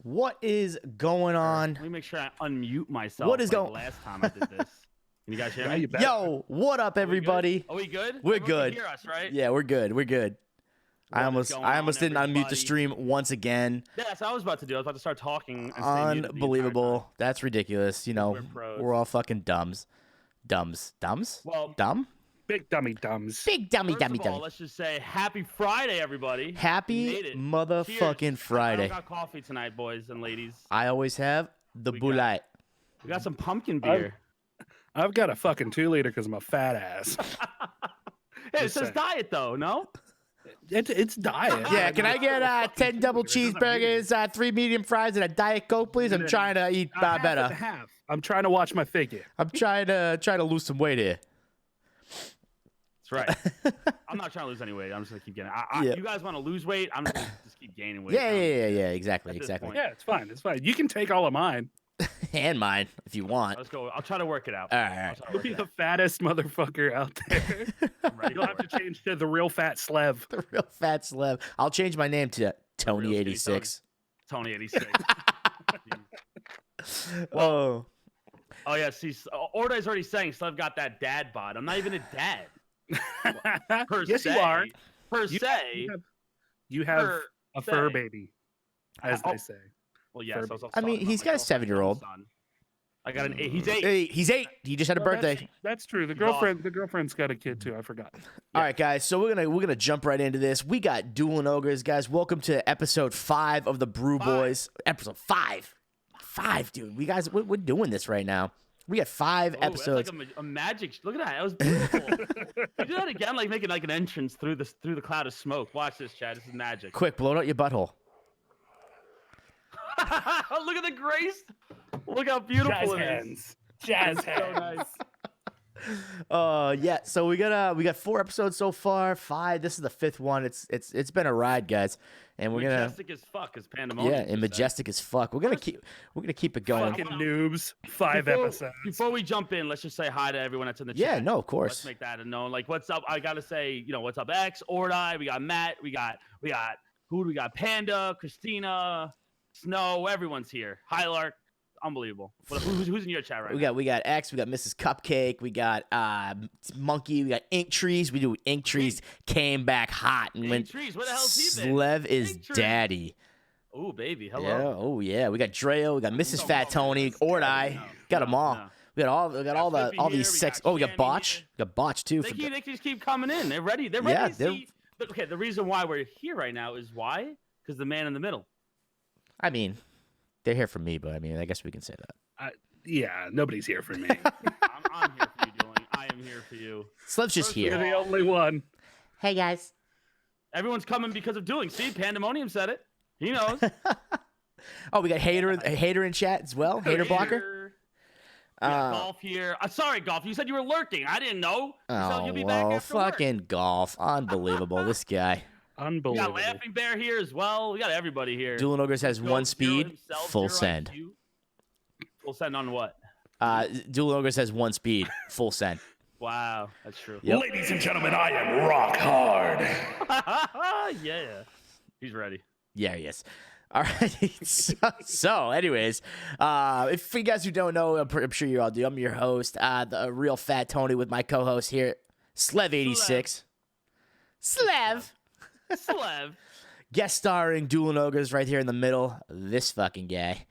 What is going on? Let me make sure I unmute myself. What is going? Last time I did this. Can you guys hear me? Yo, what up, everybody? Are we good? We're Everyone good. can hear us, right? Yeah, we're good. We're good. I almost didn't unmute the everybody? stream once again. Yeah, that's what I was about to do. I was about to start talking. And stay muted the Unbelievable. That's ridiculous. You know, We're pros. we're all fucking dumbs. Dumbs? Well, Dumb? Big dummy dumbs. Big dummy, First dummy, of all, dummy. let's just say happy Friday, everybody. We Happy made it. motherfucking Cheers. Friday. I got coffee tonight, boys and ladies. I always have the We boulette. We got some pumpkin beer. I've got a fucking 2-liter because I'm a fat ass. Hey, it Just says saying. diet though, no? It's diet. Yeah, can I get 10 double cheeseburgers, 3 medium fries, and a Diet Coke, please? I'm trying to eat Half and better. half. I'm trying to watch my figure. I'm trying to lose some weight here. That's right. I'm not trying to lose any weight. I'm just gonna keep getting. Yeah. You guys want to lose weight? I'm just gonna just keep gaining weight. Yeah, exactly, At this exactly. point. Yeah, it's fine. It's fine. You can take all of mine. And mine, if you want. Let's go. I'll try to work it out. All right. I'll try to You'll work be it the out. fattest motherfucker out there. I'm ready You'll for have it. to change to the real fat slev. The real fat celeb. I'll change my name to Tony86. Tony 86. Whoa. Oh yeah, see, Ordai's already saying Slev got that dad bod. I'm not even a dad. Per Yes, se. you are. Per You- se. You have per a fur se. baby, as Oh. they say. Well, yes. Fur- was I mean, talking he's about got a myself, 7-year-old. son. I got an 8. He's 8. Hey, he's 8. He just had a Well, birthday. That's true. The He's off. girlfriend's got a kid too. I forgot. All right, guys. So we're gonna jump right into this. We got Dueling Ogres, guys. Welcome to episode 5 of the Brew 5. Boys. Episode 5. 5, dude. We guys, we're doing this right now. We got 5 Ooh, that's episodes. like a magic. Look at that. That was beautiful. You do that again, like making like an entrance through the cloud of smoke. Watch this, Chad. This is magic. Quick, blow it out your butthole. Look at the grace. Look how beautiful Jazz it is. hands. Jazz So hands. nice. Yeah. So we got 4 episodes so far. 5. This is the 5th one. It's been a ride, guys. And we're Majestic as fuck is pandemonium. gonna and majestic as fuck. We're gonna keep it going. Fucking noobs. 5 Before- episodes. Before we jump in, let's just say hi to everyone that's in the chat. Yeah, no, of Let's course. make that known. Like, what's up? I gotta say, what's up, X, Ordai. We got Matt. We got who do we got? Panda, Christina, Snow. Everyone's here. Hi, Lark. Unbelievable. Who's in your chat right now? We got X, we got Mrs. Cupcake, we got Monkey, we got Ink Trees. We do Ink Trees came back hot and Ink went. Trees, where the hell's he been? Slev is Ink Trees. daddy. Oh, baby. Yeah. Hello. Oh yeah. We got Dreo. We got Mrs. No, Fat no, Tony. no, Ordai. no, Got them no, all. no. We got all Flippy all here, these we sex. got Oh, we got Shanny Botch. here. We got Botch too. They just keep coming in. They're ready. They're ready Yeah, to they're- see. But okay, the reason why we're here right now is why? Because the man in the middle. I mean, they're here for me, but I mean, I guess we can say that. Yeah, nobody's here for me. I'm here for you, Dueling. I am here for you. Slev's just First of You're here. the only one. Hey guys. Everyone's coming because of Dueling. See, Pandemonium said it. He knows. Oh, we got Hater in chat as well. Hater blocker. We got Golf here. Sorry, Golf. You said you were lurking. I didn't know. You said Oh you'll be back well, after work. fucking Golf. Unbelievable. This guy. We Unbelievable. got Laughing Bear here as well. We got everybody here. Dueling Ogres has Joe 1 Zero speed, himself, full 0 send. IQ. Full send on what? Dueling Ogres has 1 speed, full send. Wow, that's true. Yep. Ladies and gentlemen, I am rock hard. Yeah. He's ready. Yeah, he is. All right. So, anyways, if you guys who don't know, I'm sure you all do. I'm your host, the real Fat Tony, with my co-host here, Slev86. Slev. Slev. Guest starring Dueling Ogres right here in the middle. This fucking guy.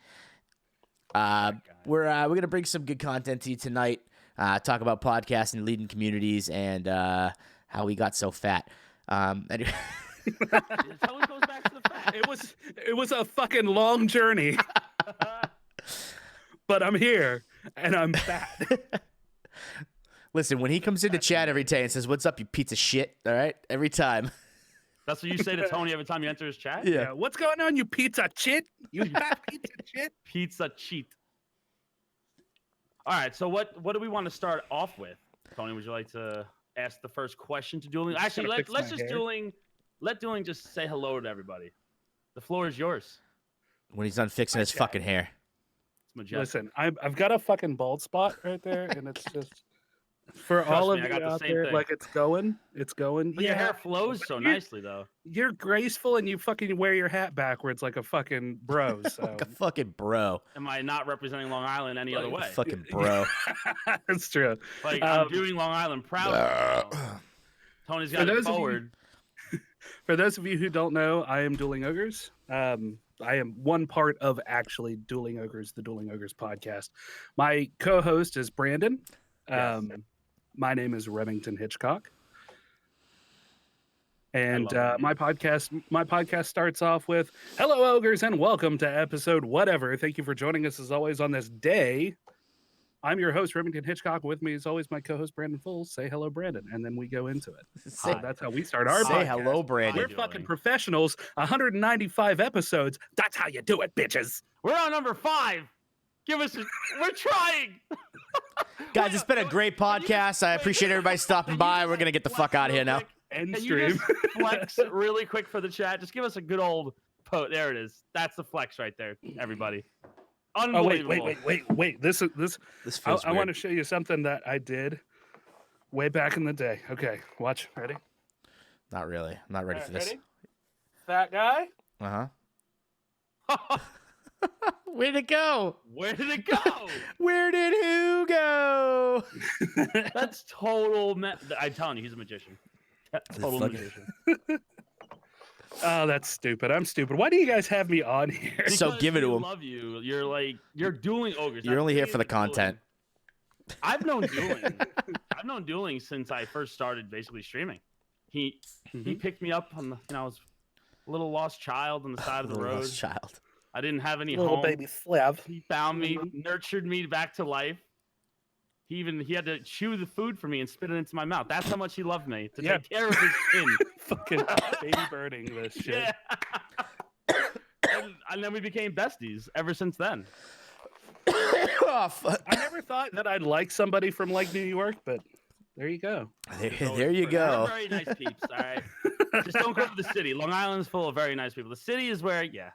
We're gonna bring some good content to you tonight. Talk about podcasting, leading communities, and how we got so fat. Anyway. It always goes back to the fact. It was a fucking long journey. But I'm here and I'm fat. Listen, when he comes into chat every day and says, "What's up, you piece of shit?" All right, every time. That's what you say to Tony every time you enter his chat? Yeah. What's going on, you pizza chit? You fat pizza chit? Pizza cheat. All right, so what do we want to start off with? Tony, would you like to ask the first question to Dueling? Actually, Gotta fix let's my just hair. let Dueling just say hello to everybody. The floor is yours. When he's done fixing his Okay. fucking hair. It's majestic. Listen, I've got a fucking bald spot right there, and it's just For Trust all me, of I you got the out same there, thing. like it's going. But your hair flows so You're- nicely, though. You're graceful and you fucking wear your hat backwards like a fucking bro. So Like a fucking bro. Am I not representing Long Island any other Like a way? fucking bro. That's true. Like I'm Um, doing Long Island proud. Right now. Tony's got it those of you- forward. For those of you who don't know, I am Dueling Ogres. I am one part of actually Dueling Ogres, the Dueling Ogres podcast. My co-host is Brandon. Yes. My name is Remington Hitchcock. And love that my podcast starts off with hello ogres and welcome to episode whatever. Thank you for joining us as always on this day. I'm your host Remington Hitchcock. With me as always my co-host Brandon Fools. Say hello Brandon, and then we go into it. Say, So that's how we start our say podcast. hello, Brandon. We're fucking professionals. 195 episodes. That's how you do it, bitches. We're on number 5. We're trying. Guys, it's been a great podcast. I appreciate everybody stopping by. We're going to get the fuck out of here now. End Can stream. you just flex really quick for the chat? Just give us a good old There it is. That's the flex right there, everybody. Oh Unbelievable. wait. This feels I want to weird. show you something that I did way back in the day. Okay, watch. Ready? Not really. I'm not ready for this. Ready? Fat guy. Uh-huh. Where'd it go? Where did it go? Where did who go? That's total. I'm telling you, he's a magician. Total fucking- magician. Oh, that's stupid. I'm stupid. Why do you guys have me on here? So Because give it to we him. Love you. You're dueling ogres. You're not only here for the dueling. content. I've known dueling. I've known dueling since I first started basically streaming. He picked me up on the. I was a little lost child on the side of the Little road. lost child. I didn't have any Little home. baby Slav. He found me, nurtured me back to life. He had to chew the food for me and spit it into my mouth. That's how much he loved me to take care of his skin. Fucking baby birding this shit. Yeah. and then we became besties ever since then. Oh, fuck. I never thought that I'd like somebody from like New York, but there you go. There you We're go. very nice peeps, all right? Just don't go to the city. Long Island's full of very nice people. The city is where you're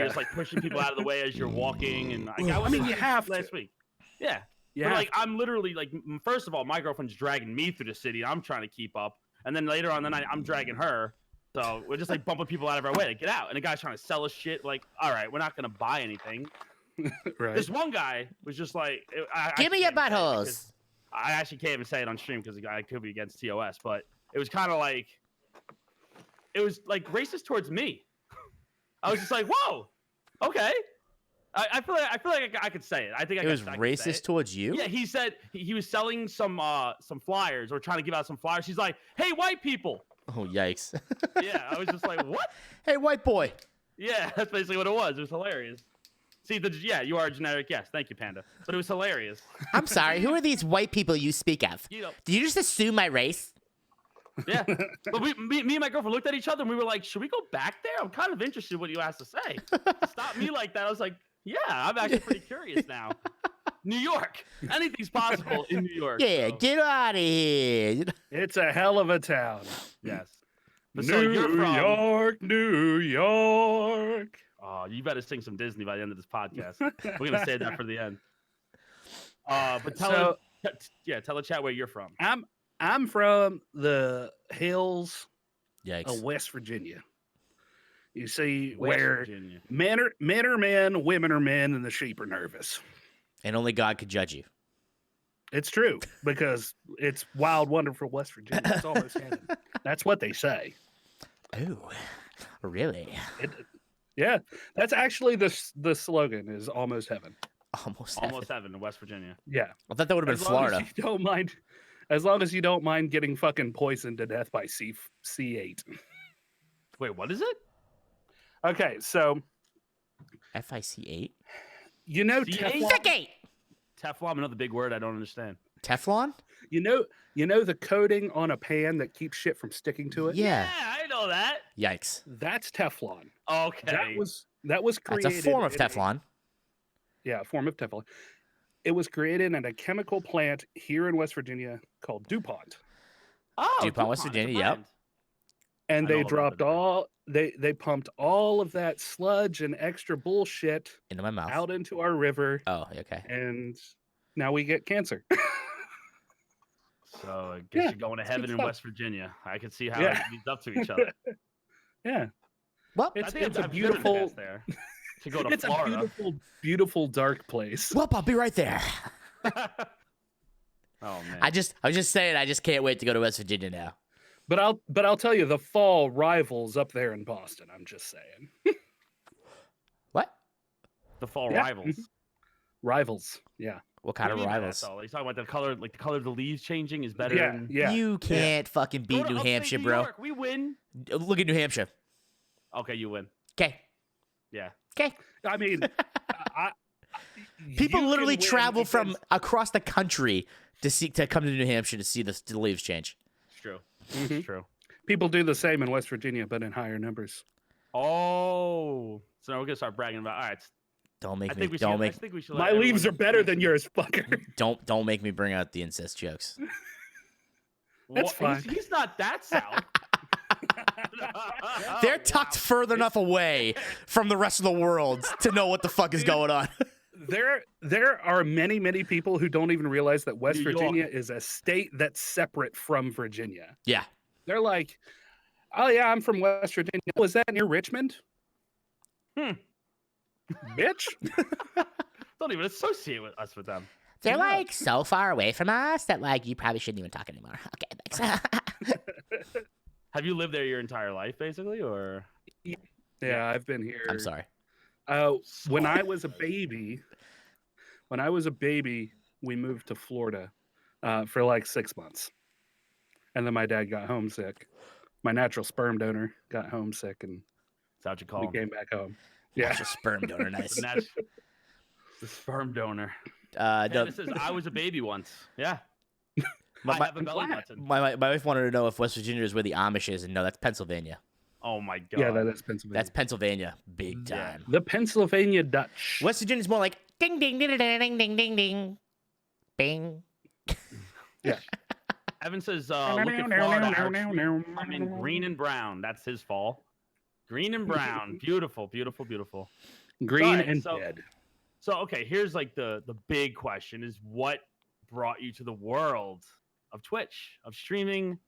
just like pushing people out of the way as you're walking. And like, I mean, you have last to. week. Yeah. Yeah. But like, I'm literally like, first of all, my girlfriend's dragging me through the city. I'm trying to keep up. And then later on the night, I'm dragging her. So we're just like bumping people out of our way. Like, get out. And the guy's trying to sell us shit. Like, all right, we're not going to buy anything. Right. This one guy was just like, Give me your buttholes. I actually can't even say it on stream because the guy could be against TOS, but it was kind of like, it was like racist towards me. I was just like, whoa, okay. I feel like I could say it. I think It was racist towards you? Yeah, he said he was selling some flyers or trying to give out some flyers. He's like, hey, white people. Oh, yikes. Yeah, I was just like, what? Hey, white boy. Yeah, that's basically what it was. It was hilarious. See, you are a generic yes. Thank you, Panda. But it was hilarious. I'm sorry. Who are these white people you speak of? You know, Did you just assume my race? yeah. But me and my girlfriend looked at each other and we were like, should we go back there? I'm kind of interested in what you have to say. Stop me like that. I was like, yeah, I'm actually pretty curious now. New York. Anything's possible in New York. Yeah, so, get out of here. It's a hell of a town. yes. But so you're New from, York, New York. Oh, you better sing some Disney by the end of this podcast. We're gonna save that for the end. But tell the chat where you're from. I'm from the hills Yikes. of West Virginia. You see, West where Virginia. men are men, women are men, and the sheep are nervous. And only God could judge you. It's true because it's wild, wonderful West Virginia. It's almost heaven. That's what they say. Oh, really? Yeah, that's actually the slogan is almost heaven. Almost Almost 7 in West Virginia. Yeah, I thought that would have been Florida. As long as you don't mind getting fucking poisoned to death by C8. Wait, what is it? Okay, so FIC8? you know C8? Teflon. FIC8! Teflon, another big word I don't understand. Teflon? You know the coating on a pan that keeps shit from sticking to it. Yeah. I know that. Yikes. That's Teflon. Okay. That was created. That's a form of in a- Teflon. Yeah, a form of Teflon. It was created in a chemical plant here in West Virginia called DuPont, Oh, DuPont, West it's a Virginia, yep. brand. and I know they about dropped that brand. all they pumped all of that sludge and extra bullshit Into my mouth. out into our river, Oh, okay. and now we get cancer. So I guess Yeah, you're going to it's good heaven in stuff. West Virginia. I can see how Yeah. it leads up to each other. Yeah, Well, I it's think a I've beautiful, driven past there to go to it's a Florida. beautiful, beautiful dark place. well, I'll be right there. Oh man. I was just saying, I just can't wait to go to West Virginia now. But I'll tell you, the fall rivals up there in Boston. I'm just saying. What? The fall Yeah. rivals. Rivals. Yeah. What kind of What do you mean by that, rivals? though? He's talking about the color of the leaves changing is better. Yeah. in... Yeah. You can't fucking Go beat to New upstate Hampshire, New bro. York, we win. Look at New Hampshire. Okay, you win. Okay. Yeah. Okay. I mean, People you literally can win travel from against- across the country to come to New Hampshire to see the leaves change. It's true. Mhm. It's true. People do the same in West Virginia, but in higher numbers. Oh. So now we're gonna start bragging about. All right. Don't make I me. think we should. Don't I make. think we should. My let leaves are everyone better than experience yours, fucker. Don't make me bring out the incest jokes. it. That's Well, fine. He's not that south. They're tucked further enough away from the rest of the world to know what the fuck is going on. There are many, many people who don't even realize that West New York. Virginia is a state that's separate from Virginia. Yeah. They're like, oh yeah, I'm from West Virginia. Was that near Richmond? Bitch. Don't even associate with us with them. They're like so far away from us that like you probably shouldn't even talk anymore. Okay, thanks. Have you lived there your entire life, basically, or? Yeah, I've been here. I'm sorry. When I was a baby, we moved to Florida for like 6 months. And then my dad got homesick. My natural sperm donor got homesick and That's what you call we him. came back home. Yeah. Yeah. A sperm donor, nice. The sperm donor. No, Hannah says, I was a baby once. Yeah. I have a belly button. my wife wanted to know if West Virginia is where the Amish is, and no, that's Pennsylvania. Oh my god. Yeah, that is Pennsylvania. That's Pennsylvania, big Yeah. time. The Pennsylvania Dutch. West Virginia's more like ding ding ding ding ding ding ding ding, bing. Evan says, look at Florida. I mean, green and brown. That's his fall. Green and brown. Beautiful, beautiful, beautiful. Green Alright, and so- dead. So, okay, here's like the big question is what brought you to the world of Twitch, of streaming?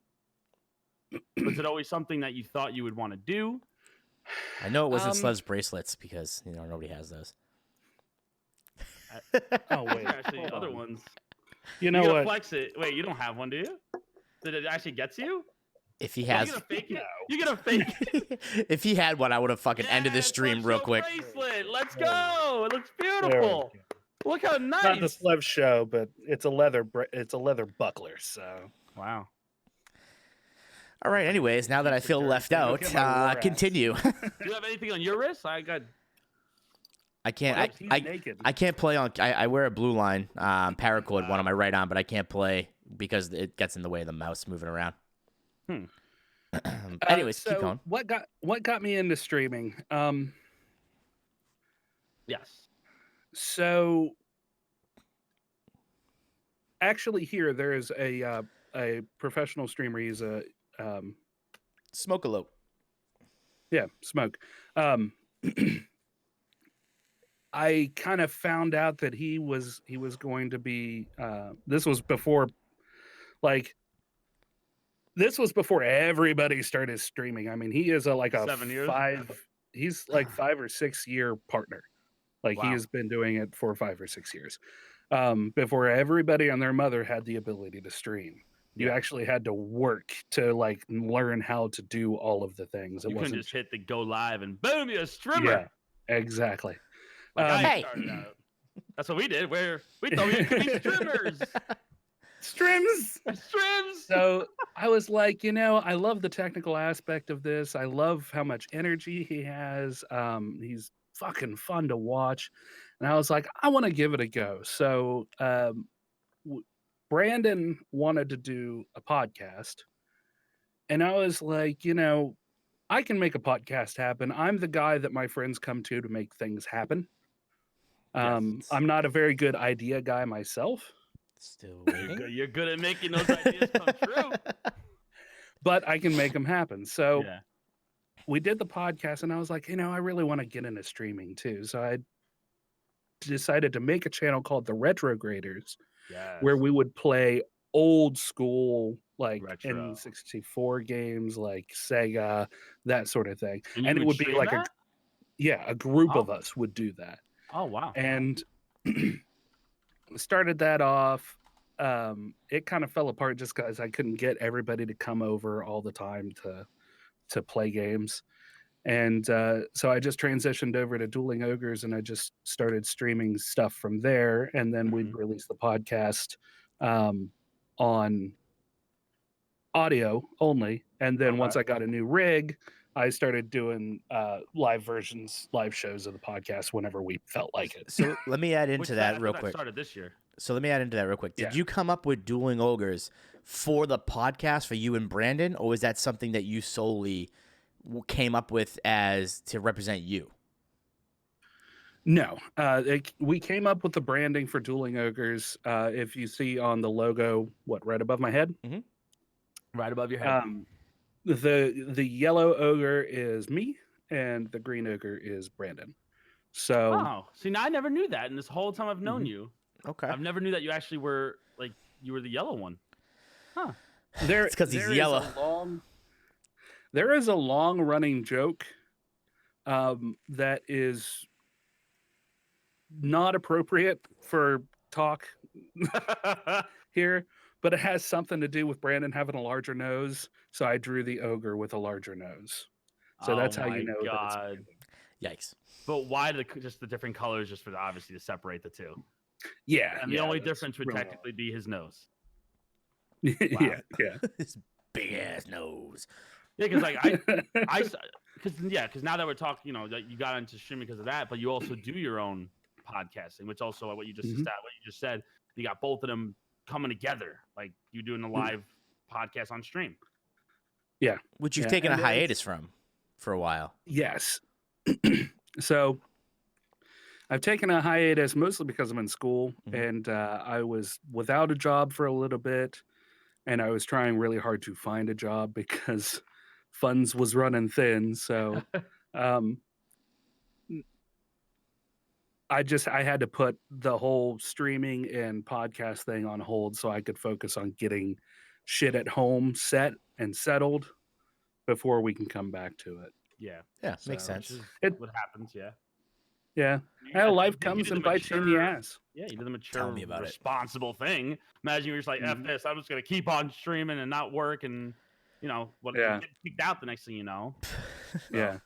Was it always something that you thought you would want to do? I know it wasn't Slev's bracelets because nobody has those. Oh wait. Those are actually hold other on. ones. You know You gotta what? flex it. Wait, you don't have one, do you? Did it actually get to you? If he You has, gonna fake it? You gonna fake it? if he had one, I would have fucking ended this Yes, stream let's real go quick. Bracelet. Let's go. It looks There we beautiful. go. Look how nice. Not the Slev show, but it's a leather buckler. So Wow. All right. Anyways, now that I feel left out, Look at my war ass. continue. Do you have anything on your wrist? I got. I can't. he's I naked. I can't play on. I wear a blue line paracord one on my right arm, but I can't play because it gets in the way of the mouse moving around. Anyways, keep so going. what got me into streaming? Yes. So actually, here there is a professional streamer. He's a Smoke a lope. smoke. I kind of found out that he was going to be. This was before everybody started streaming. I mean, he is like a 7 years? 5. He's like 5 or 6 year partner. Like he Wow. has been doing it for 5 or 6 years. Before everybody and their mother had the ability to stream. You Yeah. actually had to work to like learn how to do all of the things. It You couldn't wasn't just hit the go live and boom, you're a streamer. Yeah, exactly. Like I Hey. started out. That's what we did. We thought we could be streamers. Streams. Streams. So I was like, I love the technical aspect of this. I love how much energy he has. He's fucking fun to watch. And I was like, I want to give it a go. So Brandon wanted to do a podcast. And I was like, I can make a podcast happen. I'm the guy that my friends come to make things happen. Yes. I'm not a very good idea guy myself. Still You're waiting. good. You're good at making those ideas come true. But I can make them happen. So Yeah. we did the podcast and I was like, I really want to get into streaming too. So I decided to make a channel called the Retrograders Yes. where we would play old school like Retro. N64 games, like Sega, that sort of thing. And you And it would would be stream like that? a group of Oh. us would do that. Oh wow. And started that off. It kind of fell apart just because I couldn't get everybody to come over all the time to play games. And so I just transitioned over to Dueling Ogres, and I just started streaming stuff from there. And then we'd release the podcast on audio only. And then once I got a new rig, I started doing live shows of the podcast whenever we felt like it. So let me add into that real that quick. started this year. So let me add into that real quick. Did Yeah. you come up with Dueling Ogres for the podcast for you and Brandon, or was that something that you solely came up with as to represent you? No, we came up with the branding for Dueling Ogres. If you see on the logo, right above my head, Right above your head. the yellow ogre is me, and the green ogre is Brandon. So, Oh, see, now I never knew that, and this whole time I've known you, Okay. I've never knew that you actually were you were the yellow one. Huh? It's 'cause he's yellow. There is a long running joke that is not appropriate for talk here, but it has something to do with Brandon having a larger nose. So I drew the ogre with a larger nose. So that's how you know that it's Brandon. Yikes. But why just the different colors, just for obviously to separate the two? Yeah, And the only difference would technically be his nose. Yeah. His big ass nose. Yeah, because because now that we're talking, that you got into streaming because of that, but you also do your own podcasting, which also what you just said, you got both of them coming together, like you doing a live podcast on stream. Yeah, which you've taken a hiatus from for a while. Yes. So I've taken a hiatus mostly because I'm in school, and I was without a job for a little bit, and I was trying really hard to find a job because funds was running thin. So I had to put the whole streaming and podcast thing on hold so I could focus on getting shit at home set and settled before we can come back to it. Yeah, makes sense. What happens? Yeah. Life comes and bites you in the ass. Yeah, you did the mature, Tell me about responsible thing. Imagine you're just like, F this, I'm just gonna keep on streaming and not work, and get kicked out the next thing you know. Yeah.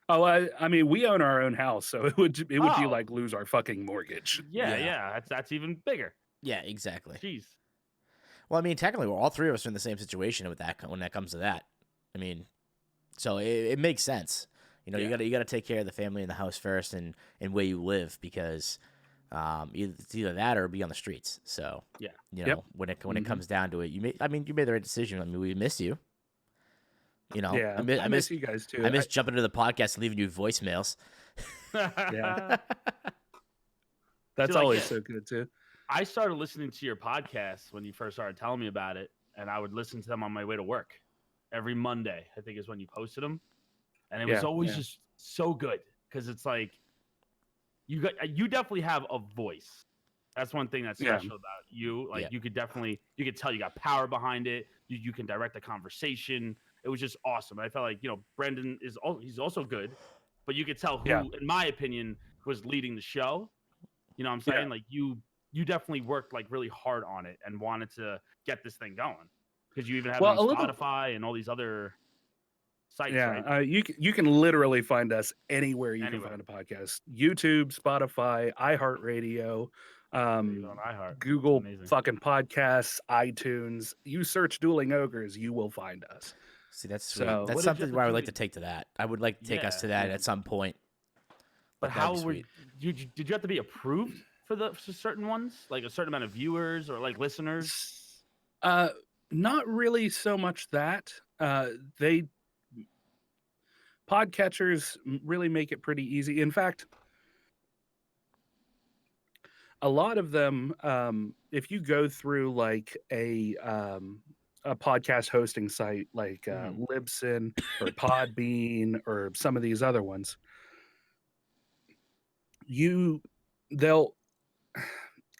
Oh, I mean, we own our own house, so it would be like lose our fucking mortgage. Yeah. That's even bigger. Yeah, exactly. Jeez. Well, I mean, technically, all three of us are in the same situation with that when that comes to that. I mean, so it makes sense. You gotta take care of the family and the house first, and where you live, because it's either that or be on the streets. So when it comes down to it, you made the right decision. I mean, we miss you. I miss you guys too. I miss jumping into the podcast and leaving you voicemails. Yeah, that's always so good too. I started listening to your podcast when you first started telling me about it, and I would listen to them on my way to work every Monday. I think is when you posted them, and it was always just so good because it's like you definitely have a voice. That's one thing that's special about you. Like you could tell you got power behind it. You can direct the conversation. It was just awesome. I felt like, Brendan he's also good, but you could tell who, in my opinion, was leading the show. You know what I'm saying? Like you definitely worked like really hard on it and wanted to get this thing going because you even have it on Spotify and all these other sites. Yeah, right? you can literally find us anywhere you can find a podcast: YouTube, Spotify, iHeartRadio, Google fucking podcasts, iTunes. You search Dueling Ogres, you will find us. See, that's sweet. That's something where I would like to take to that. I would like to take us to that at some point. But how did you have to be approved for certain ones, like a certain amount of viewers or like listeners? Not really so much that. Podcatchers really make it pretty easy. In fact, a lot of them, if you go through like a podcast hosting site like Libsyn or Podbean or some of these other ones,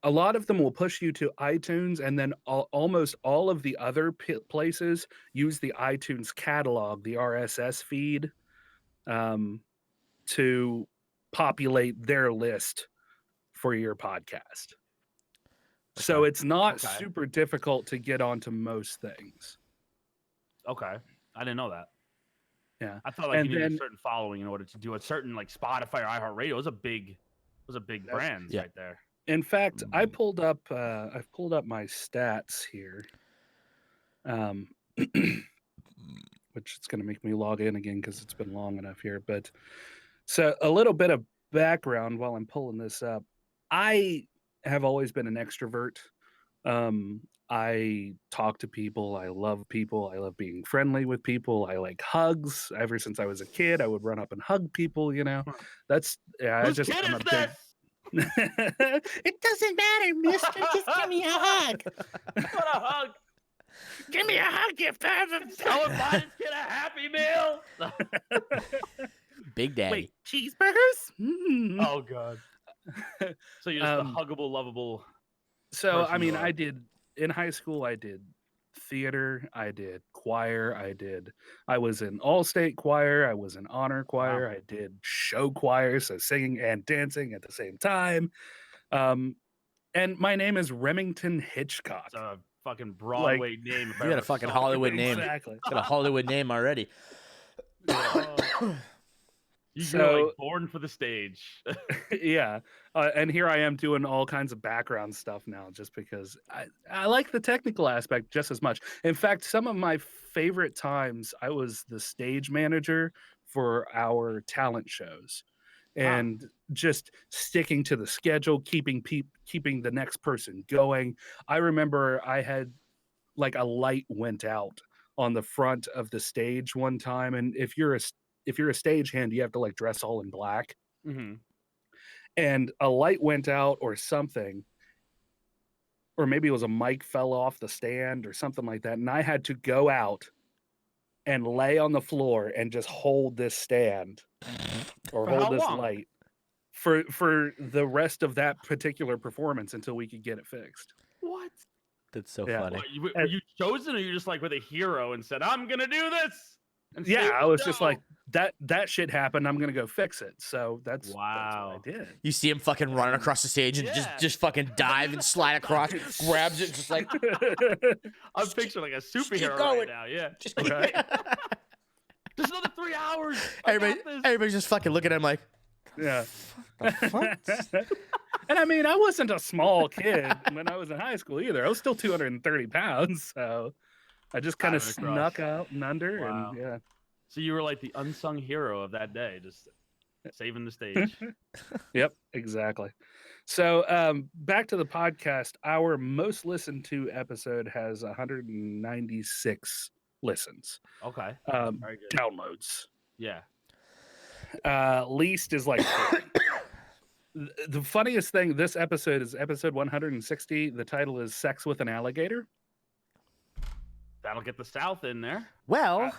a lot of them will push you to iTunes, and then almost all of the other places use the iTunes catalog, the RSS feed, to populate their list for your podcast. So it's not super difficult to get onto most things. Okay, I didn't know that. Yeah, I thought like you needed a certain following in order to do a certain like Spotify or iHeartRadio. Those are big brands right there. In fact, I've pulled up my stats here, which it's going to make me log in again because it's been long enough here. But so a little bit of background while I'm pulling this up. I have always been an extrovert. I talk to people. I love people. I love being friendly with people. I like hugs. Ever since I was a kid, I would run up and hug people. That's Whose kid is this? It doesn't matter, mister. Just give me a hug. What a hug. Give me a hug, you Someone buy this kid a Happy Meal. Big Daddy. Wait, cheeseburgers? Oh, God. So you're just the huggable, lovable. So, I mean, in high school, I did theater, I did choir, I was in all-state choir, I was in honor choir, I did show choir, so singing and dancing at the same time. And my name is Remington Hitchcock. It's a fucking Broadway name. You got a fucking Hollywood name. Exactly. Got a Hollywood name already. You're like born for the stage. Yeah. And here I am doing all kinds of background stuff now just because I like the technical aspect just as much. In fact, some of my favorite times, I was the stage manager for our talent shows and just sticking to the schedule, keeping the next person going. I remember I had like a light went out on the front of the stage one time. And if you're a stagehand, you have to like dress all in black. Mm-hmm. And a light went out or something, or maybe it was a mic fell off the stand or something like that. And I had to go out and lay on the floor and just hold this stand or hold this light for the rest of that particular performance until we could get it fixed. What? That's so funny. What, were you chosen, or you just like with a hero and said, "I'm gonna do this"? Yeah, I was just like, that shit happened. I'm gonna go fix it. So that's what I did. You see him fucking running across the stage and just fucking dive and slide across, grabs it, just like. I'm picturing like a superhero right now. Yeah, just okay. Just another 3 hours. Everybody's just fucking looking at him like. Yeah. The fuck? And I mean, I wasn't a small kid when I was in high school either. I was still 230 pounds, so. I just kind of snuck out and under, and yeah. So you were like the unsung hero of that day, just saving the stage. Yep, exactly. So back to the podcast. Our most listened to episode has 196 listens. Okay. Very good. Downloads. Yeah. Least is like 40. The funniest thing, this episode is episode 160. The title is Sex with an Alligator. That'll get the South in there. Well,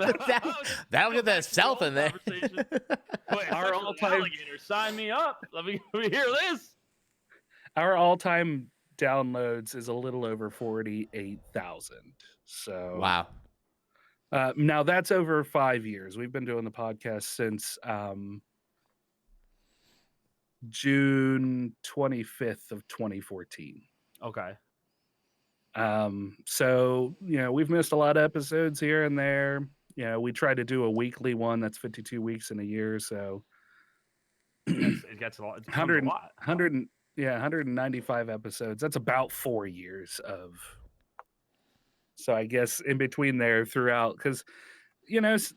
that'll get the South in there. Wait, our all-time alligator, sign me up. Let me hear this. Our all-time downloads is a little over 48,000. So wow. Now that's over 5 years. We've been doing the podcast since June 25th of 2014. Okay. So we've missed a lot of episodes here and there. We try to do a weekly one. That's 52 weeks in a year. So it gets a lot. 195 episodes. That's about 4 years of. So I guess in between there throughout, because,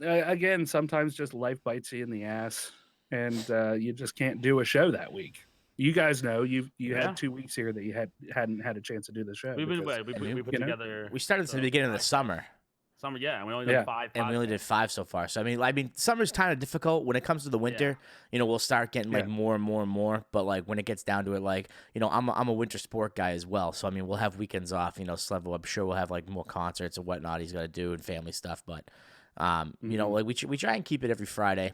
again, sometimes just life bites you in the ass and you just can't do a show that week. You guys know you had 2 weeks here that you hadn't had a chance to do the show. We put together. We started at the beginning of the summer. Yeah, and we only did 5. And we only did 5 so far. So I mean, summer's kind of difficult when it comes to the winter. We'll start getting like more and more and more. But like when it gets down to it, like I'm a winter sport guy as well. So I mean, we'll have weekends off. Slevo, I'm sure we'll have like more concerts and whatnot he's got to do and family stuff. But like we try and keep it every Friday.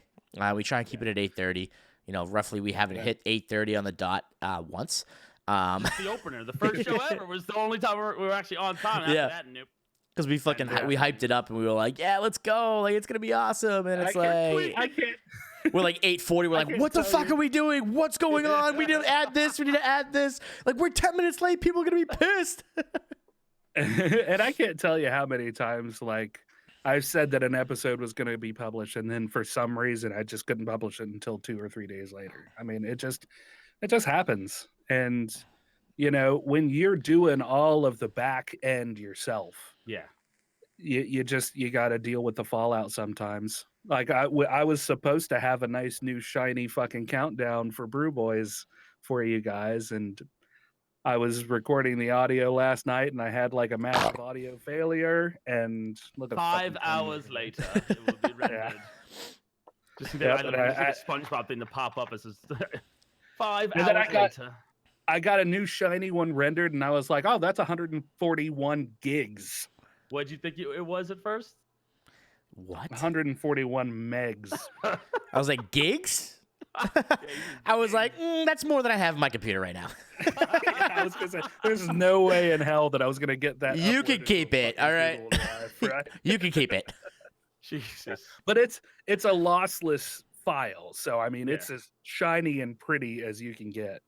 We try and keep it at 8:30. Roughly we haven't hit 8:30 on the dot once. The opener, the first show ever, was the only time we were actually on time. After Yeah. that, nope. Because we fucking we hyped it up and we were like, yeah, let's go, like it's gonna be awesome, and it's I can't. we're like 8:40, we're like, what the fuck are we doing? What's going on? We need to add this. We need to add this. Like we're 10 minutes late. People are gonna be pissed. And I can't tell you how many times like I've said that an episode was going to be published, and then for some reason I just couldn't publish it until 2 or 3 days later. I mean, it just happens. And you know, when you're doing all of the back end yourself, Yeah. you got to deal with the fallout sometimes. Like I was supposed to have a nice new shiny fucking countdown for Brew Boys for you guys, and I was recording the audio last night, and I had like a massive audio failure. And look, 5 hours later, it will be rendered. Yeah. Just Yep, I don't and know, just a SpongeBob thing to pop up as 5 And then hours later. I got a new shiny one rendered, and I was like, oh, that's 141 gigs. What'd you think it was at first? What? 141 megs. I was like, gigs? I was like, that's more than I have on my computer right now. I was gonna say, there's no way in hell that I was gonna get that. You can uploaded keep to a it, fucking all right? Google Drive, right? You can keep it. Jesus. But it's a lossless file, so I mean, it's Yeah. as shiny and pretty as you can get.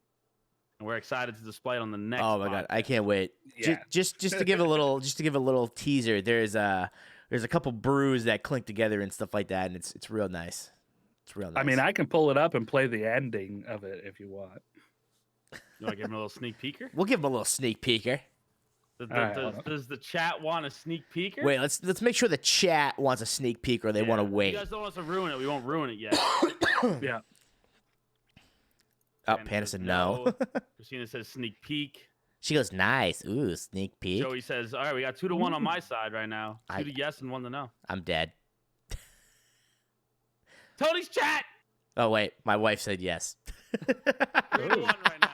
And we're excited to display it on the next. Oh my god, I can't wait. Yeah. Just to give a little teaser. There's a couple brews that clink together and stuff like that, and it's real nice. It's real nice. I mean, I can pull it up and play the ending of it if you want. You want to give him a little sneak peeker? we'll give him a little sneak peeker. Does the chat want a sneak peeker? Wait, let's make sure the chat wants a sneak peek or they want to If wait. you guys don't want us to ruin it, we won't ruin it yet. Yeah. Oh, Panda Panda says said no. Christina says sneak peek. She goes, nice. Ooh, sneak peek. Joey says, all right, we got 2-1 on my side right now. 2 to yes and 1 to no. I'm dead. Tony's chat. Oh wait, my wife said yes. 3-1 right now.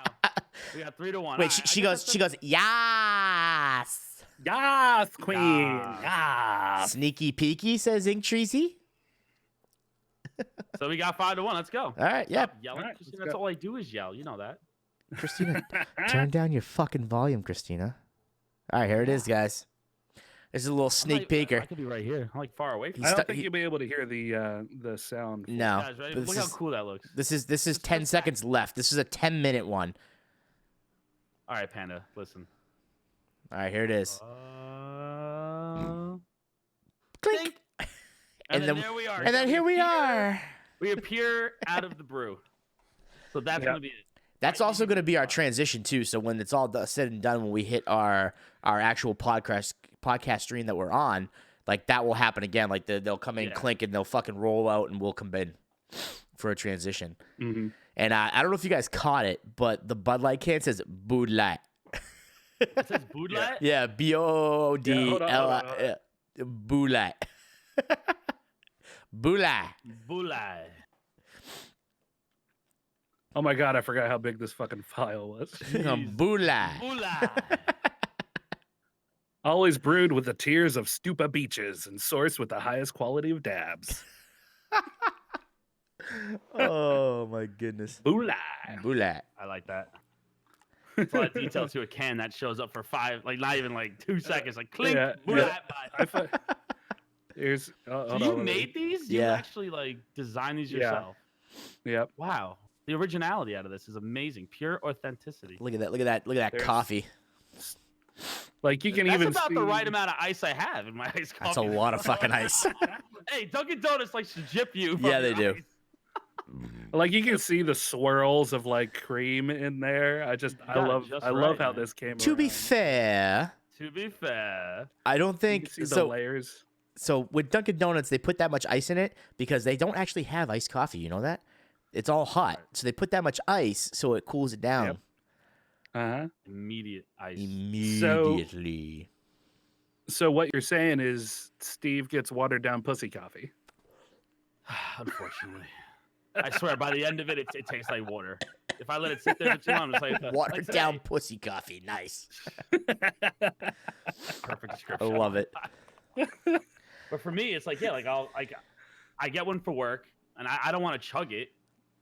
We got 3-1. Wait, she goes, yes. Yes, queen. Yes. Yes. Sneaky peeky, says Ink Treasy. So we got 5-1. Let's go. All right, yeah. Stop yelling. All right, Christina, let's that's go. all I do is yell. You know that. Christina, turn down your fucking volume, Christina. All right, here it is, guys. This is a little sneak I peeker. could be right here. I'm like far away from I He's don't stu- think he- you'll be able to hear the sound. No, guys. Ready? but Look how cool that looks. this is 10 seconds left. This is a 10-minute one. All right, Panda, listen. All right, here it is. Clink. And then then- there we are. And then here we are. We appear out of the brew. So that's Yeah. gonna be it. That's also going to be our transition too. So when it's all said and done, when we hit our actual podcast stream that we're on, like that will happen again. Like they'll come in, Yeah. clink, and they'll fucking roll out, and we'll come in for a transition. Mm-hmm. And I don't know if you guys caught it, but the Bud Light can says Bud Light. It says Bud Light? Yeah, BOODL. hold on. Bud Light. Bud Light. Bud Light. Oh my god, I forgot how big this fucking file was. Bud Light. Bud Light. Always brewed with the tears of Stupa beaches and sourced with the highest quality of dabs. Oh my goodness. Bula. Bud Light. I like that. It's a lot of detail to a can that shows up for 5, like not even like 2 seconds. Like clink, Yeah, Bud yeah. Light, I bye. Here's. So hold you on, made these? You Yeah. actually like designed these Yeah. yourself? Yep. Wow. The originality out of this is amazing. Pure authenticity. Look at that. Look at that. Look at that There's- coffee. Like you can That's even about see. the right amount of ice I have in my ice coffee. That's a lot of fucking ice. Hey, Dunkin' Donuts likes to jip you. from Yeah, they your do. ice. Like you can see the swirls of like cream in there. I got it love just I love right, how man. this came. To be around. fair, To be fair, I don't you think can see the so. layers. So with Dunkin' Donuts, they put that much ice in it because they don't actually have iced coffee. You know that? It's all hot, so they put that much ice so it cools it down Yep. Uh-huh. immediate ice. immediately. So what you're saying is Steve gets watered down pussy coffee. Unfortunately, I swear by the end of it, it tastes like water. If I let it sit there for too long, it's like Watered like down today. pussy coffee. Nice. Perfect I description. love it. But for me, it's like I get one for work, and I don't want to chug it.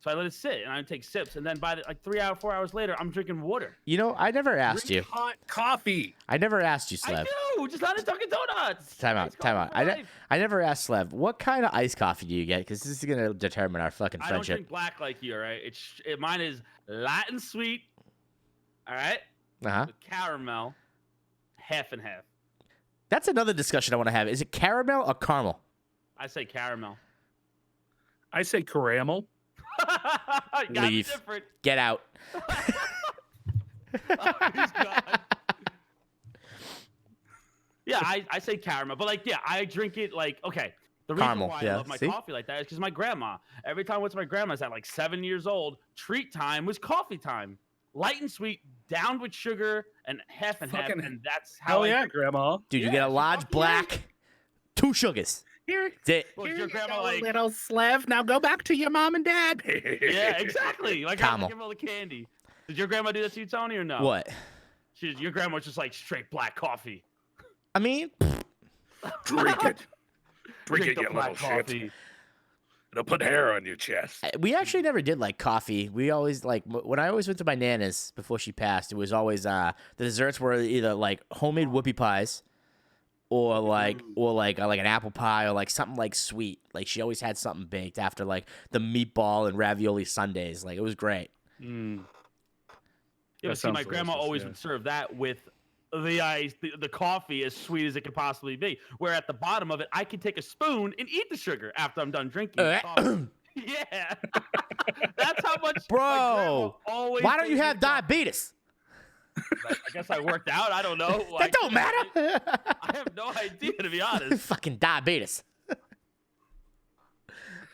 So I let it sit, and I take sips, and then by like 4 hours later, I'm drinking water. You know, I never asked you. Hot coffee. I never asked you, I Slev. do, just not a Dunkin' Donuts. Time out. Iced coffee for life. I never asked Slev, what kind of iced coffee do you get? Because this is going to determine our fucking I don't friendship. drink black like you, all right? Mine is light and sweet, all right? Uh-huh. With caramel, half and half. That's another discussion I want to have. Is it caramel or caramel? I say caramel. I say caramel. Gotta be Leave. different. Get out. Oh, he's gone. Yeah, I say caramel, but like, yeah, I drink it like, okay. The reason Caramel, why yeah, I love my see? coffee like that is because my grandma. Every time I went to my grandma's at like 7 years old, treat time was coffee time. Light and sweet, down with sugar and half and half, Fucking and that's how Hell I yeah, drink. Grandma. Dude, you Yeah, get a she large fucking black, 2 sugars. Here, That's it. Well, here your you grandma go, like, little Slev. Now go back to your mom and dad. yeah, exactly. My grandma Caramel. give her all the candy. Did your grandma do that to you, Tony, or no? What? Your grandma was just like straight black coffee. I mean, Drink it. Drink Drink it, the you black little shit. coffee. It'll put hair on your chest. we actually never did like coffee. We always like when I always went to my nana's before she passed. It was always the desserts were either like homemade whoopie pies, or like an apple pie, or like something like sweet. Like she always had something baked after like the meatball and ravioli sundaes. Like it was great. Mm. Yeah, That but see, my sounds grandma delicious, always yeah. would serve that with the ice, the coffee as sweet as it could possibly be. Where at the bottom of it, I can take a spoon and eat the sugar after I'm done drinking. the coffee. Yeah, that's how much. my grandma Bro, always why don't you made me have coffee. diabetes? I guess I worked out. I don't know. That don't matter. I have no idea, to be honest. Fucking diabetes.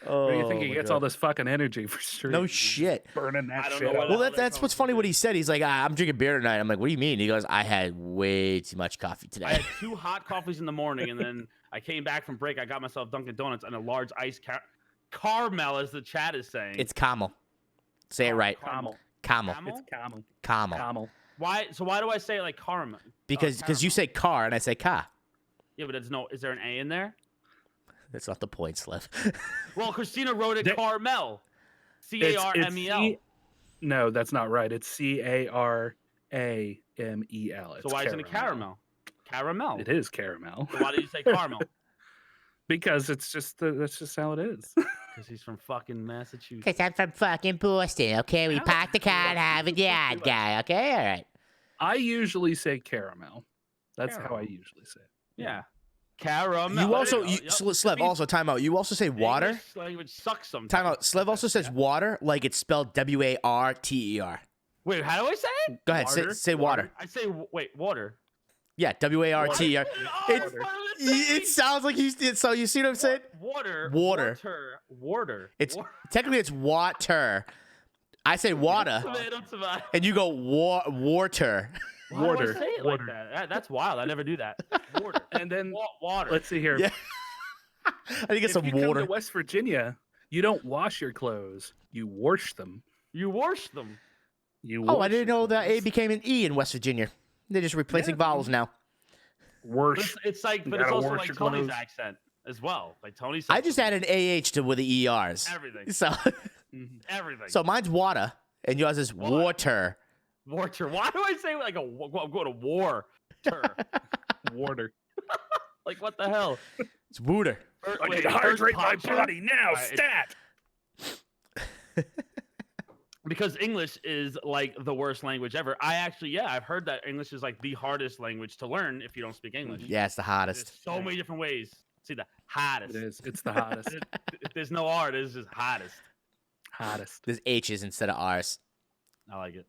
Where do you think he my gets God. all this fucking energy for streaming? No shit. Burning that I don't shit know out. what Well, hell that's what's funny. What he said. He's like, I'm drinking beer tonight. I'm like, what do you mean? He goes, I had way too much coffee I today. had 2 hot coffees in the morning, and then I came back from break. I got myself Dunkin' Donuts and a large iced caramel, as the chat is saying. It's caramel. Say it right. Caramel. Caramel. Caramel? It's caramel. Caramel. Caramel. Why? So why do I say it like caramel? Because you caramel. say car and I say car. Yeah, but is there an A in there? That's not the point, Slev. Well, Christina wrote it There- Carmel. It's Carmel. No, that's not right. It's Caramel. So why isn't it caramel? Caramel. It is caramel. So why did you say caramel? Because it's just that's just how it is. Because he's from fucking Massachusetts. Because I'm from fucking Boston, okay? We park the car and have a yard guy, okay? All right. I usually say caramel. That's how I Caramel. usually say it. Yeah. Caramel. You There also, go. you, Yep. Slev, also, time out. You also say water? English language sucks sometimes. Time out. Slev also says water like it's spelled W-A-R-T-E-R. Wait, how do I say it? Go ahead, say water. I say water. Yeah, W-A-R-T-E-R. It's, It sounds like so you see what I'm saying? Water. Water. It's Water. technically it's water. I say water, Tomato. and you go water. Why do I Water. say it Water. like that? That's wild. I never do that. Water. And then Water. let's see here. Yeah. I think If it's some you come water. to West Virginia, you don't wash your clothes. You wash them. You wash them. You Oh, I wash didn't your know that A clothes. became an E in West Virginia. They're just replacing vowels now. But Wash. it's like, You but it's gotta also wash like your Tony's clothes. accent as well. Like Tony said. I just added AH to with the ERs. everything. So, Mhm. Everything. so mine's water, and yours is water. Water. Why do I say like I'm going to war? Water. Like what the hell? It's water. I need to hydrate my body now. Alright, Stat. Because English is like the worst language ever. I've heard that English is like the hardest language to learn if you don't speak English. Yeah, it's the There's hottest. so many different ways. See the hottest. It is. It's the hottest. If there's no R, it is just hottest. Hottest. There's H's instead of R's. I like it.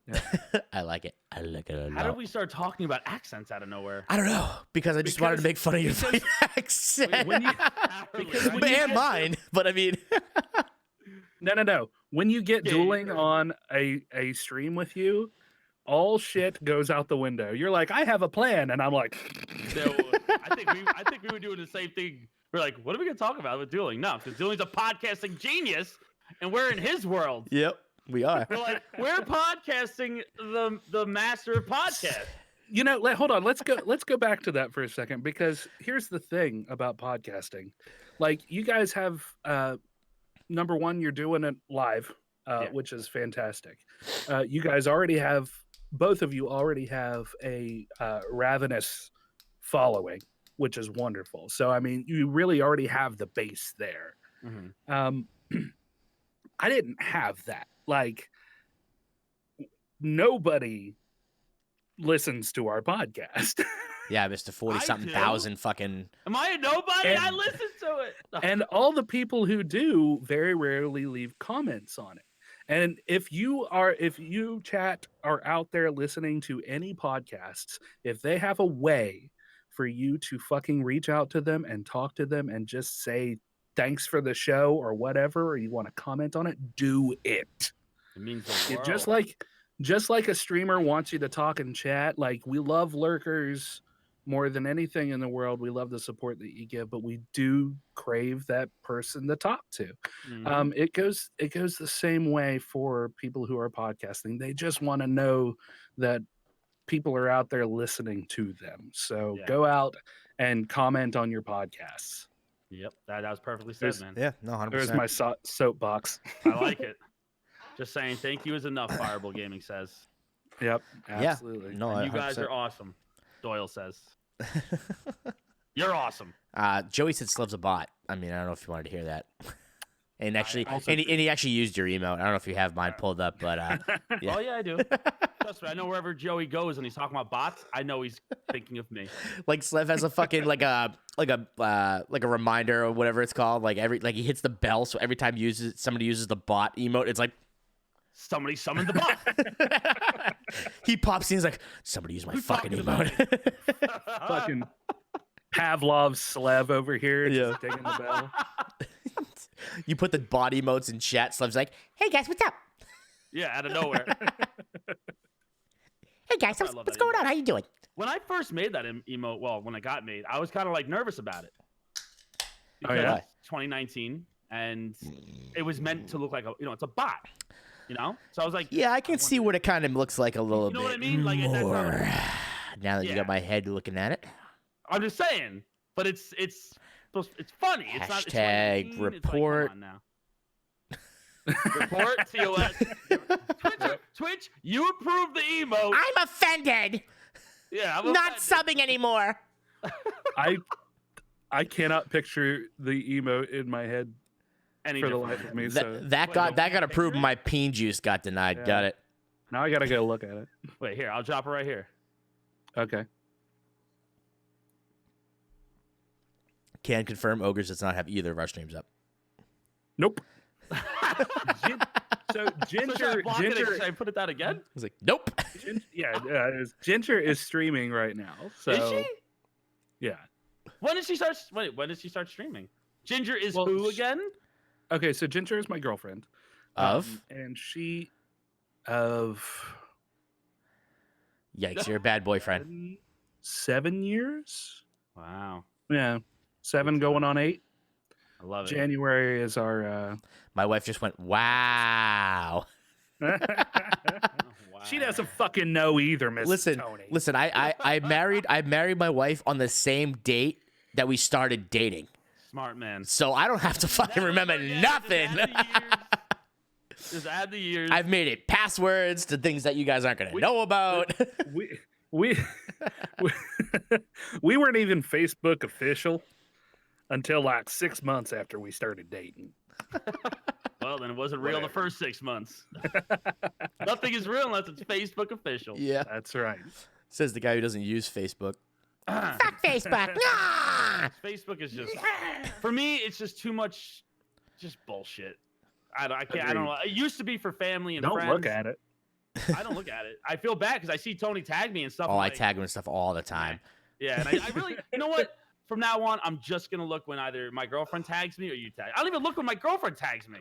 I like it. I like it a How lot. did we start talking about accents out of nowhere? I don't know, because I just wanted to Because- make fun of your fucking accent. When you- Because when you and get mine, but I mean, No. When you get Yeah, dueling you're- on a stream with you, all shit goes out the window. You're like, I have a plan, and I'm like, So, I think we were doing the same thing. We're like, what are we gonna talk about with dueling? No, because dueling's a podcasting genius, and we're in his world. yep, we are. We're like, we're podcasting the master of podcast. you know, hold on. Let's go back to that for a second, because here's the thing about podcasting. Like, you guys have number one, you're doing it live, which is fantastic. You guys already have, both of you already have a ravenous following, which is wonderful. So, I mean, you really already have the base there. I didn't have that. Like, nobody listens to our podcast. Yeah, Mr. 40-something thousand fucking. Am I a nobody? I listen to it. And all the people who do very rarely leave comments on it. And if you chat are out there listening to any podcasts, if they have a way for you to fucking reach out to them and talk to them and just say thanks for the show or whatever, or you want to comment on it, do it. It means the world. Just like a streamer wants you to talk and chat, like we love lurkers more than anything in the world. We love the support that you give, but we do crave that person to talk to. It goes the same way for people who are podcasting. They just want to know that people are out there listening to them. So go out and comment on your podcasts. Yep, that was perfectly said, man. Yeah, no, 100%. There's my soapbox. I like it. Just saying, thank you is enough. Fireball Gaming says. Yep, absolutely. Yeah, no, and you guys are awesome. Doyle says. You're awesome. Joey said Slev's a bot. I mean, I don't know if you wanted to hear that. And actually, he actually used your emo. I don't know if you have mine pulled up, but yeah. Oh yeah, I do. Trust me, I know wherever Joey goes and he's talking about bots, I know he's thinking of me. Like Slev has a fucking like a reminder or whatever it's called. Like he hits the bell, so every time somebody uses the bot emote, it's like somebody summoned the bot. He pops in, he's like, somebody use my fucking emote. Fucking Pavlov's Slev over here, just dinging the bell. You put the bot emotes in chat. Slev's like, "Hey guys, what's up?" Yeah, out of nowhere. Hey guys, what's going on? How you doing? When I first made that emote, well, when it got made, I was kind of like nervous about it. Oh yeah, 2019, and it was meant to look like it's a bot. So I was like, yeah, I can see what it kind of looks like a little bit. You know what I mean? Like more. Now that you got my head looking at it, I'm just saying. But it's funny. It's not. Hashtag report. It's like, report TOS. Twitch, you approved the emote. I'm offended. Yeah, I'm not subbing anymore. I cannot picture the emote in my head for the life of me. That got approved. My peen juice got denied. Yeah. Got it. Now I gotta go look at it. Wait, here, I'll drop it right here. Okay. Can confirm Ogres does not have either of our streams up. Nope. So Ginger, should I put it down again? I was like, nope. Ginger is streaming right now. So is she? Yeah. When did she start? When did she start streaming? Ginger is who again? Okay, so Ginger is my girlfriend. And she of. Yikes! You're a bad boyfriend. 7 years. Wow. Yeah, 7 going on 8. I love it. January is our. My wife just went, wow. Wow. She doesn't fucking know either, Miss Tony. Listen. I married my wife on the same date that we started dating. Smart man. So I don't have to fucking remember nothing. Just add the years. I've made it passwords to things that you guys aren't gonna know about. We weren't even Facebook official until like 6 months after we started dating. Well, then it wasn't real the first 6 months. Nothing is real unless it's Facebook official. Yeah, that's right. Says the guy who doesn't use Facebook. Fuck Facebook. Facebook is just, for me, it's just too much, just bullshit. I can't. I don't know. It used to be for family and friends. Don't look at it. I don't look at it. I feel bad because I see Tony tag me and stuff. Oh, I tag him and stuff all the time. Yeah, and I really, you know what? From now on, I'm just gonna look when either my girlfriend tags me or you tag. I don't even look when my girlfriend tags me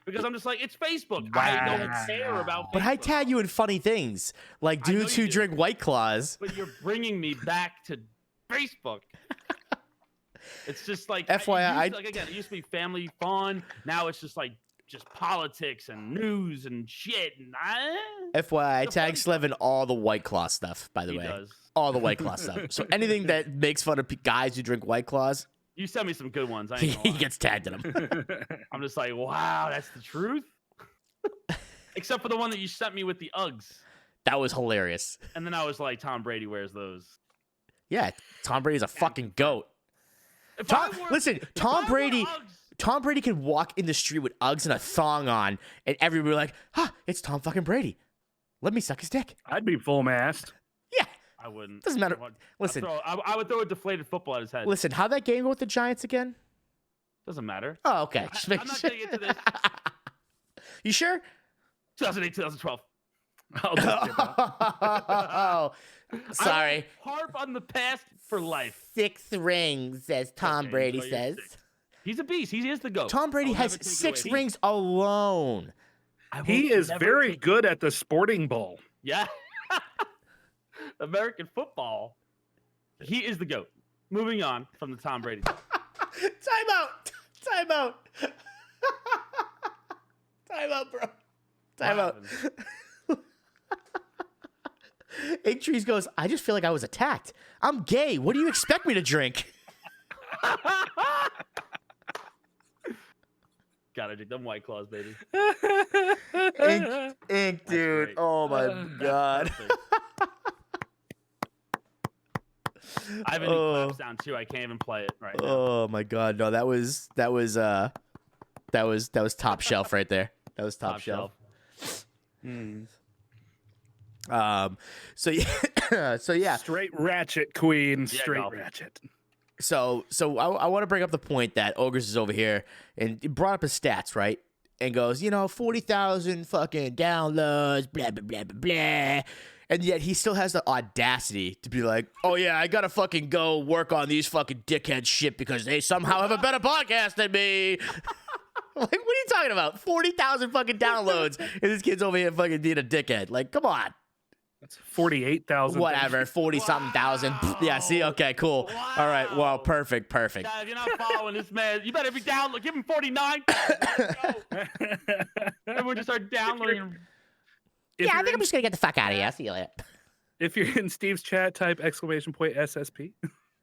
because I'm just like, it's Facebook. Wow. I don't care about. But I tag you in funny things, like dudes who drink White Claws. But you're bringing me back to Facebook. It's just like FYI, it used to be family fun. Now it's just like politics and news and shit. And FYI, I tag Slev in all the White Claw stuff, by the way. Does. All the White Claw stuff. So anything that makes fun of guys who drink White Claws. You send me some good ones. He gets tagged in them. I'm just like, wow, that's the truth. Except for the one that you sent me with the Uggs. That was hilarious. And then I was like, Tom Brady wears those. Yeah, Tom Brady's a fucking goat. If Tom I wore- Listen, if Tom I wore Brady. Uggs- Tom Brady could walk in the street with Uggs and a thong on, and everybody would be like, "Huh, it's Tom fucking Brady. Let me suck his dick." I'd be full mast. Yeah, I wouldn't. doesn't matter. I'd Listen, I would throw a deflated football at his head. listen. How'd that game go with the Giants again? Doesn't matter. Oh, okay. Just I'm making not sure. getting into this. You sure? 2008, 2012. I'll just give up. Oh, sorry. I will harp on the past for life. 6 rings, says Tom Okay, Brady enjoy your says. six. He's a beast. He is the GOAT. Tom Brady I'll has never take it 6 away. rings alone. I will He is never very take- good at the sporting bowl. Yeah. American football. He is the GOAT. Moving on from the Tom Brady. Time out. Time out. Time out, bro. Time out. Egg Trees goes, I just feel like I was attacked. I'm gay. What do you expect me to drink? Gotta drink them White Claws, baby. Ink, dude. great. Oh my god. I have a new clap sound too. I can't even play it right now. Oh my god. No, that was top shelf right there. That was top shelf. So yeah, Straight ratchet, queen. Yeah, Straight golf. ratchet. So I want to bring up the point that Ogres is over here and he brought up his stats, right? And goes, 40,000 fucking downloads, blah blah blah blah blah. And yet he still has the audacity to be like, oh yeah, I gotta fucking go work on these fucking dickhead shit because they somehow have a better podcast than me. Like, what are you talking about? 40,000 fucking downloads, and this kid's over here fucking being a dickhead. Like, come on. That's 48,000. Whatever, 40-something thousand. Yeah, see, okay, cool. All right, well, Wow. perfect. Guys, if you're not following this man, you better be download. Give him 49. Everyone just start downloading. Yeah, I think I'm just gonna get the fuck out of here. See you later. If you're in Steve's chat, type !SSP.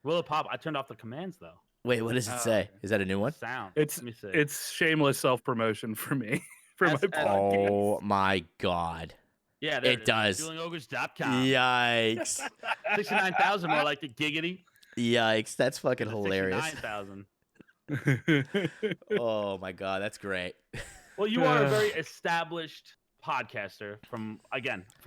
Will it pop? I turned off the commands though. Wait, what does it say? Is that a new one? Sound. It's Let me see. it's shameless self promotion for me for my SS. podcast. Oh my god. Yeah, there It does. DuelingOgres.com. Yikes. 69,000 more like the giggity. Yikes. That's fucking hilarious. 69,000. Oh my god, that's great. Well, you are a very established podcaster from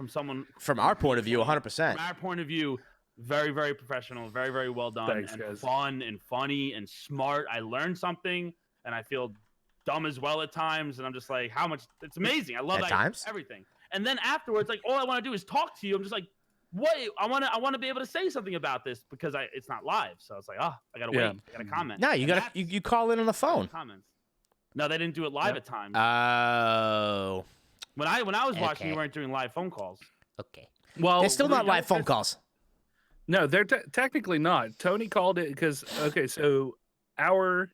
someone From our point of view, from 100%. our point of view, very, very professional, very, very well done, Thanks, and guys. fun and funny and smart. I learned something, and I feel dumb as well at times, and I'm just like, how much? It's amazing. I love At that, times? everything. And then afterwards, like, all I want to do is talk to you. I'm just like, what? I want to be able to say something about this because it's not live. So it's like, I gotta Yeah. wait. I gotta comment. No, you And gotta that's- you call in on the phone. comments. No, they didn't do it live at times. Oh. When I was watching, Okay. you weren't doing live phone calls. Okay. Well, They're still not we- live phone calls. No, they're technically not. Tony called it because so our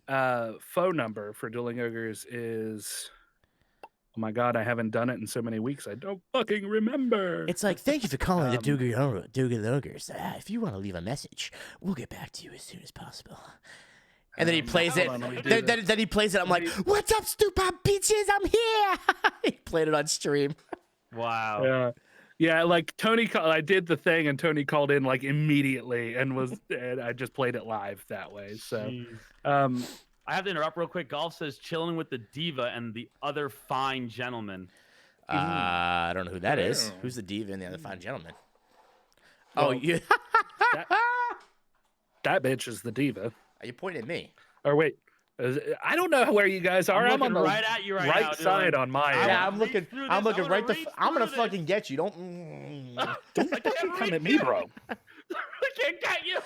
phone number for Dueling Ogres is. Oh my god, I haven't done it in so many weeks. I don't fucking remember. It's like, thank you for calling the Um, DuelingOgres. If you want to leave a message, we'll get back to you as soon as possible. And then he plays it. hold on, let me do Then he plays it. I'm like, what's up, stupid bitches? I'm here. He played it on stream. Wow. Yeah, like Tony. I did the thing, and Tony called in like immediately, and I just played it live that way. So, Jeez. I have to interrupt real quick. Golf says chilling with the diva and the other fine gentleman. I don't know who that is. Oh. Who's the diva and the other fine gentleman? Well, Oh, you. that bitch is the diva. You pointing at me. Or wait, I don't know where you guys are. I'm on looking the right at you right now, dude. side on my I end. Yeah, wanna I'm read looking. through I'm this. looking I right wanna the. read I'm gonna through this. fucking get you. Don't. Don't fucking come at me, bro. I can't get you.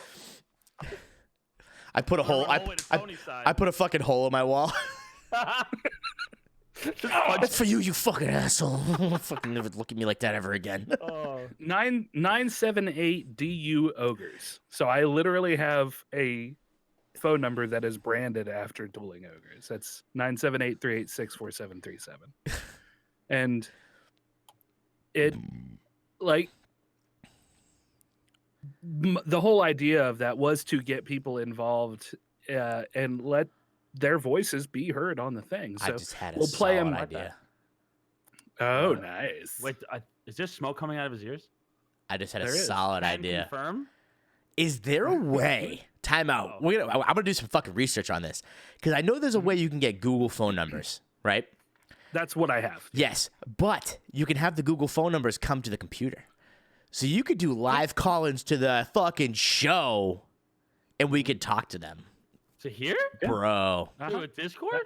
I put a hole. All the way to Tony's side. I put a fucking hole in my wall. Just punch That's for you, you fucking asshole. Fucking never look at me like that ever again. 978 DU Ogres. So I literally have a phone number that is branded after Dueling Ogres. That's 978-386-4737. And it like the whole idea of that was to get people involved and let their voices be heard on the thing. I So just had a we'll play 'em solid like that. idea. Oh, nice. Wait, is there smoke coming out of his ears? I just had a There is. solid Can idea. confirm. Is there a way? Time out. Oh. I'm gonna do some fucking research on this because I know there's a way you can get Google phone numbers, right? That's what I have. Yes, but you can have the Google phone numbers come to the computer, so you could do live call-ins to the fucking show, and we could talk to them, To here? Yeah. bro. Through a Discord?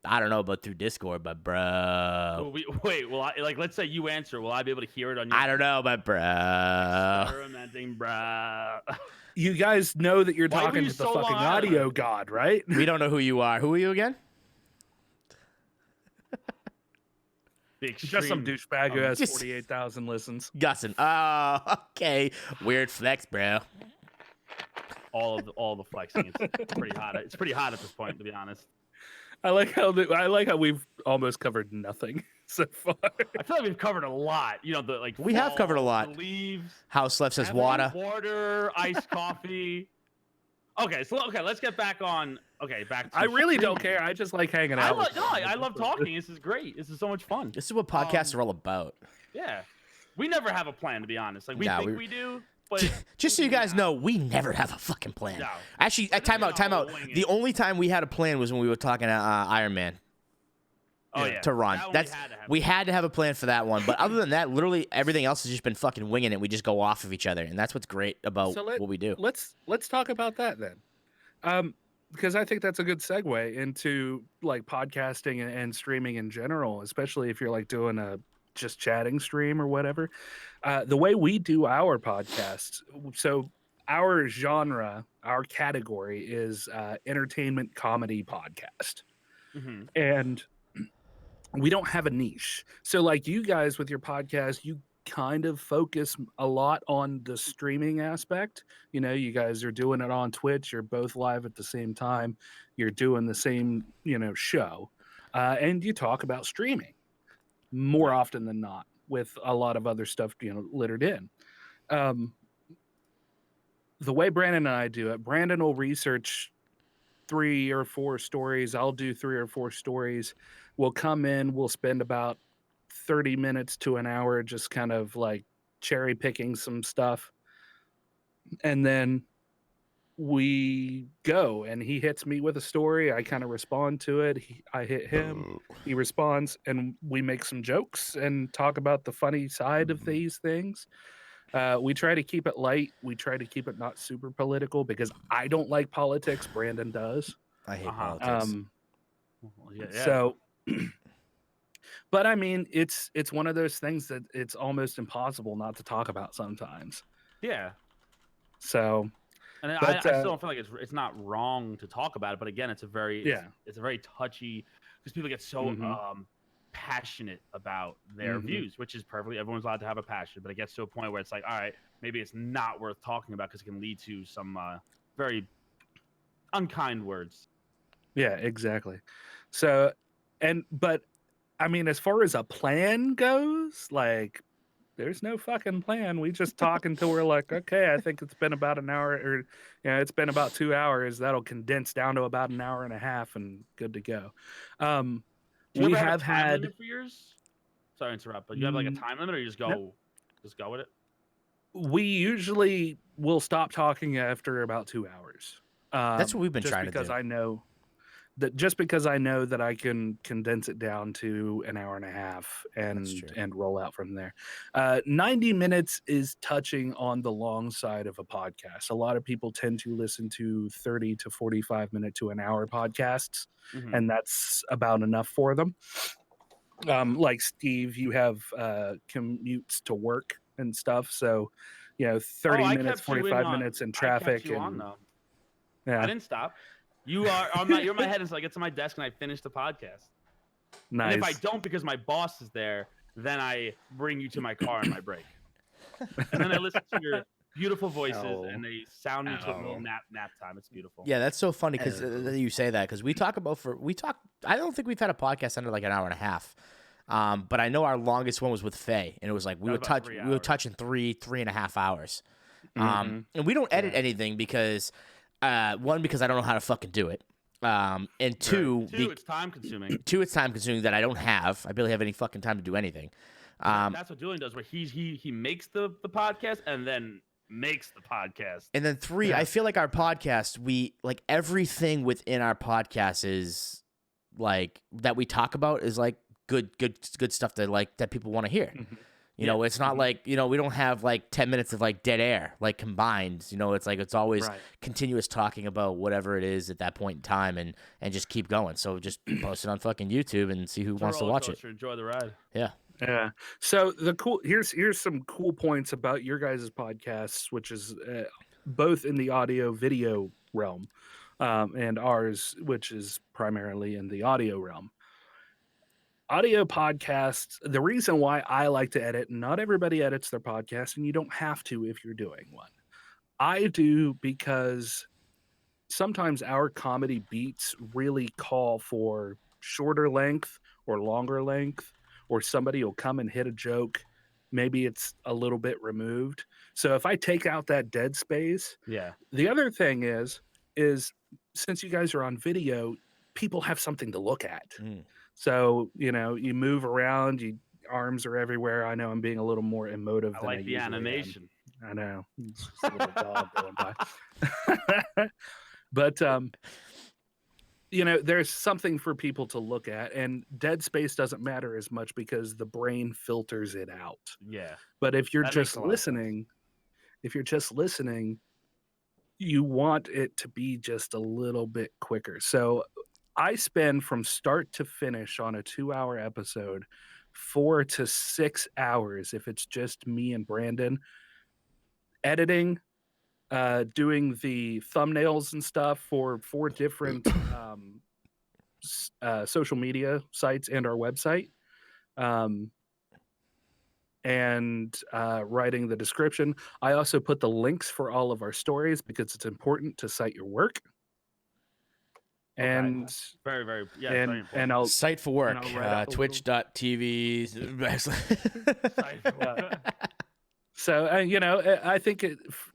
I don't know about through Discord, but bro, Wait, well, let's say you answer. Will I be able to hear it on your I don't know, but bro. experimenting, bruh? You guys know that you're Why were talking you to the so fucking long out of audio it? god, right? We don't know who you are. Who are you again? The Just some extreme- douchebag who has Just- 48,000 listens. Gussin. Oh, okay. Weird flex, bro. all the flexing. It's pretty hot. It's pretty hot at this point, to be honest. I like how we've almost covered nothing so far. I feel like we've covered a lot. You know, the We have covered a lot. The leaves, House left says Have we? water. water, iced coffee. Okay, let's get back on. Okay, back. To I really don't streaming. care. I just like hanging out. with you. I love talking. This is great. This is so much fun. This is what podcasts are all about. Yeah, we never have a plan, to be honest. Like we Nah, think we- we do, but Just so you guys know, we never have a fucking plan. No. Actually, It time is out, time all out. wing The it. only time we had a plan was when we were talking to Iron Man oh yeah, to run. That one That's we had to have. we had to have a plan for that one. But other than that, literally everything else has just been fucking winging it. We just go off of each other, and that's what's great about So what we do. Let's talk about that then, because I think that's a good segue into like podcasting and streaming in general, especially if you're like doing a just chatting stream or whatever. The way we do our podcasts, so our genre, our category is entertainment comedy podcast. Mhm. And we don't have a niche. So like you guys with your podcast, you kind of focus a lot on the streaming aspect. You know, you guys are doing it on Twitch, you're both live at the same time, you're doing the same, show. And you talk about streaming more often than not, with a lot of other stuff, littered in. The way Brandon and I do it, Brandon will research 3 or 4 stories. I'll do 3 or 4 stories. We'll come in, we'll spend about 30 minutes to an hour just kind of like cherry picking some stuff. And then we go, and he hits me with a story. I kind of respond to it. I hit him, he responds, and we make some jokes and talk about the funny side of these things. We try to keep it light. We try to keep it not super political because I don't like politics. Brandon does. I hate Uh-huh. politics. Well, yeah. So, but I mean, it's one of those things that it's almost impossible not to talk about sometimes. Yeah. So, And I But, still don't feel like it's not wrong to talk about it, but again, it's a very it's a very touchy because people get so Mhm. Passionate about their Mhm. views, which is perfectly everyone's allowed to have a passion, but it gets to a point where it's like, all right, maybe it's not worth talking about because it can lead to some very unkind words. yeah, exactly. So, but I mean, as far as a plan goes, like, there's no fucking plan. We just talk until we're like, okay, I think it's been about an hour, or it's been about 2 hours. That'll condense down to about an hour and a half, and good to go. Do you We ever have a time had. limit for yours? Sorry to interrupt, but you have like a time limit, or you just go with it? We usually will stop talking after about 2 hours. That's what we've been just trying to because do. I know because I know that I can condense it down to an hour and a half That's true. and roll out from there. 90 minutes is touching on the long side of a podcast. A lot of people tend to listen to 30 to 45 minute to an hour podcasts, Mhm. and that's about enough for them. Like Steve, you have commutes to work and stuff, so 30 I minutes, kept you in 45 on- minutes in I kept traffic, you on, and though. yeah, I didn't stop. You're in my head until I get to my desk and I finish the podcast. nice. And if I don't because my boss is there, then I bring you to my car on my break. And then I listen to your beautiful voices Oh. and they sound me to a little Oh. nap time. It's beautiful. Yeah, that's so funny because Oh. you say that because we talk. I don't think we've had a podcast under like an hour and a half. But I know our longest one was with Faye, and it was like we That were was about 3 we were hours. touching 3.5 hours. Mhm. And we don't edit anything because one, because I don't know how to fucking do it. And two, it's time consuming. two, it's time consuming that I don't have. I barely have any fucking time to do anything. That's what Dueling does, where he makes the podcast and then makes the podcast. And then three, I feel like our podcast, we like everything within our podcast is like that we talk about is like good stuff that people want to hear. You know, it's not like, we don't have like 10 minutes of like dead air, like combined, it's like, it's always continuous talking about whatever it is at that point in time and just keep going. So just post it on fucking YouTube and see who wants to watch it. Enjoy the ride. Yeah. Yeah. So here's some cool points about your guys' podcasts, which is both in the audio video realm, and ours, which is primarily in the audio realm. Audio podcasts, the reason why I like to edit, not everybody edits their podcast, and you don't have to if you're doing one. I do because sometimes our comedy beats really call for shorter length or longer length, or somebody will come and hit a joke. Maybe it's a little bit removed. So if I take out that dead space, the other thing is since you guys are on video, people have something to look at. So, you move around, arms are everywhere. I know I'm being a little more emotive than I like the usually animation. am. I know. It's just a little dog going by. But, there's something for people to look at, and dead space doesn't matter as much because the brain filters it out. Yeah. But if you're just listening, you want it to be just a little bit quicker. So I spend from start to finish on a 2-hour episode 4 to 6 hours if it's just me and Brandon editing, doing the thumbnails and stuff for 4 different social media sites and our website, and writing the description. I also put the links for all of our stories because it's important to cite your work. And very, very, very important. And I'll Site for work, twitch.tv. So, I think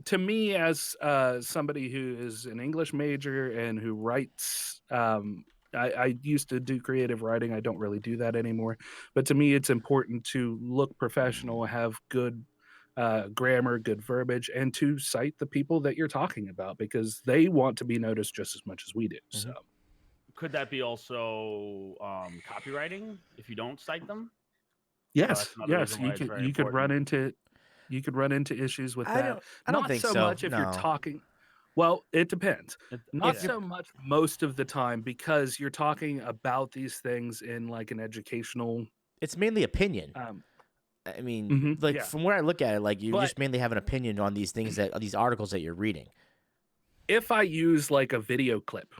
to me, as somebody who is an English major and who writes, I used to do creative writing. I don't really do that anymore. But to me, it's important to look professional, have good grammar, good verbiage, and to cite the people that you're talking about because they want to be noticed just as much as we do. So, could that be also copywriting if you don't cite them? Yes, you could run into issues with that. I don't think so much if you're talking. Well, it depends. Not so much most of the time because you're talking about these things in like an educational. It's mainly opinion. I mean, from where I look at it, like you just mainly have an opinion on these things these articles that you're reading. If I use like a video clip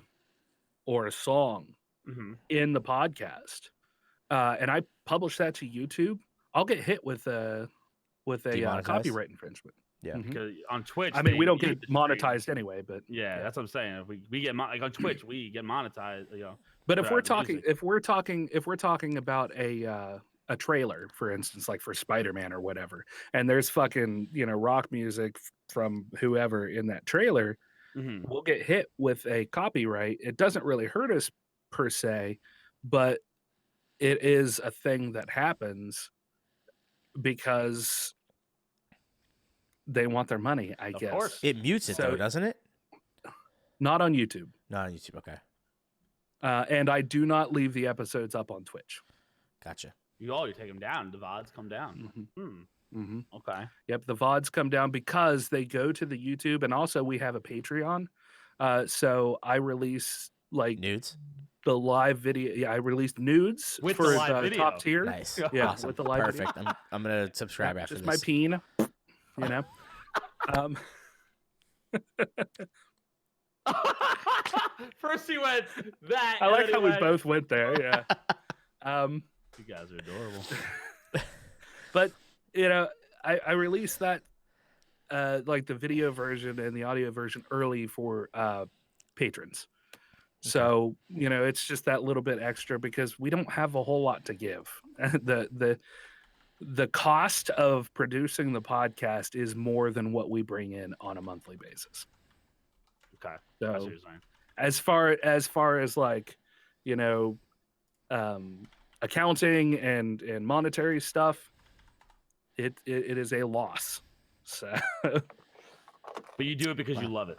or a song in the podcast, and I publish that to YouTube, I'll get hit with a copyright infringement. Yeah, because on Twitch, I mean, we don't get monetized anyway, but that's what I'm saying. If we get like on Twitch, we get monetized. But if we're talking about a trailer, for instance, like for Spider-Man or whatever, and there's fucking rock music from whoever in that trailer, we'll get hit with a copyright. It doesn't really hurt us per se, but it is a thing that happens because they want their money, I guess. Course. It mutes it though, doesn't it? Not on YouTube. Not on YouTube, okay. And I do not leave the episodes up on Twitch. Gotcha. You take them down. The VODs come down. Okay. Yep, the VODs come down because they go to the YouTube, and also we have a Patreon. So I release like nudes. The live video. Yeah, I released nudes with for the live video. Top tier. Nice. Yeah, awesome. with the live Perfect. video. I'm gonna subscribe after just this. My peen. First he went that. I like how we both went there. Yeah. You guys are adorable. But I released that like the video version and the audio version early for patrons. Okay. So it's just that little bit extra because we don't have a whole lot to give. The cost of producing the podcast is more than what we bring in on a monthly basis. Okay. So, As far as like, you know, accounting and monetary stuff, it is a loss. So But you do it because you love it.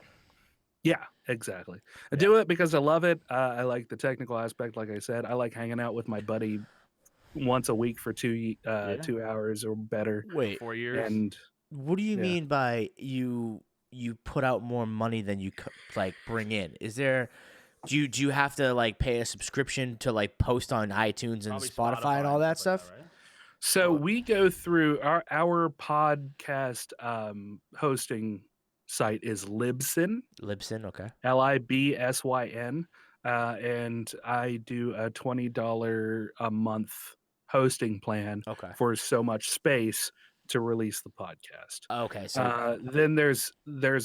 yeah, exactly. I do it because I love it. I like the technical aspect. Like I said, I like hanging out with my buddy once a week for 2 hours or better. Wait, 4 years. And what do you yeah. mean by you put out more money than you like bring in? Is there do you have to like pay a subscription to like post on iTunes and Probably Spotify and all that stuff? like that, right? so What? we go through our podcast hosting site is Libsyn, Libsyn, okay. Libsyn, and I do a $20 a month hosting plan Okay. for so much space to release the podcast. Okay, so Then there's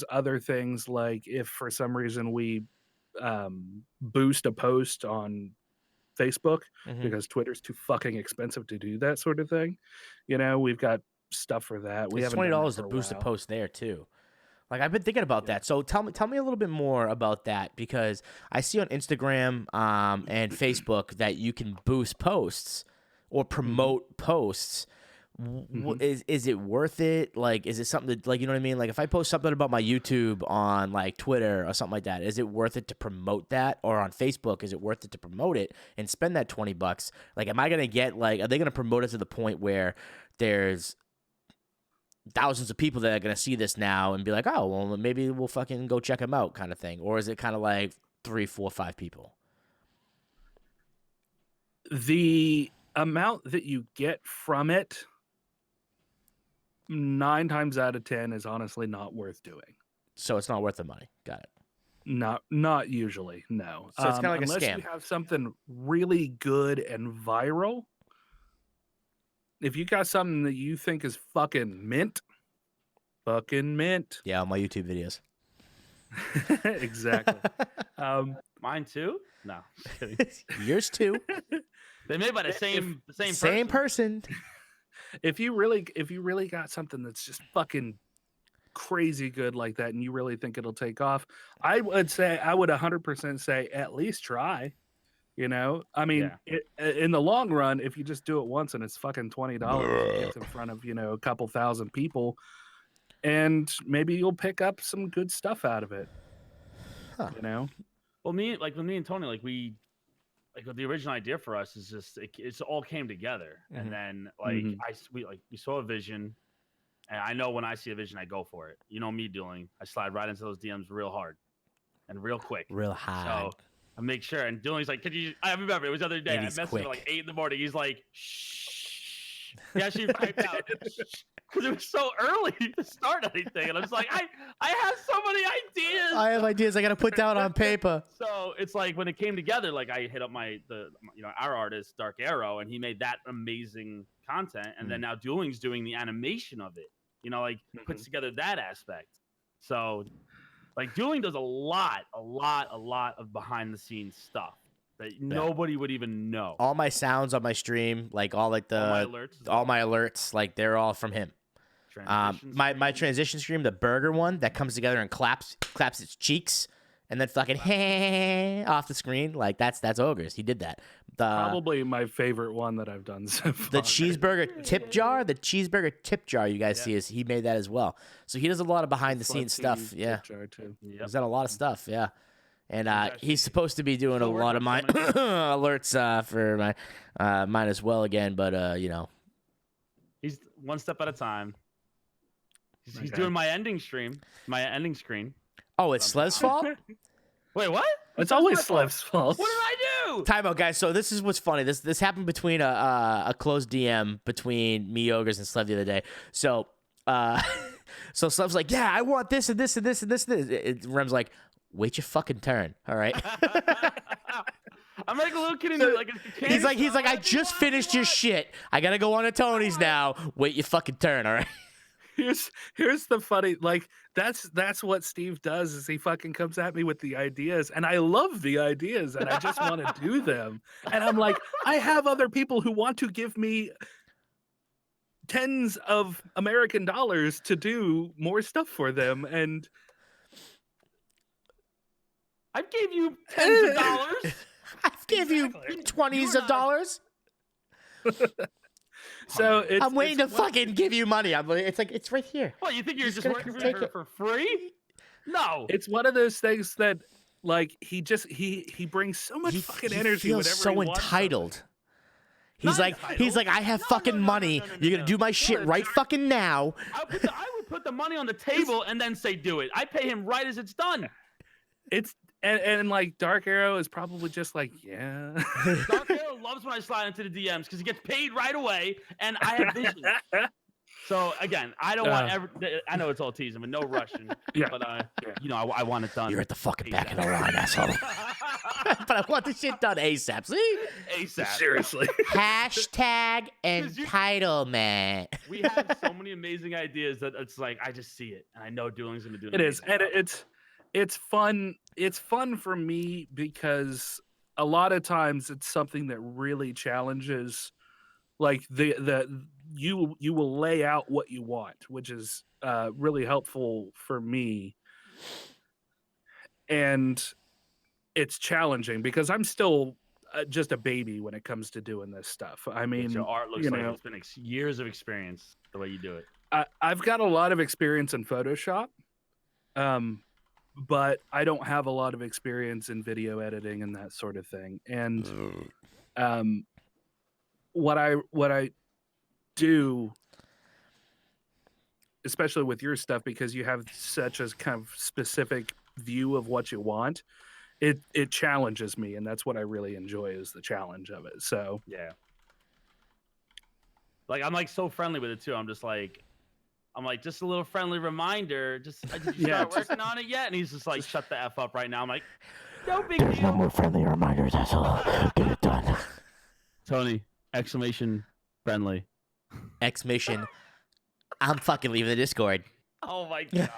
other things like if for some reason we boost a post on Facebook mhm. because Twitter's too fucking expensive to do that sort of thing. You know, we've got stuff for that. We It's haven't done that $20 for to a boost a while. post there too. Like I've been thinking about that. So tell me a little bit more about that because I see on Instagram and Facebook that you can boost posts or promote posts. Is it worth it? Like, is it something that, like, you know what I mean? Like, if I post something about my YouTube on like Twitter or something like that, is it worth it to promote that? Or on Facebook, is it worth it to promote it and spend that $20? Like, am I gonna get like, are they gonna promote it to the point where there's thousands of people that are gonna see this now and be like, oh, well, maybe we'll fucking go check them out, kind of thing? Or is it kind of like 3, 4, 5 people? The amount that you get from it 9 times out of 10 is honestly not worth doing. So it's not worth the money. Got it. Not usually, no. So it's kinda like a unless scam. you have something really good and viral. If you got something that you think is fucking mint. Yeah, on my YouTube videos. Exactly. Mine too? No, just kidding. Yours too. They made by the same person. If you really got something that's just fucking crazy good like that and you really think it'll take off, I would 100% say at least try. You know, I mean, in the long run, if you just do it once and it's fucking $20, it gets in front of, you know, a couple thousand people, and maybe you'll pick up some good stuff out of it. Huh. You know, Well, me and Tony, like the original idea for us is just it's all came together, and then like we saw a vision, and I know when I see a vision, I go for it. You know me, Dueling, I slide right into those DMs real hard and real quick, real high. So I make sure. And Dueling's like, "Could you?" I remember it was the other day. I messaged him at like 8 a.m. He's like, "Shh." He actually typed out because it was so early to start anything, and I was like, "I have so many ideas. I have ideas I got to put down on paper." So it's like when it came together, like I hit up our artist Dark Arrow, and he made that amazing content, and then now Dueling's doing the animation of it. You know, like puts together that aspect. So, like Dueling does a lot of behind the scenes stuff that nobody would even know. All my sounds on my stream, like all like the all my alerts, like they're all from him. My transition stream, the burger one that comes together and claps its cheeks and then fucking off the screen, like that's Ogres. He did that. Probably my favorite one that I've done so far. The cheeseburger tip jar you guys see is he made that as well. So he does a lot of behind the scenes stuff. Yeah, he's done a lot of stuff. Yeah. And he's supposed to be doing a lot of my alerts for my mine as well again, but you know, he's one step at a time. He's doing my ending screen. Oh, it's Slev's fault? Wait, what? It's always Slev's fault. What did I do? Time out, guys. So this is what's funny. This happened between a closed DM between me, Ogres, and Slev the other day. So so Slev's like, yeah, I want this and this and this and this and this. Rem's like, wait your fucking turn. All right. I'm like a little kid. He's like, I just finished your shit. I gotta go on to Tony's now. Wait your fucking turn. All right. Here's the funny, like that's what Steve does is he fucking comes at me with the ideas, and I love the ideas, and I just want to do them, and I'm like, I have other people who want to give me tens of American dollars to do more stuff for them, and I gave you tens of dollars. I've give you Exactly. 20s You're of not- dollars. So I'm waiting to fucking give you money. It's like it's right here. Well, you think you're Just just gonna working take for, it. for free? No. It's one of those things that like he brings so much fucking energy feels whenever so he wants entitled. He's Not like, entitled. I have No, fucking no, no, money. no, no, no, You're gonna no. do my shit What a right jerk. fucking now. I would put the money on the table and then say do it. I pay him right as it's done. It's and like Dark Arrow is probably just like, yeah. Dark Arrow loves when I slide into the DMs because he gets paid right away and I have vision. So again, I don't want I know it's all teasing, but no rushing. Yeah. But I want it done. You're at the fucking back of the ASAP. line, asshole. But I want the shit done ASAP. See? ASAP. Seriously. Hashtag entitlement. We have so many amazing ideas that it's like I just see it and I know Dueling's gonna do it. It is, and it's fun. It's fun for me because a lot of times it's something that really challenges, like you will lay out what you want, which is really helpful for me, and it's challenging because I'm still just a baby when it comes to doing this stuff. I mean, your art looks you like know, it's been years of experience the way you do it. I've got a lot of experience in Photoshop, but I don't have a lot of experience in video editing and that sort of thing. And what I do, especially with your stuff, because you have such a kind of specific view of what you want, it challenges me, and that's what I really enjoy is the challenge of it. So Yeah. Like I'm like so friendly with it too. I'm like just a little friendly reminder. Did you start working on it yet? And he's just like, shut the F up right now. I'm like, no big There's no deal. more friendly reminders, asshole. Get it done. Tony! Exclamation friendly. Exclamation. I'm fucking leaving the Discord. Oh my god.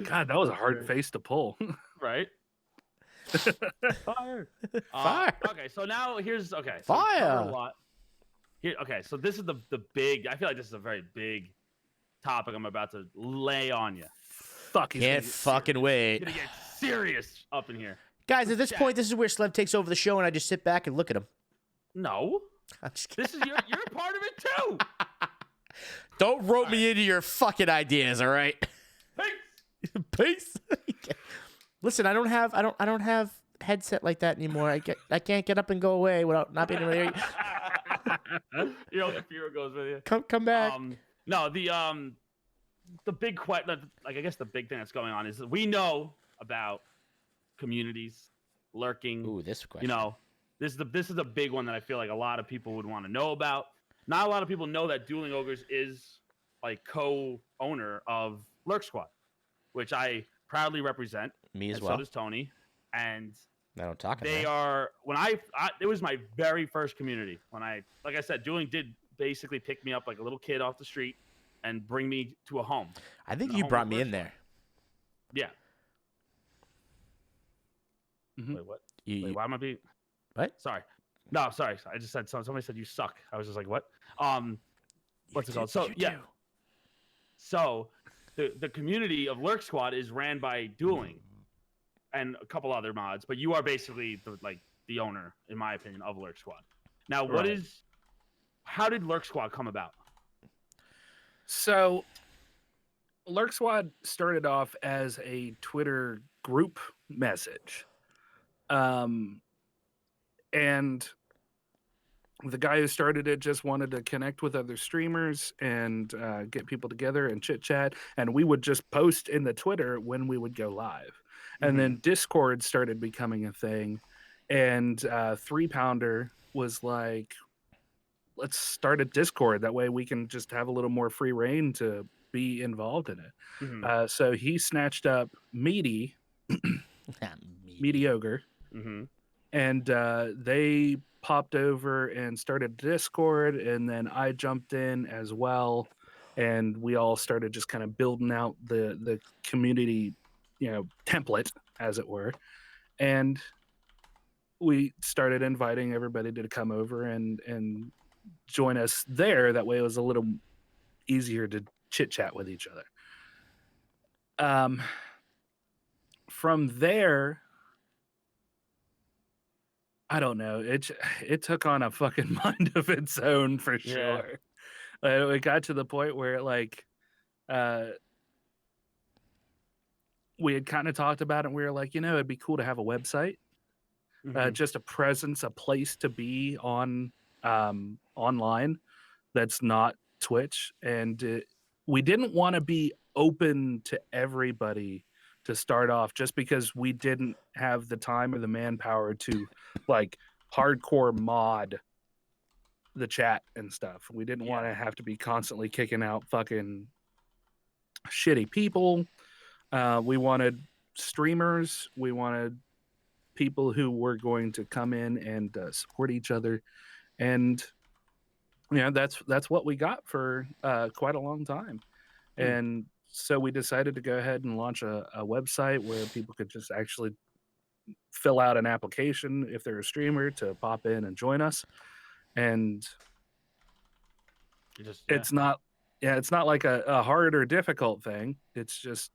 God, that was a hard face to pull. Right? Fire. Fire. Okay, so now here's so we Fire. covered a lot. Here, okay, so this is the big. I feel like this is a very big topic I'm about to lay on you. Fuck, he's Can't gonna get fucking wait. Gonna get serious up in here. Guys, at this Chat. point, this is where Slev takes over the show and I just sit back and look at him. No, I'm just kidding. this is you're part of it too. Don't rope me into your fucking ideas, all right? Peace. Peace. Listen, I don't have headset like that anymore. I can't get up and go away without not being able to hear you. You know, the fear goes with you. Come back. No, the big question, like I guess the big thing that's going on is that we know about communities lurking. Ooh, this question. You know, this is a big one that I feel like a lot of people would want to know about. Not a lot of people know that Dueling Ogres is like co-owner of Lurk Squad, which I proudly represent. Me as and well. So does Tony. And I don't talk about they it. are it was my very first community when like I said, Dueling did basically pick me up like a little kid off the street and bring me to a home. I think the you home brought of me Lurk in there. Yeah. Mhm. Wait, what? You, Wait, why am I being? what? Sorry. No, sorry. I just said somebody said you suck. I was just like, what? What's it called? So You yeah. do. So the community of Lurk Squad is ran by Dueling and a couple other mods, but you are basically the owner, in my opinion, of Lurk Squad. Now, Right. how did Lurk Squad come about? So, Lurk Squad started off as a Twitter group message. And the guy who started it just wanted to connect with other streamers and get people together and chit chat. And we would just post in the Twitter when we would go live. And then Discord started becoming a thing. And 3Pounder was like, let's start a Discord. That way we can just have a little more free reign to be involved in it. Mhm. So he snatched up Meaty Ogre, and they popped over and started Discord, and then I jumped in as well, and we all started just kind of building out the community, template, as it were, and we started inviting everybody to come over and join us there. That way it was a little easier to chit chat with each other. From there, I don't know. It took on a fucking mind of its own for Yeah. sure. It got to the point where like we had kind of talked about it. And we were like, it'd be cool to have a website, Mhm. just a presence, a place to be on online that's not Twitch. And we didn't want to be open to everybody to start off just because we didn't have the time or the manpower to like hardcore mod the chat and stuff. We didn't want to have to be constantly kicking out fucking shitty people. We wanted streamers. We wanted people who were going to come in and support each other. And that's what we got for quite a long time. And so we decided to go ahead and launch a website where people could just actually fill out an application if they're a streamer to pop in and join us. And it's not like a hard or difficult thing. It's just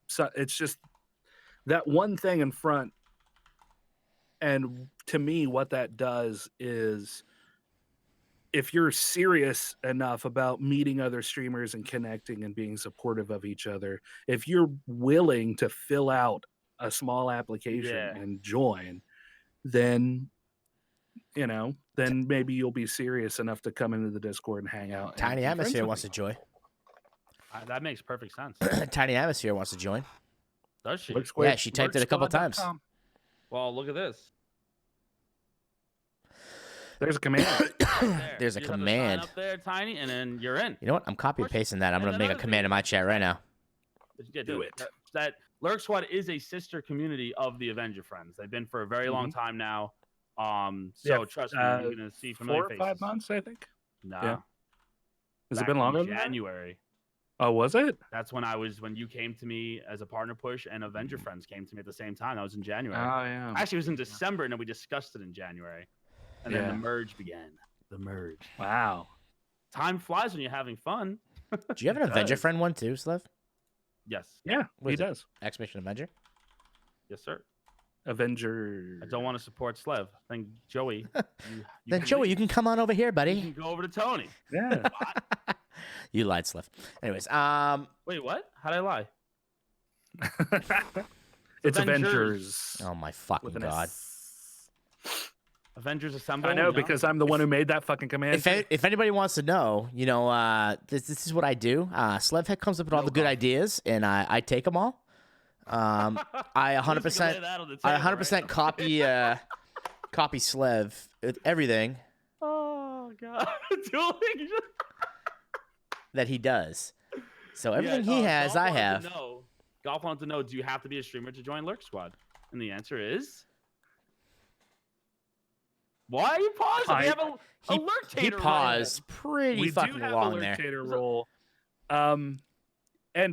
that one thing in front. And to me, what that does is, if you're serious enough about meeting other streamers and connecting and being supportive of each other, if you're willing to fill out a small application and join, then then maybe you'll be serious enough to come into the Discord and hang out. Tiny Atmosphere wants to join. That makes perfect sense. Tiny Atmosphere wants to join. Does she? Yeah, she typed it a couple times. Well, look at this. There's a command. There's a You just have to command sign up there, Tiny, and then you're in. You know what? I'm copy and pasting that. I'm going to make a command in my chat right now. Yeah, do it. That Lurk Squad is a sister community of the Avenger Friends. They've been for a very long time now. So trust me, you're going to see familiar 4 or faces. 5 months, I think. Nah. Yeah. Has it Back been in longer than that? January. Oh, was it? That's when you came to me as a partner push, and Avenger Friends came to me at the same time. That was in January. Oh, yeah. Actually, it was in December, and then we discussed it in January. And then the merge began. The merge. Wow. Time flies when you're having fun. Do you have an Avenger friend one too, Slev? Yes. Yeah, What he is it? does. Exclamation Avenger? Yes, sir. Avenger. I don't want to support Slev. Then Joey. Then Joey, you can come on over here, you buddy. can go over to Tony. Yeah. You lied, Slev. Anyways, Wait, what? How'd I lie? It's Avengers. Avengers. oh my fucking With an god. S. Avengers Assemble. I know, because I'm the one who made that fucking command. If anybody wants to know, this is what I do. Slev comes up with all the good ideas, and I take them all. I 100% copy copy Slev with everything Oh god. that he does. So everything he has, I have. Golf wants to know, do you have to be a streamer to join Lurk Squad? And the answer is... Why are you pausing? We have a Lurktator He role. paused pretty we fucking do have long a there. Lurktator role. And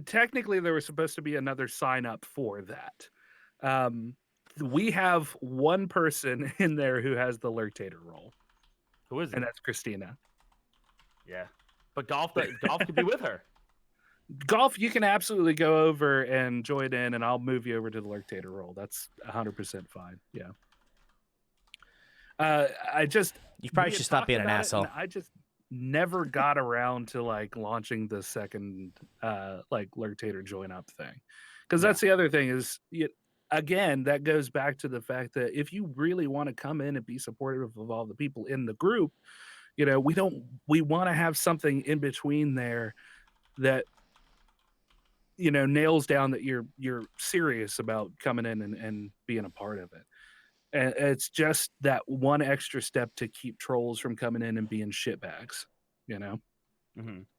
technically there was supposed to be another sign up for that. We have one person in there who has the Lurktator role. Who is it? And that's Christina. Yeah. But Golf could be with her. Golf, you can absolutely go over and join in, and I'll move you over to the Lurktator role. That's 100% fine. Yeah. You probably should stop being an asshole. I just never got around to like launching the second like Lurktator join up thing, because that's the other thing is again, that goes back to the fact that if you really want to come in and be supportive of all the people in the group, we want to have something in between there that nails down that you're serious about coming in and being a part of it. And it's just that one extra step to keep trolls from coming in and being shitbags.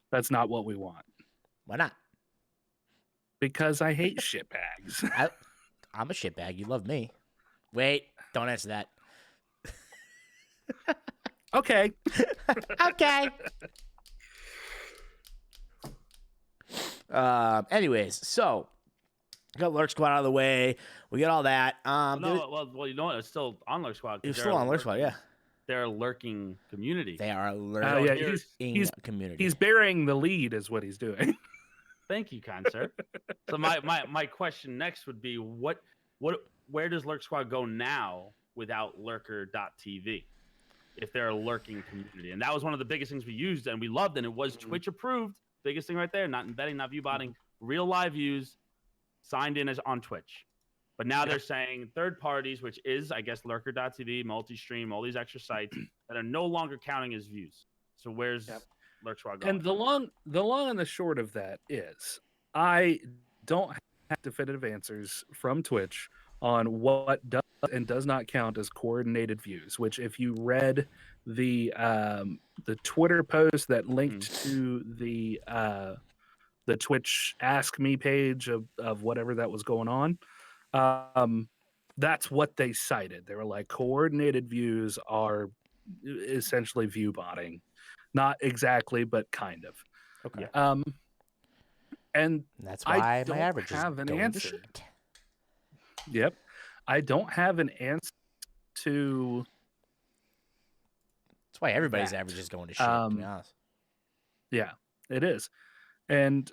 That's not what we want. Why not? Because I hate shitbags. I'm a shitbag. You love me. Wait, don't answer that. Okay. Okay. Anyways, so got Lurk Squad out of the way. We got all that. Well, you know what? It's still on Lurk Squad. It's still on Lurk Squad, yeah. They're a lurking community. They are a lurking he's community. He's bearing the lead, is what he's doing. Thank you, kind sir. So my question next would be, where does Lurk Squad go now without lurker.tv if they're a lurking community. And that was one of the biggest things we used and we loved, and it was Twitch approved. Biggest thing right there, not embedding, not view botting, real live views signed in as on Twitch. But now they're saying third parties, which is, I guess, lurker.tv, multi-stream, all these extra sites that are no longer counting as views. So where's Lurk Squad going? And the long and the short of that is, I don't have definitive answers from Twitch on what does and does not count as coordinated views. Which, if you read the Twitter post that linked to the Twitch Ask Me page of whatever that was going on, that's what they cited. They were like, coordinated views are essentially view botting. Not exactly, but kind of. Okay. And that's why I my don't average have is an going to answer. shit. Yep. I don't have an answer to. That's why everybody's that. average is going to shit, to be honest. Yeah, it is. And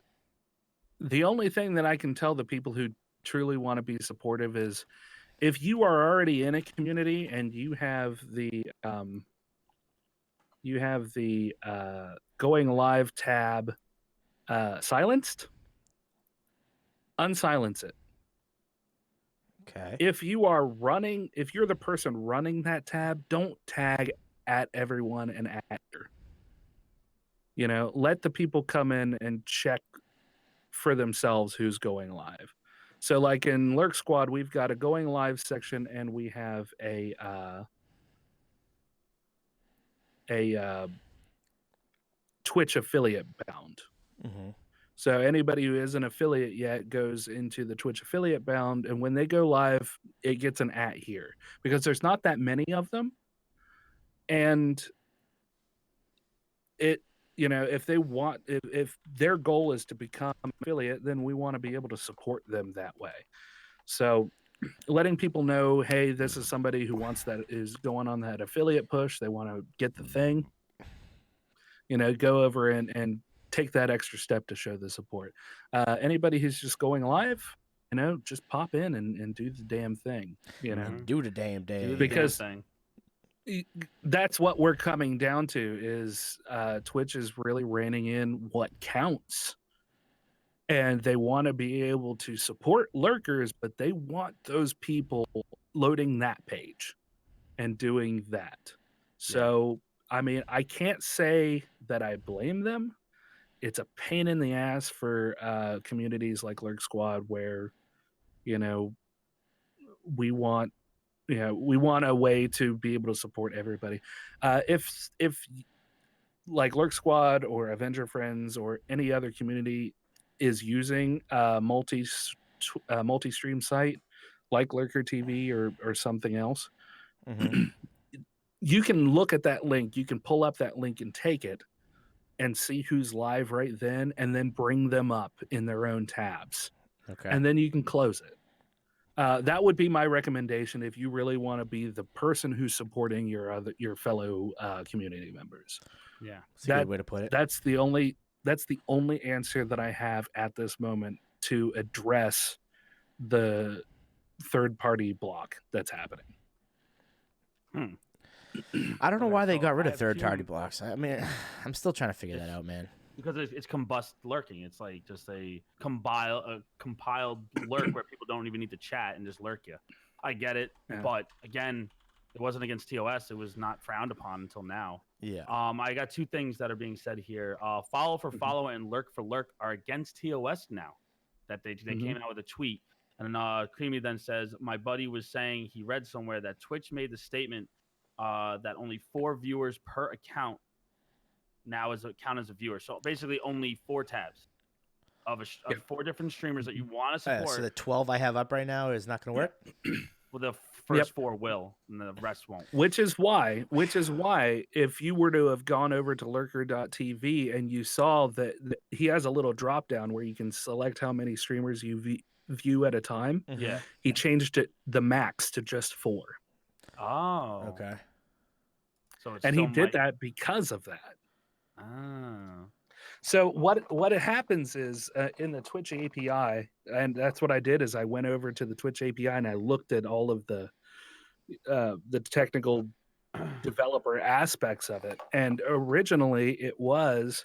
the only thing that I can tell the people who truly want to be supportive is, if you are already in a community and you have the going live tab silenced, unsilence it. Okay. If you're the person running that tab, don't tag at everyone and at her. Let the people come in and check for themselves who's going live. So like in Lurk Squad, we've got a going live section and we have a Twitch affiliate bound. Mm-hmm. So anybody who isn't affiliate yet goes into the Twitch affiliate bound, and when they go live, it gets an @ here because there's not that many of them. And if they want, if their goal is to become affiliate, then we want to be able to support them that way. So letting people know, hey, this is somebody who is going on that affiliate push. They want to get the thing. Go over and take that extra step to show the support. Anybody who's just going live, just pop in and do the damn thing. Do the damn thing. Because that's what we're coming down to is Twitch is really reining in what counts. And they want to be able to support lurkers, but they want those people loading that page and doing that. So, I mean, I can't say that I blame them. It's a pain in the ass for communities like Lurk Squad where, we want a way to be able to support everybody. If like Lurk Squad or Avenger Friends or any other community is using a multi-stream site like Lurker TV or something else, you can look at that link. You can pull up that link and take it and see who's live right then, and then bring them up in their own tabs. Okay. And then you can close it. That would be my recommendation if you really want to be the person who's supporting your fellow community members. Yeah, that's a good way to put it. That's the only answer that I have at this moment to address the third-party block that's happening. I don't know why they got rid of third-party blocks. I mean, I'm still trying to figure that out, man. Because it's combust lurking. It's like just a compiled lurk where people don't even need to chat and just lurk you. I get it, but again, it wasn't against TOS. It was not frowned upon until now. Yeah. I got two things that are being said here. Follow for follow and lurk for lurk are against TOS now. That they came out with a tweet. And Creamy then says, my buddy was saying he read somewhere that Twitch made the statement that only 4 viewers per account now count as a viewer. So basically only 4 tabs of 4 different streamers that you want to support. So the 12 I have up right now is not going to work? Well, the first 4 will, and the rest won't. Which is why, if you were to have gone over to lurker.tv and you saw that he has a little drop down where you can select how many streamers you view at a time. Yeah. He changed the max to just 4. Oh. Okay. So and he did that because of that. Oh. So what happens is in the Twitch API, and that's what I did, is I went over to the Twitch API and I looked at all of the the technical developer aspects of it. And originally, it was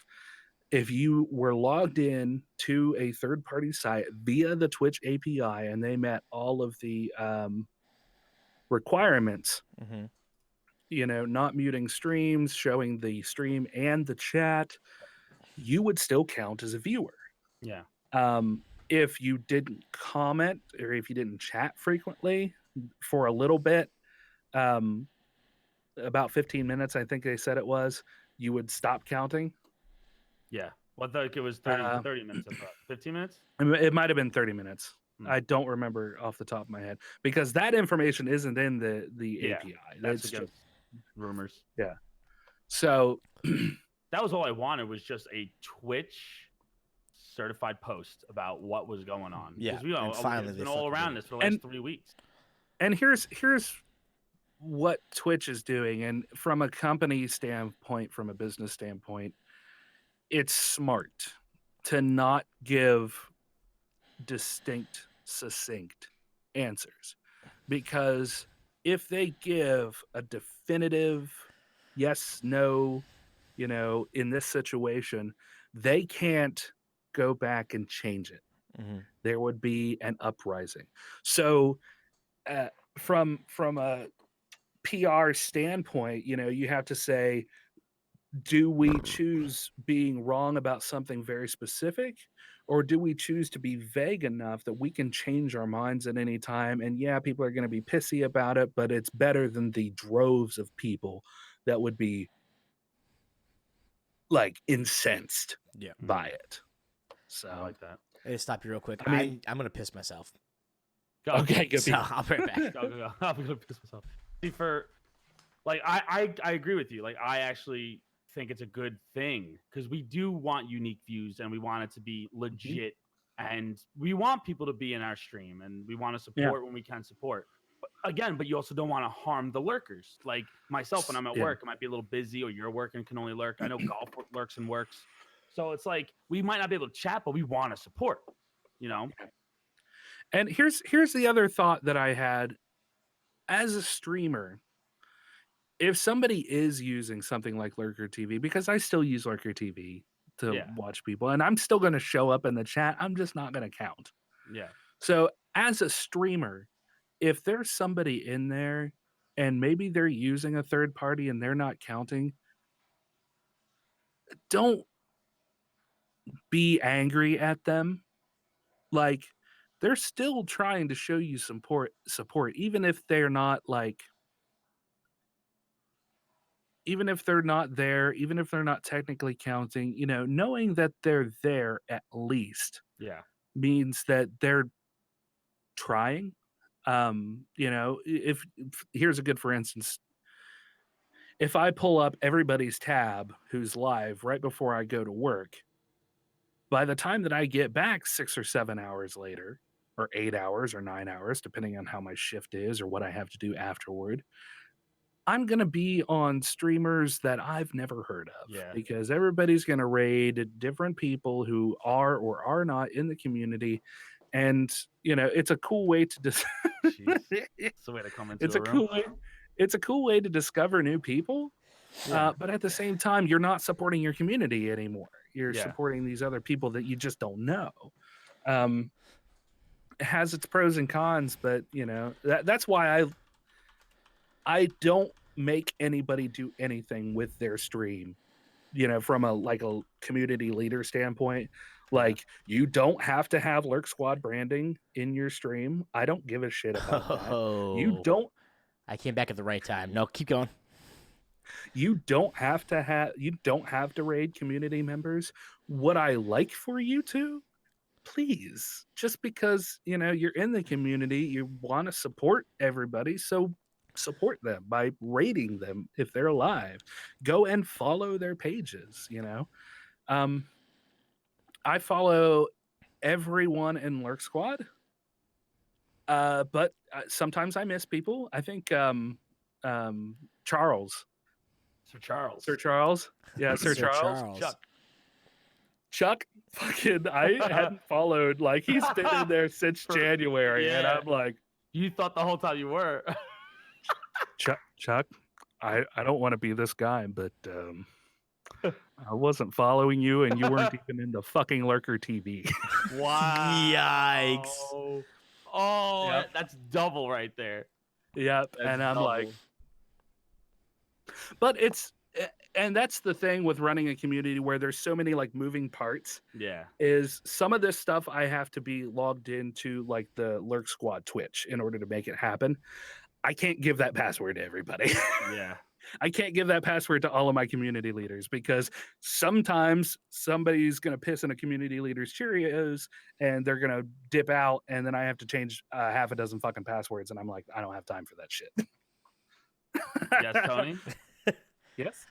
if you were logged in to a third-party site via the Twitch API and they met all of the requirements, Mm-hmm. not muting streams, showing the stream and the chat, you would still count as a viewer. Yeah. If you didn't comment or if you didn't chat frequently for a little bit, about 15 minutes, I think they said it was, you would stop counting. Yeah. Well, I thought it was 30 minutes. I thought 15 minutes. It might have been 30 minutes. I Hmm. don't remember off the top of my head because that information isn't in the Yeah, API. That's It's against rumors. yeah. So That was all I wanted was just a Twitch certified post about what was going on. Yeah, Because, you know, and finally it's they been all fucking around did it. this for the last 3 weeks. and here's what Twitch is doing, and from a company standpoint, from a business standpoint, it's smart to not give distinct, succinct answers, because if they give a definitive yes, no, in this situation, they can't go back and change it. Mm-hmm. There would be an uprising. So from a PR standpoint, you have to say, do we choose being wrong about something very specific, or do we choose to be vague enough that we can change our minds at any time? And yeah, people are going to be pissy about it, but it's better than the droves of people that would be like incensed Yeah. by it. So I like that. Hey, stop you real quick. I mean- I'm gonna piss myself. Go. okay, good. So I'll be right back. Go. I'm gonna piss myself. See, I agree with you. Like, I actually think it's a good thing because we do want unique views and we want it to be legit, and we want people to be in our stream and we want to support when we can support. But you also don't want to harm the lurkers. Like myself, when I'm at work, I might be a little busy, or you're working, can only lurk. I know golf lurks and works, so it's like we might not be able to chat, but we want to support. And here's the other thought that I had as a streamer. If somebody is using something like Lurker TV, because I still use Lurker TV to watch people, and I'm still going to show up in the chat, I'm just not going to count. Yeah. So as a streamer, if there's somebody in there and maybe they're using a third party and they're not counting, don't be angry at them. Like, they're still trying to show you support, even if they're not like, even if they're not there, even if they're not technically counting, knowing that they're there at least means that they're trying. If here's a good for instance, if I pull up everybody's tab who's live right before I go to work, by the time that I get back 6 or 7 hours later, or 8 hours or 9 hours, depending on how my shift is or what I have to do afterward, I'm going to be on streamers that I've never heard of, because everybody's going to raid different people who are or are not in the community. And, it's a cool way to It's the way to come into it's a room. cool way. It's a cool way to discover new people. But at the same time, you're not supporting your community anymore. You're supporting these other people that you just don't know. It has its pros and cons, but that's why I don't make anybody do anything with their stream, from a community leader standpoint. Like, you don't have to have Lurk Squad branding in your stream. I don't give a shit about that. You don't. I came back at the right time. No, keep going. You don't have to raid community members. What I like for you to, please, just because you're in the community, you want to support everybody, so support them by rating them if they're alive. Go and follow their pages. I follow everyone in Lurk Squad, but sometimes I miss people. I think Charles. Sir Charles. Yeah, Sir Charles. Chuck, fucking, I hadn't followed. Like, he's been in there since January, and I'm like, you thought the whole time you were. Chuck, I don't want to be this guy, but I wasn't following you, and you weren't even into fucking Lurker TV. Wow. Yikes. Oh, Yep. that's double right there. Yep. That's And I'm double. like, but and that's the thing with running a community where there's so many like moving parts. Yeah. Is some of this stuff I have to be logged into like the Lurk Squad Twitch in order to make it happen. I can't give that password to everybody. Yeah. I can't give that password to all of my community leaders because sometimes somebody's going to piss in a community leader's Cheerios and they're going to dip out, and then I have to change half a dozen fucking passwords, and I'm like, I don't have time for that shit. Yes, Tony. Yes.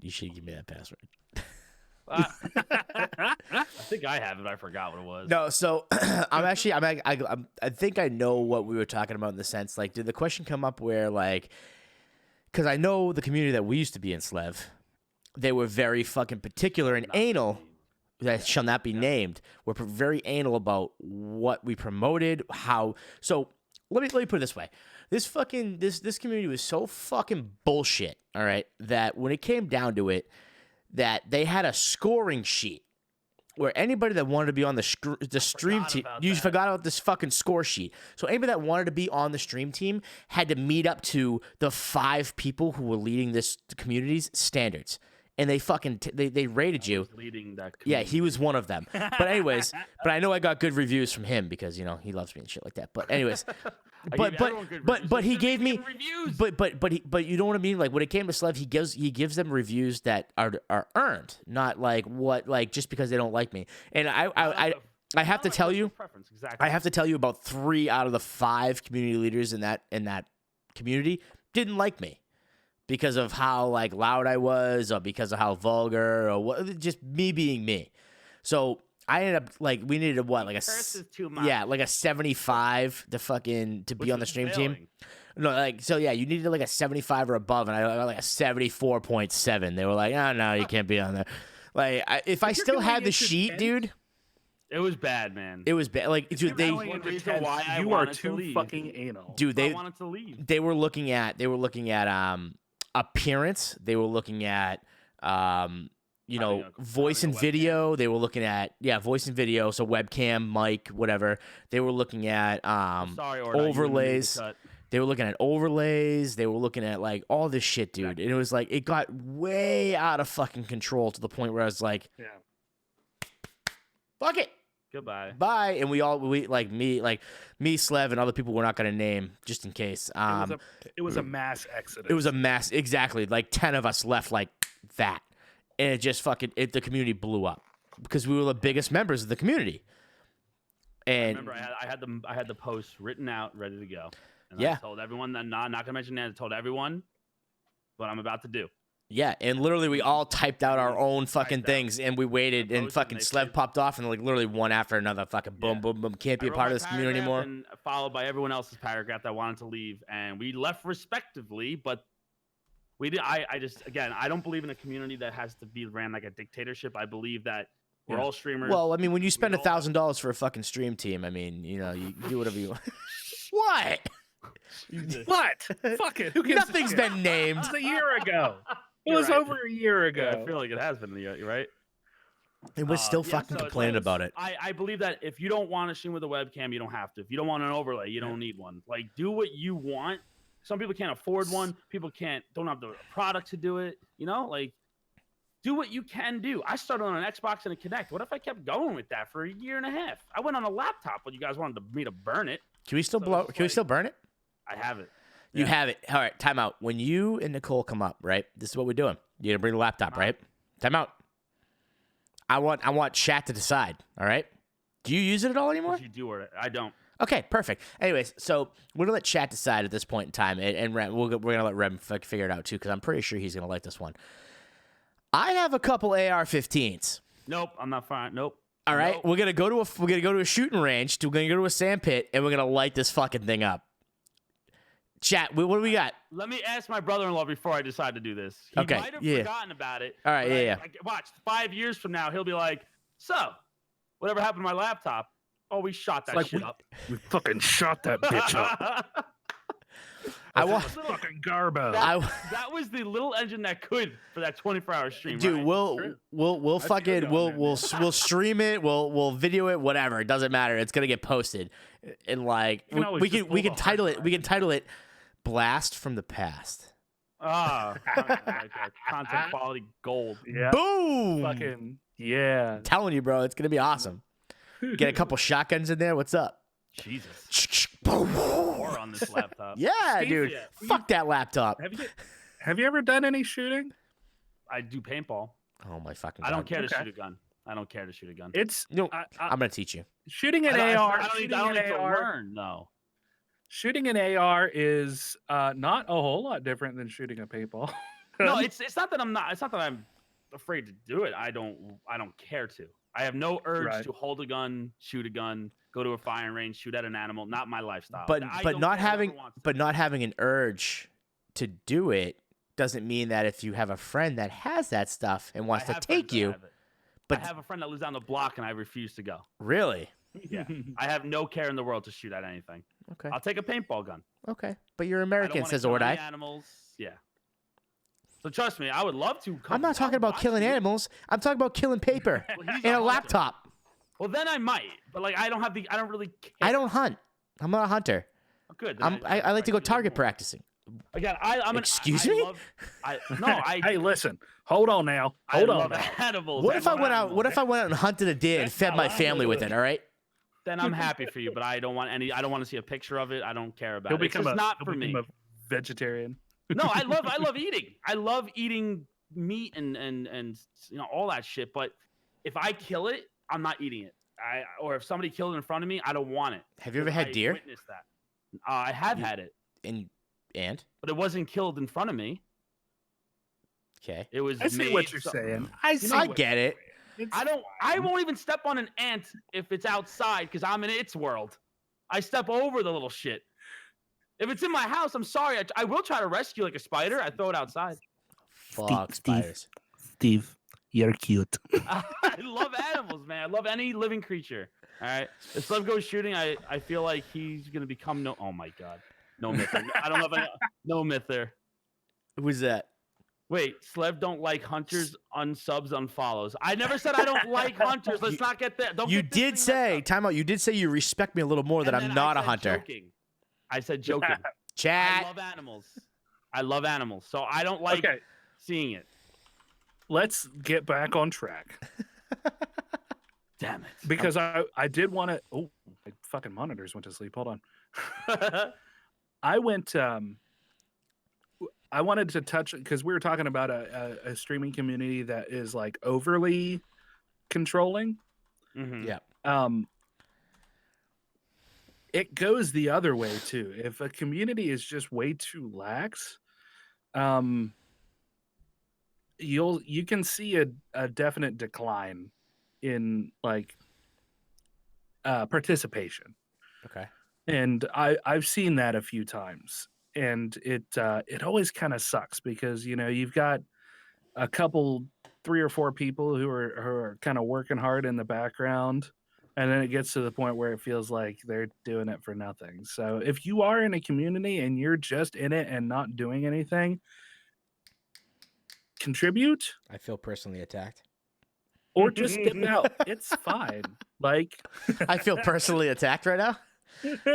You should give me that password. I think I have it. I forgot what it was. No, so I think I know what we were talking about in the sense, like, did the question come up where, like, because I know the community that we used to be in, Slev, they were very fucking particular and anal. That shall not be named. We're very anal about what we promoted, how. So let me put it this way: this community was so fucking bullshit. All right, that when it came down to it, that they had a scoring sheet where anybody that wanted to be on the stream team, you forgot about this fucking score sheet. So anybody that wanted to be on the stream team had to meet up to the 5 people who were leading this community's standards. And they fucking they rated you. Leading that yeah, he was one of them. But anyways, but I know I got good reviews from him because, you know, he loves me and shit like that. But anyways, but he gave me but you know what I mean? Like when it came to Slev, he gives them reviews that are earned, not like what like just because they don't like me. And I have to tell you, exactly. I have to tell you about 3 out of the 5 community leaders in that community didn't like me. Because of how like loud I was, or because of how vulgar, or what, just me being me. So I ended up like we needed like a 75 to be on the stream team. No, like so yeah, you needed like a 75 or above, and I got like a 74.7. They were like, oh no, you can't be on there. Like if I still had the sheet, dude. It was bad, man. It was bad. Like, dude, you are too fucking anal, dude. I wanted to leave. They were looking at appearance. They were looking at voice and video. They were looking at voice and video, so webcam, mic, whatever. They were looking at overlays. They were looking at overlays. They were looking at like all this shit, dude. And it was like it got way out of fucking control to the point where I was like, fuck it. Goodbye. Bye. And me, Slev, and other people we're not going to name just in case. It was a mass exodus. It was a mass, exactly. Like 10 of us left like that. And it just the community blew up because we were the biggest members of the community. And I remember I had the post written out, ready to go. And I told everyone that, not going to mention that, I told everyone what I'm about to do. Yeah, and literally we all typed out our own fucking things, and we waited, and fucking Slev popped off, and like literally one after another, fucking boom, boom, boom. Can't be a part of this community anymore. And followed by everyone else's paragraph that wanted to leave, and we left respectively. But we did. I don't believe in a community that has to be ran like a dictatorship. I believe that we're all streamers. Well, I mean, when you spend $1,000 for a fucking stream team, I mean, you know, you do whatever you want. What? What? Fuck it. Who gives Nothing's been named. It was a year ago. It was over a year ago. Yeah, I feel like it has been a year, right? It was still fucking complaining about it. I believe that if you don't want to stream with a webcam, you don't have to. If you don't want an overlay, you don't need one. Like, do what you want. Some people can't afford one. People don't have the product to do it. You know, like, do what you can do. I started on an Xbox and a Kinect. What if I kept going with that for a year and a half? I went on a laptop, but you guys wanted me to burn it. Can we still we still burn it? I have it. You have it. All right, time out. When you and Nicole come up, right? This is what we're doing. You're gonna bring the laptop, right? Time out. I want chat to decide. All right. Do you use it at all anymore? You do or I don't. Okay, perfect. Anyways, so we're gonna let chat decide at this point in time, and Rem, we're gonna let Rem figure it out too, because I'm pretty sure he's gonna like this one. I have a couple AR-15s. Nope, I'm not fine. Nope. All right, nope. we're gonna go to a shooting range. We're gonna go to a sand pit, and we're gonna light this fucking thing up. Chat, what do we got? Let me ask my brother-in-law before I decide to do this. He might have forgotten about it. All right, Watch, 5 years from now, he'll be like, so, whatever happened to my laptop? Oh, we shot that shit up. We fucking shot that bitch up. I That's want. fucking garbo. That was the little engine that could for that 24-hour stream. Dude, right? we'll I feel fucking you on we'll that, we'll man. we'll stream it. We'll video it. Whatever. It doesn't matter. It's gonna get posted. And like You can always we just can we pull can the title hard it. We can title it "Blast from the Past." Ah, I like that. Content quality gold. Yeah. Boom! Fucking yeah. I'm telling you, bro, it's gonna be awesome. Get a couple shotguns in there. What's up? Jesus. Boom. Or on this laptop. Yeah, Steve, dude. yeah. Fuck that laptop. Have you ever done any shooting? I do paintball. Oh my fucking. I don't God. care to Okay. shoot a gun. I don't care to shoot a gun. It's You know, I'm I'm gonna teach you. shooting an I AR. don't need to learn. No. Shooting an AR is not a whole lot different than shooting a paintball. No, it's not that I'm not. It's not that I'm afraid to do it. I don't care to. I have no urge Right. to hold a gun, shoot a gun, go to a firing range, shoot at an animal. Not my lifestyle. But I but don't not care whoever having wants to. but not having an urge to do it doesn't mean that if you have a friend that has that stuff and wants I to have friends take that you, have it. but I have a friend that lives down the block and I refuse to go. really, Yeah, I have no care in the world to shoot at anything. okay, I'll take a paintball gun. okay, but you're I don't American, wanna says kill any Ordai. animals. Yeah. So trust me, I would love to. I'm not talking about killing animals. I'm talking about killing paper Well, he's and a hunter. laptop. Well, then I might, but like I don't really care. I don't hunt. I'm not a hunter. Oh, good. then I like to go respect you target more. practicing. Again, I'm Excuse I me? Love, I Hey, listen. Hold on now. Hold on. love Now. animals. What if I love went out? animals. What if I went out and hunted a deer and That's fed not my what I family with would. it? All right. Then I'm happy for you, but I don't want any. I don't want to see a picture of it. I don't care about He'll it. It's become just not he'll for me. become a vegetarian. No, I love eating. I love eating meat and you know all that shit. But if I kill it, I'm not eating it. Or if somebody killed it in front of me, I don't want it. Have you ever because had I deer? Witnessed that. I have You- had it, And but it wasn't killed in front of me. okay, It was. I see made what you're so- saying. I see. I what get you're it. saying. It's I don't. I fine. won't even step on an ant if it's outside because I'm in its world. I step over the little shit. If it's in my house, I'm sorry. I will try to rescue like a spider. I throw it outside. Fuck spiders. Steve, you're cute. I love animals, man. I love any living creature. All right. If Slev goes shooting, I feel like he's gonna become no. Oh my god, no mither. I don't know if I no mither. Who's that? Wait, Slev don't like hunters, unsubs, unfollows. I never said I don't like hunters. Let's not get that. Don't You get this did thing messed say, up. time out. You did say you respect me a little more that And I'm then not I a said hunter. Joking. I said joking. I Chat. love animals. I love animals. So I don't like Okay, seeing it. let's get back on track Damn it. because I did want to. Oh, my fucking monitors went to sleep. Hold on. I went. I wanted to touch because we were talking about a streaming community that is like overly controlling. Mhm. Yeah. It goes the other way too. If a community is just way too lax, you can see a definite decline in like participation. Okay. And I've seen that a few times, and it always kind of sucks because you've got a couple, 3 or 4 people who are kind of working hard in the background, and then it gets to the point where it feels like they're doing it for nothing. So if you are in a community and you're just in it and not doing anything, contribute I feel personally attacked. or just dip out. It's fine. Like I feel personally attacked right now.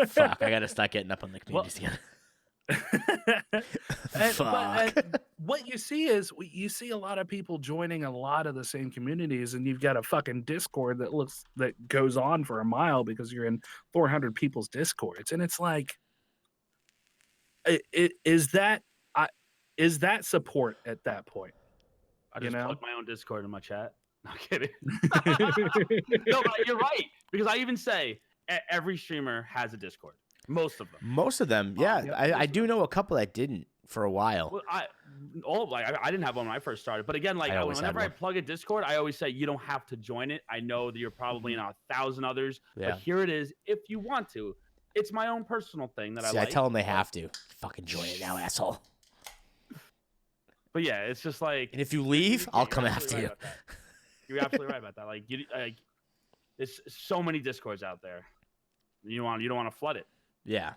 Fuck, I gotta start getting up on the communities again. What you see is you see a lot of people joining a lot of the same communities, and you've got a fucking Discord that goes on for a mile because you're in 400 people's Discords, and it's like, is that support at that point? I just know? plugged my own Discord in my chat. No kidding. No, but you're right because I even say every streamer has a Discord. Most of them. Most of them, yeah. Yep, I most of do them. know a couple that didn't for a while. Well, I didn't have one when I first started, but again, like I always whenever had I one. plug a Discord, I always say you don't have to join it. I know that you're probably in 1,000 others, Yeah. but here it is. If you want to, it's my own personal thing that See, I I like. tell them they have to. Fucking join it now, asshole. But yeah, it's just like And if you leave, I'll you're come absolutely after you. right about that. You're absolutely right about that. Like there's so many Discords out there. You don't want to flood it. Yeah.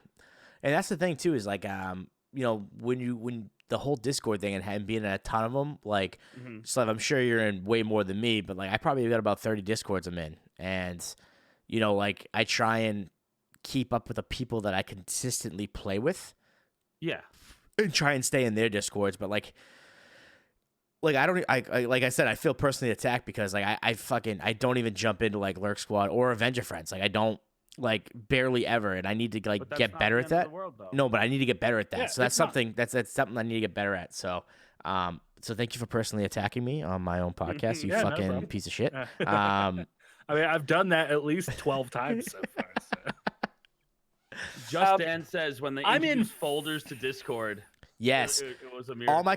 And that's the thing too is like when the whole Discord thing and being in a ton of them, like Slev, I'm sure you're in way more than me, but like I probably got about 30 Discords I'm in, and like I try and keep up with the people that I consistently play with. Yeah. And try and stay in their Discords, but like I don't like I said, I feel personally attacked because like I don't even jump into like Lurk Squad or Avenger Friends. Like I don't like barely ever, and I need to like get better at that. No, but I need to get better at that. Yeah, so that's something that's something I need to get better at. So so thank you for personally attacking me on my own podcast, you Yeah, no fucking problem. piece of shit. I mean, I've done that at least 12 times so far. So. Just Dan says when they I'm in- introduce folders to Discord. Yes. It was a miracle. All my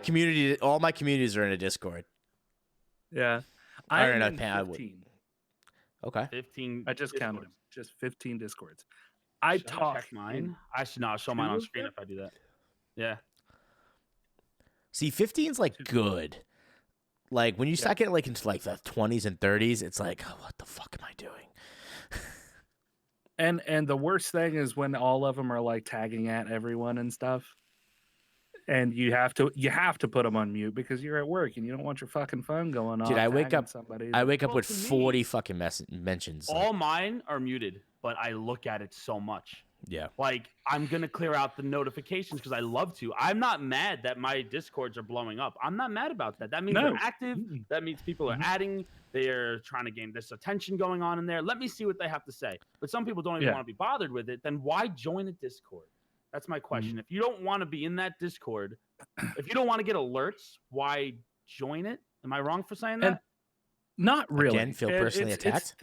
communities are in a Discord. Yeah. Or I'm in a in pan- 15. Okay. 15. I just counted them. Discords. Just 15 Discords. I Should talk check mine. I should not show mine on screen if I do that. Yeah. See, 15's like good. Like when you start getting like into like the 20s and 30s, it's like, oh, what the fuck am I doing? And the worst thing is when all of them are like tagging at everyone and stuff. And you have to put them on mute because you're at work and you don't want your fucking phone going off. Dude, I wake tagging up somebody. I wake up Well, with to me, 40 fucking mentions. All mine are muted, but I look at it so much. Yeah. Like I'm gonna clear out the notifications because I love to. I'm not mad that my Discords are blowing up. I'm not mad about that. That means they're active. That means people are adding. They're trying to gain this attention going on in there. Let me see what they have to say. But some people don't even want to be bothered with it. Then why join a Discord? That's my question. If you don't want to be in that Discord, if you don't want to get alerts, why join it? Am I wrong for saying that? Not really. Again, feel personally attacked?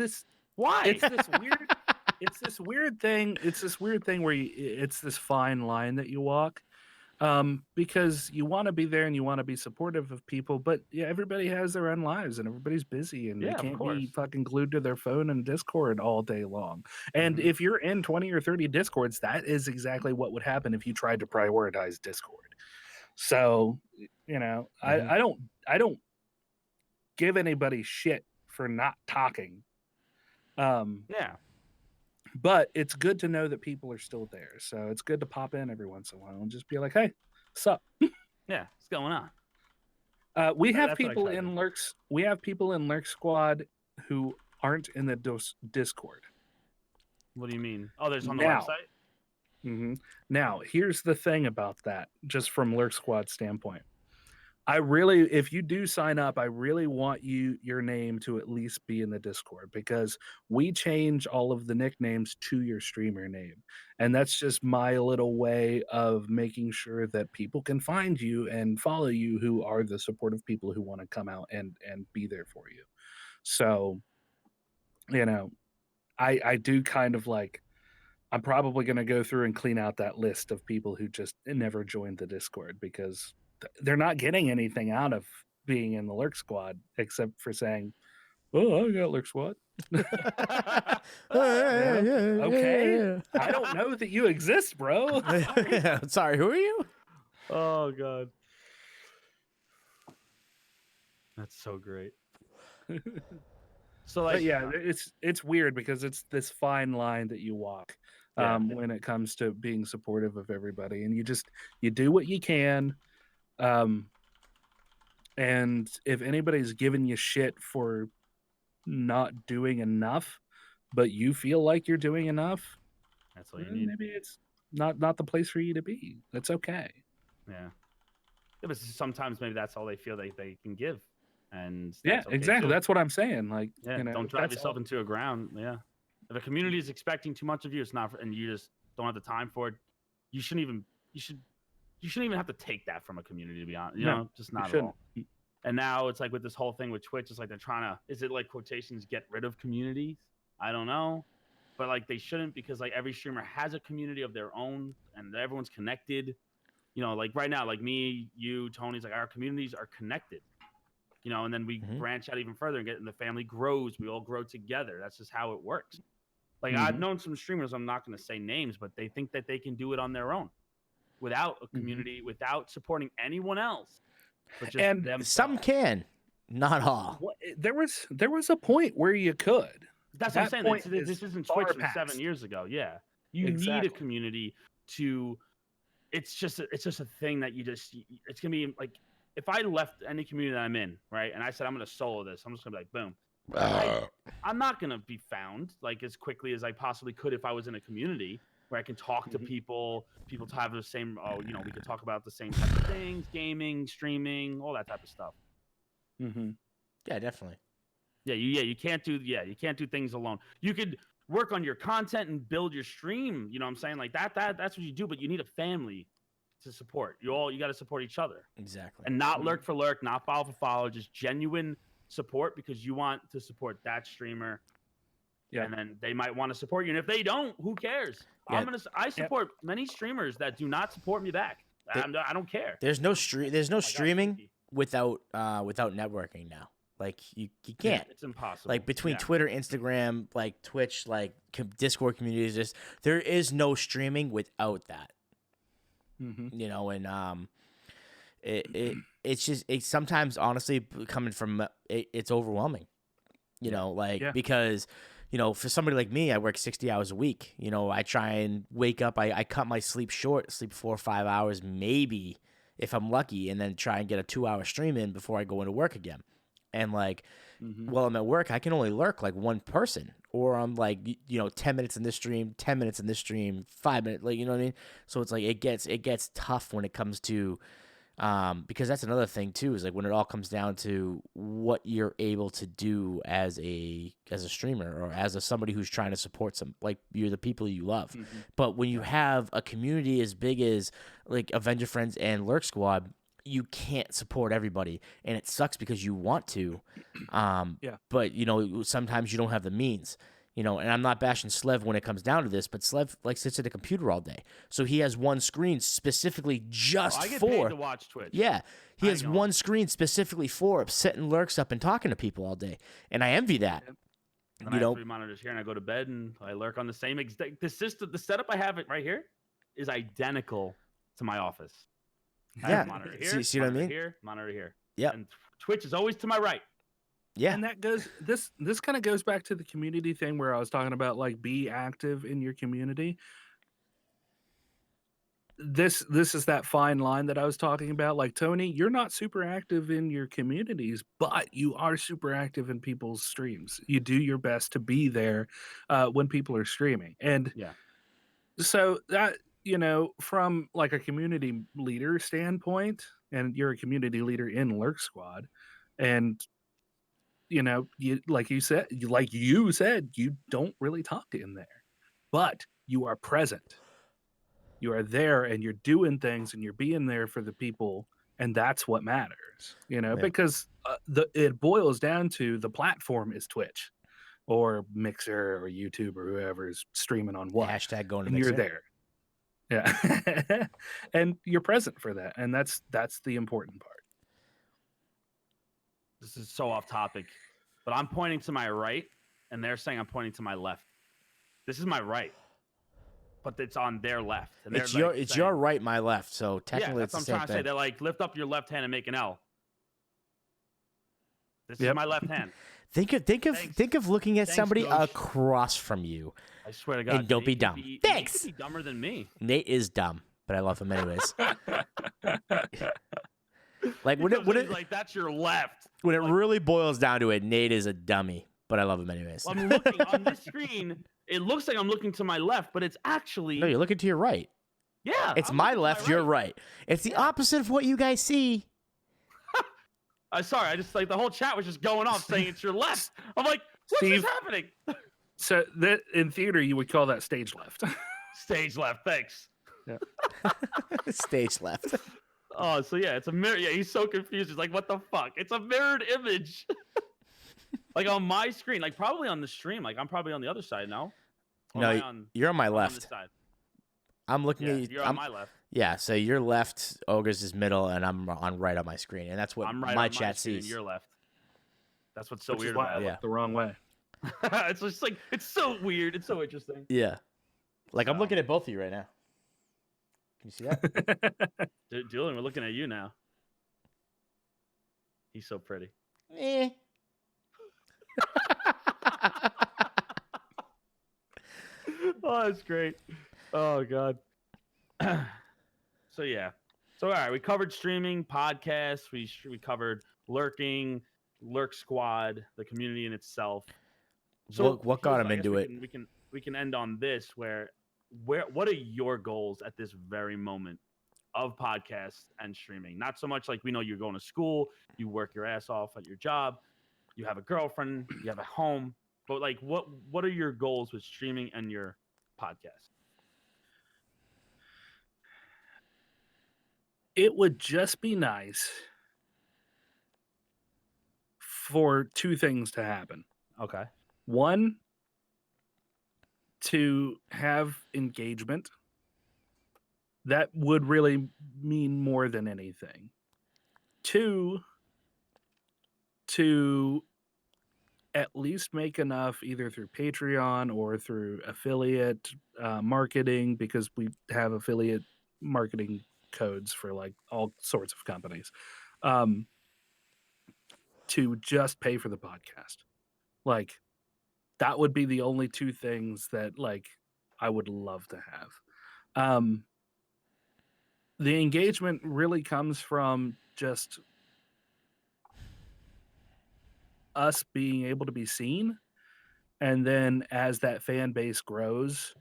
Why? It's this weird. It's this weird thing. It's this weird thing where it's this fine line that you walk, because you want to be there and you want to be supportive of people, but yeah, everybody has their own lives and everybody's busy and they can't be fucking glued to their phone and Discord all day long. And if you're in 20 or 30 Discords, that is exactly what would happen if you tried to prioritize Discord. So, I don't give anybody shit for not talking. But it's good to know that people are still there. So it's good to pop in every once in a while and just be like, hey, what's up? Yeah, what's going on? We have people in Lurks. We have people in Lurk Squad who aren't in the Discord. What do you mean? Oh, there's on the website? Mm-hmm. Now, here's the thing about that, just from Lurk Squad standpoint. If you do sign up, I really want your name to at least be in the Discord because we change all of the nicknames to your streamer name. And that's just my little way of making sure that people can find you and follow you who are the supportive people who want to come out and be there for you. So, I do kind of like, I'm probably going to go through and clean out that list of people who just never joined the Discord because they're not getting anything out of being in the Lurk Squad except for saying, "Oh, I got Lurk Squad." Okay, I don't know that you exist, bro. Sorry, who are you? Oh god, that's so great. So like, yeah, it's weird because it's this fine line that you walk when it comes to being supportive of everybody, and you do what you can. And if anybody's giving you shit for not doing enough, but you feel like you're doing enough, that's all you need. Maybe it's not the place for you to be. That's okay. Yeah, but sometimes maybe that's all they feel they can give, and exactly. That's what I'm saying. Like, don't drive yourself into a ground. Yeah, if a community is expecting too much of you, it's not, and you just don't have the time for it. You shouldn't even have to take that from a community, to be honest. You know, just not at all. And now it's like with this whole thing with Twitch, it's like they're trying to, is it like quotations, get rid of communities? I don't know. But like they shouldn't, because like every streamer has a community of their own and everyone's connected. Like right now, like me, you, Tony's, like our communities are connected. And then we branch out even further and the family grows. We all grow together. That's just how it works. Like I've known some streamers, I'm not going to say names, but they think that they can do it on their own without a community, without supporting anyone else. But just and themselves. Some can, not all. There was a point where you could. That's what I'm saying. This isn't Twitch from 7 years ago. Yeah, you need a community. to. It's just a thing that it's gonna be like if I left any community that I'm in, right, and I said I'm gonna solo this, I'm just gonna be like, boom. I'm not gonna be found like as quickly as I possibly could if I was in a community where I can talk to people to have the same. Oh, we could talk about the same type of things, gaming, streaming, all that type of stuff. Yeah, definitely. You can't do things alone. You could work on your content and build your stream. You know what I'm saying? Like that's what you do, but you need a family to support. You got to support each other. Exactly. And not lurk for lurk, not follow for follow, just genuine support because you want to support that streamer. Yeah. And then they might want to support you. And if they don't, who cares? Yeah. I support many streamers that do not support me back. I don't care. There's no streaming without networking now. Like you can't. It's impossible. Like between Twitter, Instagram, like Twitch, like Discord communities, there is no streaming without that. And it's sometimes honestly coming from it's overwhelming. Because for somebody like me, I work 60 hours a week. I try and wake up. I cut my sleep short, sleep 4 or 5 hours, maybe if I'm lucky, and then try and get a 2-hour stream in before I go into work again. And while I'm at work, I can only lurk like one person, or I'm 10 minutes in this stream, 10 minutes in this stream, 5 minutes, you know what I mean? So it's like it gets tough when it comes to because that's another thing too, is like when it all comes down to what you're able to do as a streamer or as somebody who's trying to support you're the people you love. But when you have a community as big as like Avenger Friends and Lurk Squad, you can't support everybody, and it sucks because you want to, but sometimes you don't have the means. And I'm not bashing Slev when it comes down to this, but Slev sits at a computer all day, so he has one screen specifically just I get for paid to watch Twitch. Yeah, he has one screen specifically for sitting lurks up and talking to people all day, and I envy that. And I have 3 monitors here, and I go to bed and I lurk on the same the setup I have it right here is identical to my office. I have a monitor here, see what I mean? Here, monitor here. Yeah, and Twitch is always to my right. Yeah, and that goes. This kind of goes back to the community thing where I was talking about be active in your community. This is that fine line that I was talking about. Like Tony, you're not super active in your communities, but you are super active in people's streams. You do your best to be there when people are streaming, and so that. From a community leader standpoint, and you're a community leader in Lurk Squad, and you you said, you don't really talk in there, but you are present. You are there, and you're doing things, and you're being there for the people, and that's what matters. Because it boils down to the platform is Twitch, or Mixer, or YouTube, or whoever's streaming on what. Hashtag going to and Mixer. You're there. Yeah. And you're present for that. And that's the important part. This is so off topic, but I'm pointing to my right and they're saying I'm pointing to my left. This is my right, but it's on their left. And it's your right, my left. So technically that's it's what I'm trying the same to say. They're like, lift up your left hand and make an L. This is my left hand. Think of looking at somebody Coach. Across from you. I swear to God. And don't be dumb. Thanks. Nate could be dumber than me. Nate is dumb, but I love him anyways. That's your left. When it really boils down to it, Nate is a dummy, but I love him anyways. I'm looking on this screen. It looks like I'm looking to my left, but it's actually no. You're looking to your right. Yeah, it's my left. Your right. It's the opposite of what you guys see. Sorry, I just the whole chat was just going off saying it's your left. I'm like, what's this happening? So that in theater you would call that stage left. Stage left, thanks. Yeah. Stage left. Oh, so yeah, it's a mirror. Yeah, he's so confused. He's like, what the fuck? It's a mirrored image. On my screen, probably on the stream. I'm probably on the other side now. No, you're on my left. On this side. I'm looking at you. You're on my left. Yeah, so your left, Ogres is middle, and I'm on right on my screen, and that's what my chat sees. You're left. That's what's so Which weird is why about I look the wrong way. It's just it's so weird. It's so interesting. Yeah, I'm looking at both of you right now. Can you see that? Dueling, we're looking at you now. He's so pretty. Oh, that's great. Oh God. So yeah. So all right, we covered streaming, podcasts. We covered lurking, lurk squad, the community in itself. So What got him I guess into it? we can end on this where what are your goals at this very moment of podcasts and streaming? Not so much like we know you're going to school, you work your ass off at your job, you have a girlfriend, you have a home, but like what are your goals with streaming and your podcast? It would just be nice for two things to happen. Okay. One, to have engagement. That would really mean more than anything. Two, to at least make enough either through Patreon or through affiliate marketing, because we have affiliate marketing codes for like all sorts of companies, to just pay for the podcast. Like, that would be the only two things that like I would love to have. The engagement really comes from just us being able to be seen, and then as that fan base grows,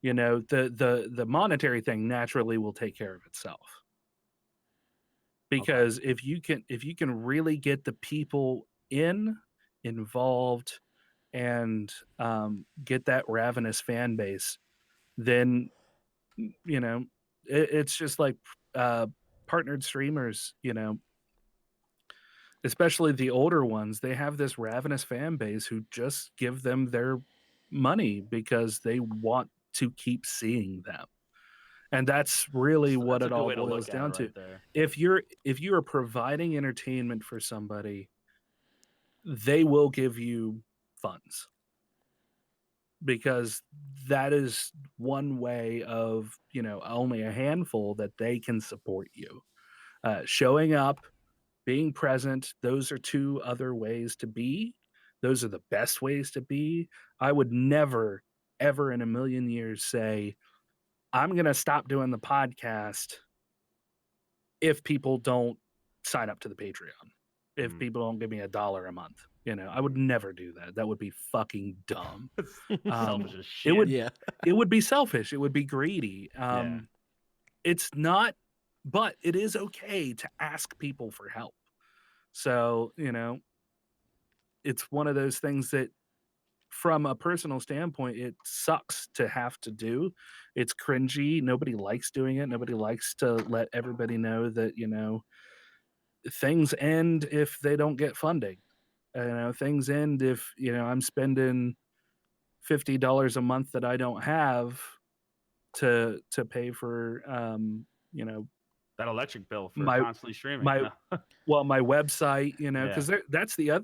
the monetary thing naturally will take care of itself. Because if you can really get the people involved and get that ravenous fan base, then it's just like partnered streamers, especially the older ones. They have this ravenous fan base who just give them their money because they want to keep seeing them. And that's really what That's a it good all way to look boils at down it to. right there. If you are providing entertainment for somebody, they will give you funds, because that is one way of, only a handful that they can support you. Showing up, being present, those are two other ways to be. Those are the best ways to be. I would never, ever in a million years say, I'm going to stop doing the podcast if people don't sign up to the Patreon, if people don't give me $1 a month. I would never do that. That would be fucking dumb. Selfish as It shit. would Yeah. it would be selfish. It would be greedy. Yeah. It's not, but it is okay to ask people for help. So, it's one of those things that, from a personal standpoint, it sucks to have to do. It's cringy. Nobody likes doing it. Nobody likes to let everybody know that, things end if they don't get funding. Things end if, I'm spending $50 a month that I don't have to pay for, That electric bill for my constantly streaming. my No. my website, Yeah. because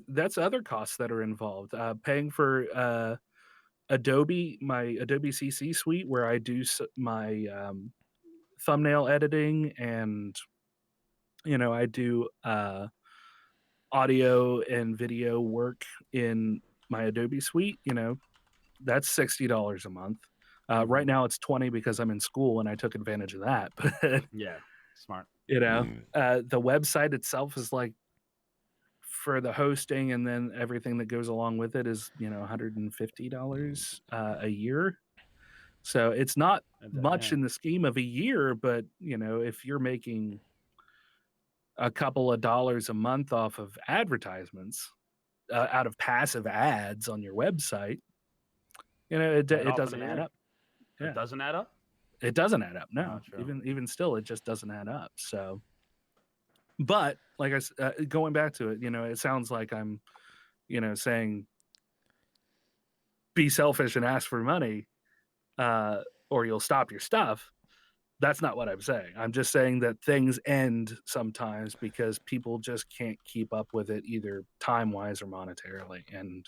that's other costs that are involved. Paying for Adobe, my Adobe CC suite, where I do my thumbnail editing, and I do audio and video work in my Adobe suite. That's $60 a month. Right now it's 20 because I'm in school and I took advantage of that. But Yeah. Smart. the website itself is like, for the hosting and then everything that goes along with it, is $150 a year. So it's not much in the scheme of a year, but if you're making a couple of dollars a month off of advertisements, out of passive ads on your website, it Right off in doesn't the add air. up. Yeah. It doesn't add up. It doesn't add up. No, true. even still, it just doesn't add up. So, but like going back to it, it sounds like I'm, saying be selfish and ask for money, or you'll stop your stuff. That's not what I'm saying. I'm just saying that things end sometimes because people just can't keep up with it, either time wise or monetarily. And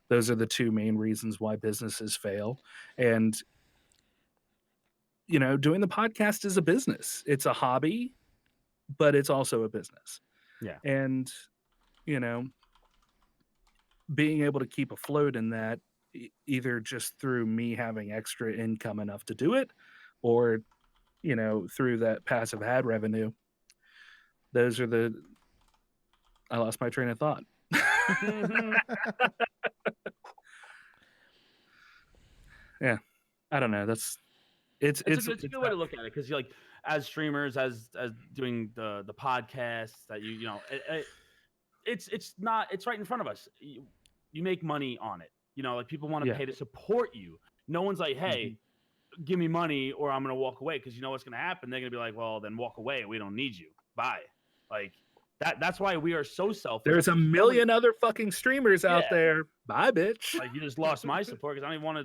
those are the two main reasons why businesses fail. And, doing the podcast is a business. It's a hobby, but it's also a business. Yeah. And, being able to keep afloat in that, either just through me having extra income enough to do it, or through that passive ad revenue. Those are I lost my train of thought. Yeah, I don't know. It's a good way to look at it, because you're like, as streamers, as doing the podcasts that it's right in front of us. You make money on it. Like, people want to Yeah. pay to support you. No one's like, hey, give me money or I'm gonna walk away, because you know what's gonna happen. They're gonna be like, well, then walk away. We don't need you. Bye. Like that's why we are so selfish. There's a million other fucking streamers out Yeah. there. Bye, bitch. Like, you just lost my support because I don't even want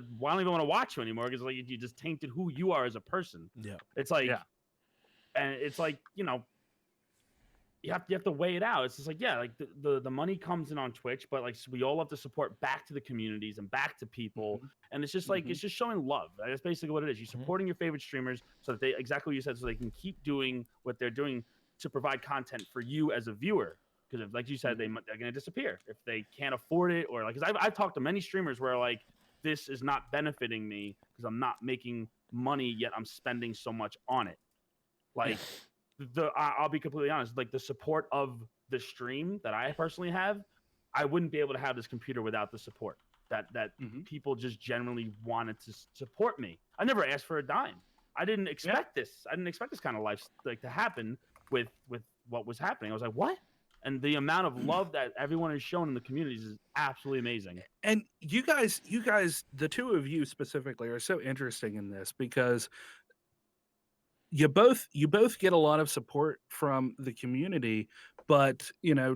to watch you anymore, because like you just tainted who you are as a person. Yeah. It's like, Yeah. and it's like, you have to weigh it out. It's just like, yeah, like the money comes in on Twitch, but like, so we all have to support back to the communities and back to people. And it's just like, it's just showing love. That's basically what it is. You're supporting your favorite streamers so that exactly what you said, so they can keep doing what they're doing to provide content for you as a viewer. Because if, like you said, they're going to disappear if they can't afford it, or like, because I've talked to many streamers where like, this is not benefiting me because I'm not making money, yet I'm spending so much on it. Like, I'll be completely honest, like, the support of the stream that I personally have, I wouldn't be able to have this computer without the support that people just generally wanted to support me. I never asked for a dime. I didn't expect this. I didn't expect this kind of life like to happen with what was happening. I was like, what? And the amount of love that everyone has shown in the communities is absolutely amazing. And you guys, the two of you specifically, are so interesting in this, because you both get a lot of support from the community, but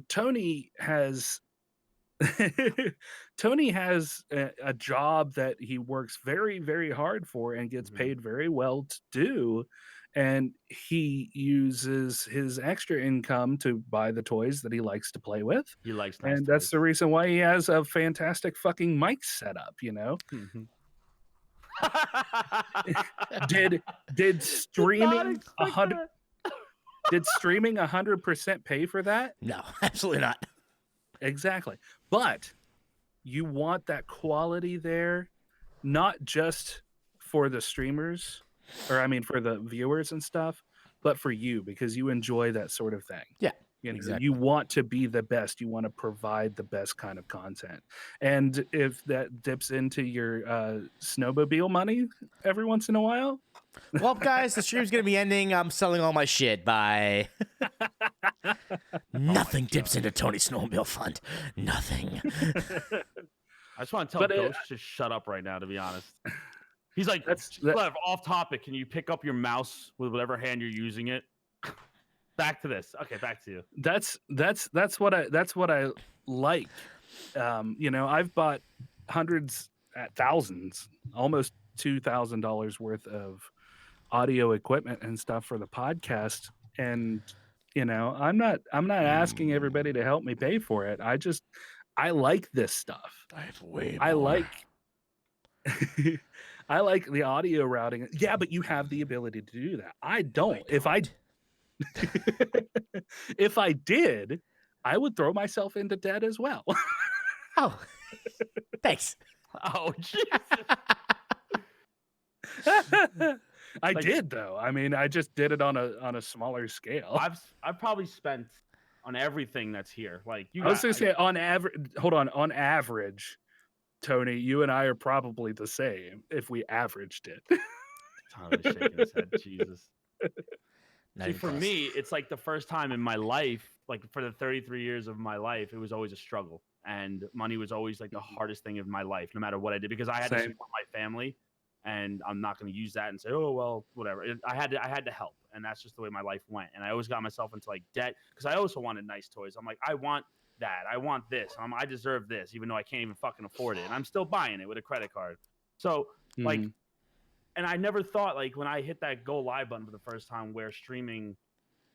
Tony has a job that he works very, very hard for and gets paid very well to do, and he uses his extra income to buy the toys that he likes to play with. He likes nice And that's toys. the reason why he has a fantastic fucking mic setup. Did streaming 100% pay for that? No, absolutely not. Exactly. But you want that quality there, not just for the streamers, or I mean for the viewers and stuff, but for you, because you enjoy that sort of thing. Yeah. Exactly. You want to be the best. You want to provide the best kind of content. And if that dips into your snowmobile money every once in a while. Well, guys, the stream's going to be ending. I'm selling all my shit. Bye. Nothing dips into Tony's snowmobile fund. Nothing. I just want to tell Ghost to shut up right now, to be honest. He's like, off topic. Can you pick up your mouse with whatever hand you're using it? Back to this. Okay, back to you. That's what I like. I've bought hundreds, thousands, almost $2,000 worth of audio equipment and stuff for the podcast, and I'm not asking everybody to help me pay for it. I like this stuff. I have way more. I like the audio routing. Yeah, but you have the ability to do that. I don't. If I did, I would throw myself into debt as well. Oh, thanks. Oh, Jesus. I did, though. I mean, I just did it on a smaller scale. I've probably spent on everything that's here. Like, I was going to say, on average, on average, Tony, you and I are probably the same if we averaged it. Tyler's shaking his head. Jesus. See, for me, it's like the first time in my life, like for the 33 years of my life, it was always a struggle. And money was always like the hardest thing of my life, no matter what I did, because I had to support my family, and I'm not going to use that and say, oh, well, whatever. I had to help. And that's just the way my life went. And I always got myself into like debt, because I also wanted nice toys. I'm like, I want that. I want this. I deserve this, even though I can't even fucking afford it. And I'm still buying it with a credit card. So like, and I never thought, like, when I hit that go live button for the first time, where streaming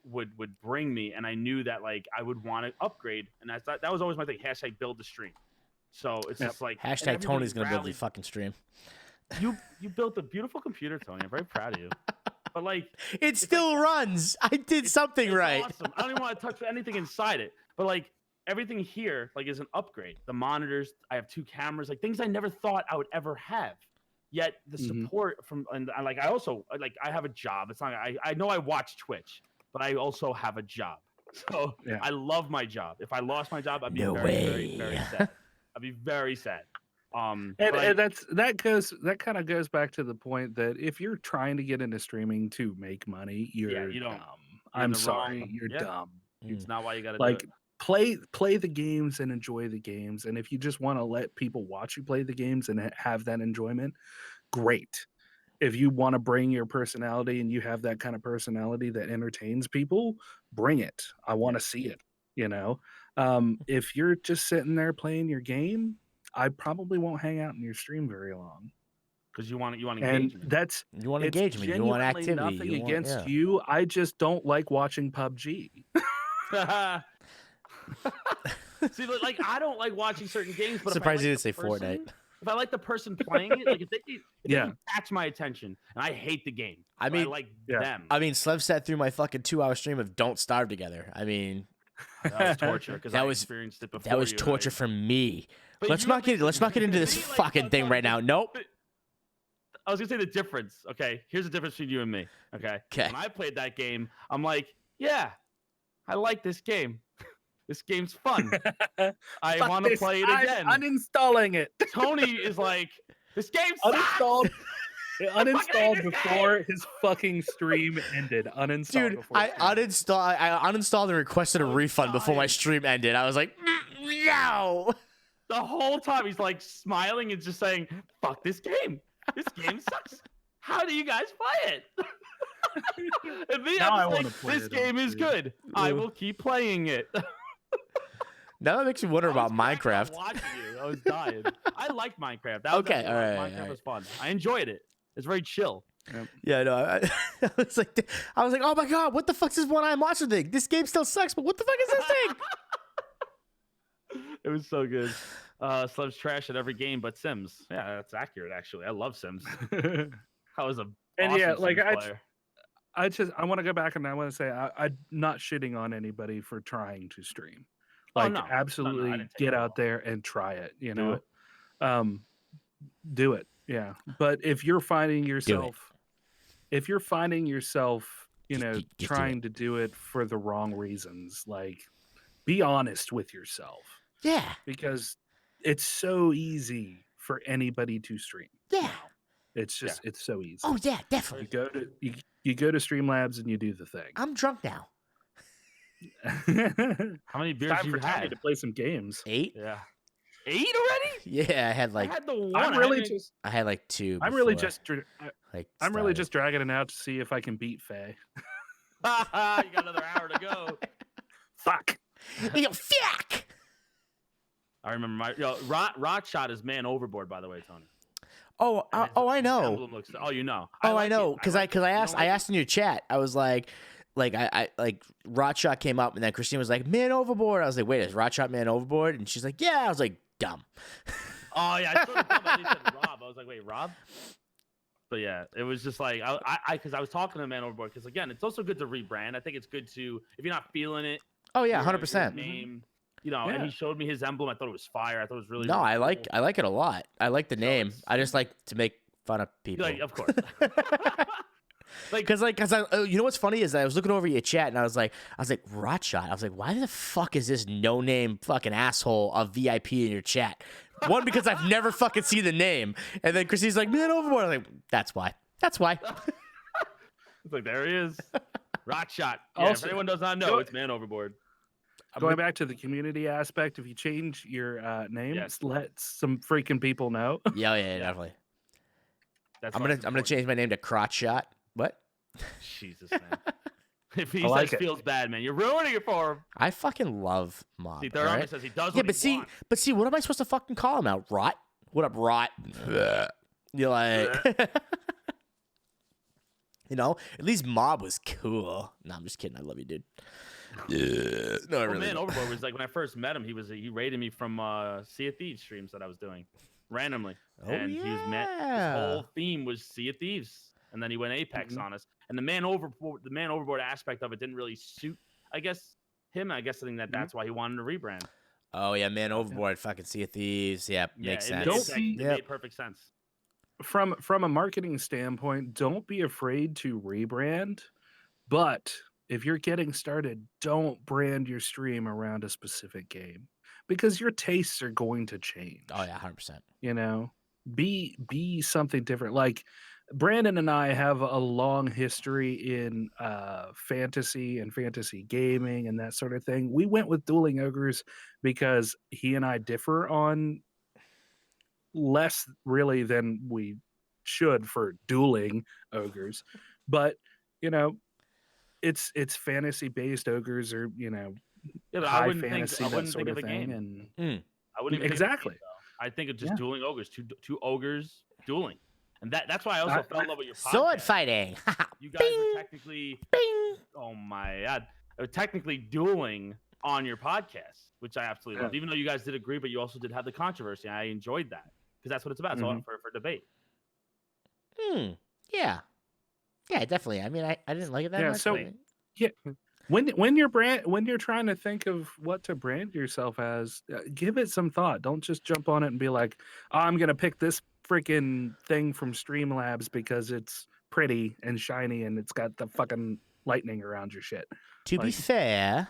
would bring me, and I knew that like I would want to upgrade, and that was always my thing. # build the stream. So it's just like # Tony's gonna build the fucking stream. You built a beautiful computer, Tony. I'm very proud of you. But like, it still runs. I did something right. Awesome. I don't even want to touch anything inside it. But like, everything here like is an upgrade. The monitors, I have 2 cameras, like things I never thought I would ever have. Yet the support from and I also I have a job. It's not I know I watch Twitch, but I also have a job. So I love my job. If I lost my job, I'd be very sad. I'd be very sad. And that kind of goes back to the point that if you're trying to get into streaming to make money, you're dumb. I'm sorry, you're dumb. It's not why you got to like do it. play the games and enjoy the games. And if you just want to let people watch you play the games and have that enjoyment, great. If you want to bring your personality and you have that kind of personality that entertains people, bring it. I want to see it. If you're just sitting there playing your game, I probably won't hang out in your stream very long. Because you want engagement. And you want engagement. You want activity. Nothing against you. I just don't like watching PUBG. See, like I don't like watching certain games, but surprised you didn't say Fortnite. If I like the person playing it, like if they catch my attention, and I hate the game, I like them. I mean, Slev sat through my fucking 2-hour stream of Don't Starve Together. I mean, that was torture because I experienced it before. That was torture for me. Let's not get into this fucking thing right now. Nope. I was gonna say the difference. Okay, here's the difference between you and me. Okay. When I played that game, I'm like, yeah, I like this game. This game's fun. I want to play it again. I'm uninstalling it. Tony is like, this game sucks. Uninstalled before his fucking stream ended. Uninstalled. Dude, I uninstalled and requested a refund before my stream ended. I was like, no. The whole time he's like smiling and just saying, fuck this game. This game sucks. How do you guys play it? And me, I'm just like, this game is good. I will keep playing it. Now that makes me wonder about Minecraft. Watching you, I was dying. I liked Minecraft. That was okay, all right. Minecraft was fun. I enjoyed it. It's very chill. Yeah, no, I was like, oh my god, what the fuck is this one-eyed monster thing? This game still sucks, but what the fuck is this thing? It was so good. Slev's trash at every game but Sims. Yeah, that's accurate. Actually, I love Sims. I was awesome Sims player. I want to go back and I want to say I'm not shitting on anybody for trying to stream. Absolutely get out there and try it. Do it. Yeah. But if you're finding yourself, trying to do it for the wrong reasons, like be honest with yourself. Yeah. Because it's so easy for anybody to stream. Yeah. It's just it's so easy. Oh yeah, definitely. You go to Streamlabs and you do the thing. I'm drunk now. How many beers you had to play some games? 8. Yeah. 8 already? Yeah, I had I had the one. I had like 2. I'm really just dragging it out to see if I can beat Faye. You got another hour to go. Fuck. You go fuck. I remember Rock shot his man overboard. By the way, Tony. I know. You know. I know because I asked in your chat. I was like I Rotshot came up and then Christine was like, man overboard. I was like, wait, is Rotshot man overboard? And she's like, yeah. I was like, dumb. Oh yeah, I sort of thought they said Rob. I was like, wait, Rob? But yeah, it was just like because I was talking to Man Overboard because again, it's also good to rebrand. I think it's good to if you're not feeling it. Oh yeah, 100%. Name, and he showed me his emblem. I thought it was fire. I thought it was really. No, really cool. I like it a lot. I like the name. I just like to make fun of people. Like, of course. Because you know what's funny is I was looking over your chat and I was like Rotshot. I was like, why the fuck is this no name fucking asshole a VIP in your chat? One, because I've never fucking seen the name, and then Chrissy's like, man overboard. I'm like, that's why. It's like there he is, Rotshot. Yeah, if anyone does not know, it's Man Overboard. Going back to the community aspect, if you change your name, let some freaking people know. Yeah, definitely. I'm gonna change my name to Crotch Shot. What? Jesus, man. If he feels bad, man, you're ruining it for him. I fucking love Mob. See, Third Army says he does. Yeah, but see, what am I supposed to fucking call him out? Rot? What up, Rot? You're like, at least Mob was cool. No, I'm just kidding. I love you, dude. Yeah. No, I really. Man, Overboard was like when I first met him. He rated me from Sea of Thieves streams that I was doing randomly, and he was his whole theme was Sea of Thieves, and then he went Apex on us. And the Man Overboard aspect of it didn't really suit, I guess, him. I guess I think that's why he wanted to rebrand. Oh yeah, Man Overboard, fucking Sea of Thieves. Yeah, makes sense. It made perfect sense. from a marketing standpoint, don't be afraid to rebrand. But if you're getting started, don't brand your stream around a specific game because your tastes are going to change. Oh yeah, 100%. You know, be something different. Like Brandon and I have a long history in fantasy and fantasy gaming and that sort of thing. We went with Dueling Ogres because he and I differ on less really than we should for Dueling Ogres, but you know, it's fantasy based ogres, or Yeah, but I high wouldn't fantasy, think. I that wouldn't sort think of of a thing. game. And I wouldn't even exactly. Think of a game, though. I think of just Yeah. dueling ogres, two ogres dueling, and that's why I also fell in love with your podcast. Sword fighting. You guys are technically, oh my god, technically dueling on your podcast, which I absolutely loved. Even though you guys did agree, but you also did have the controversy. I enjoyed that because that's what it's about. It's all for debate. Yeah. Yeah, definitely. I mean, I didn't like it that much. So yeah, when you're trying to think of what to brand yourself as, give it some thought. Don't just jump on it and be like, oh, I'm gonna pick this freaking thing from Streamlabs because it's pretty and shiny and it's got the fucking lightning around your shit. To be fair,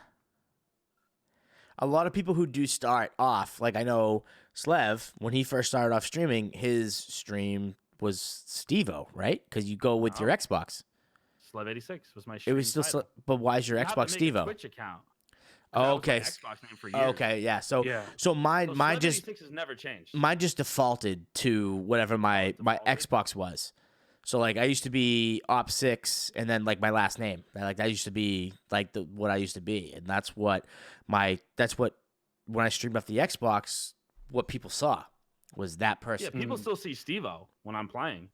a lot of people who do start off, like I know Slev, when he first started off streaming, his stream was Stevo, right? Because you go with your Xbox. Slev 86 was my. It was still, but why is your Xbox Stevo? Twitch account. Oh, okay. Xbox name for years. Okay, yeah. So mine just has never changed. Mine just defaulted to whatever my Xbox was. So like I used to be Op6 and then like my last name. Like that used to be like what I used to be, and that's what when I streamed off the Xbox, what people saw was that person. Yeah, people still see Steve-O when I'm playing.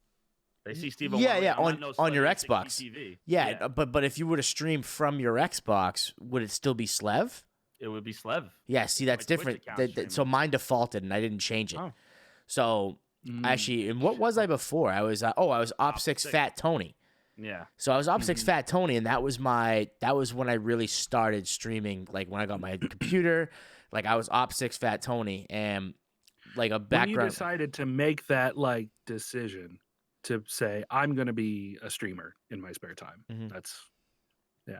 They see Steve-O. On your Xbox. TV. Yeah, but if you were to stream from your Xbox, would it still be Slev? It would be Slev. Yeah, see, that's different. So mine defaulted, and I didn't change it. Oh. So actually, and what was I before? I was Op6 Fat Tony. Yeah. So I was Op6 Fat Tony, and that was when I really started streaming. Like when I got my computer, like I was Op6 Fat Tony, and like a background. When you decided to make that like decision to say I'm going to be a streamer in my spare time, that's. Yeah.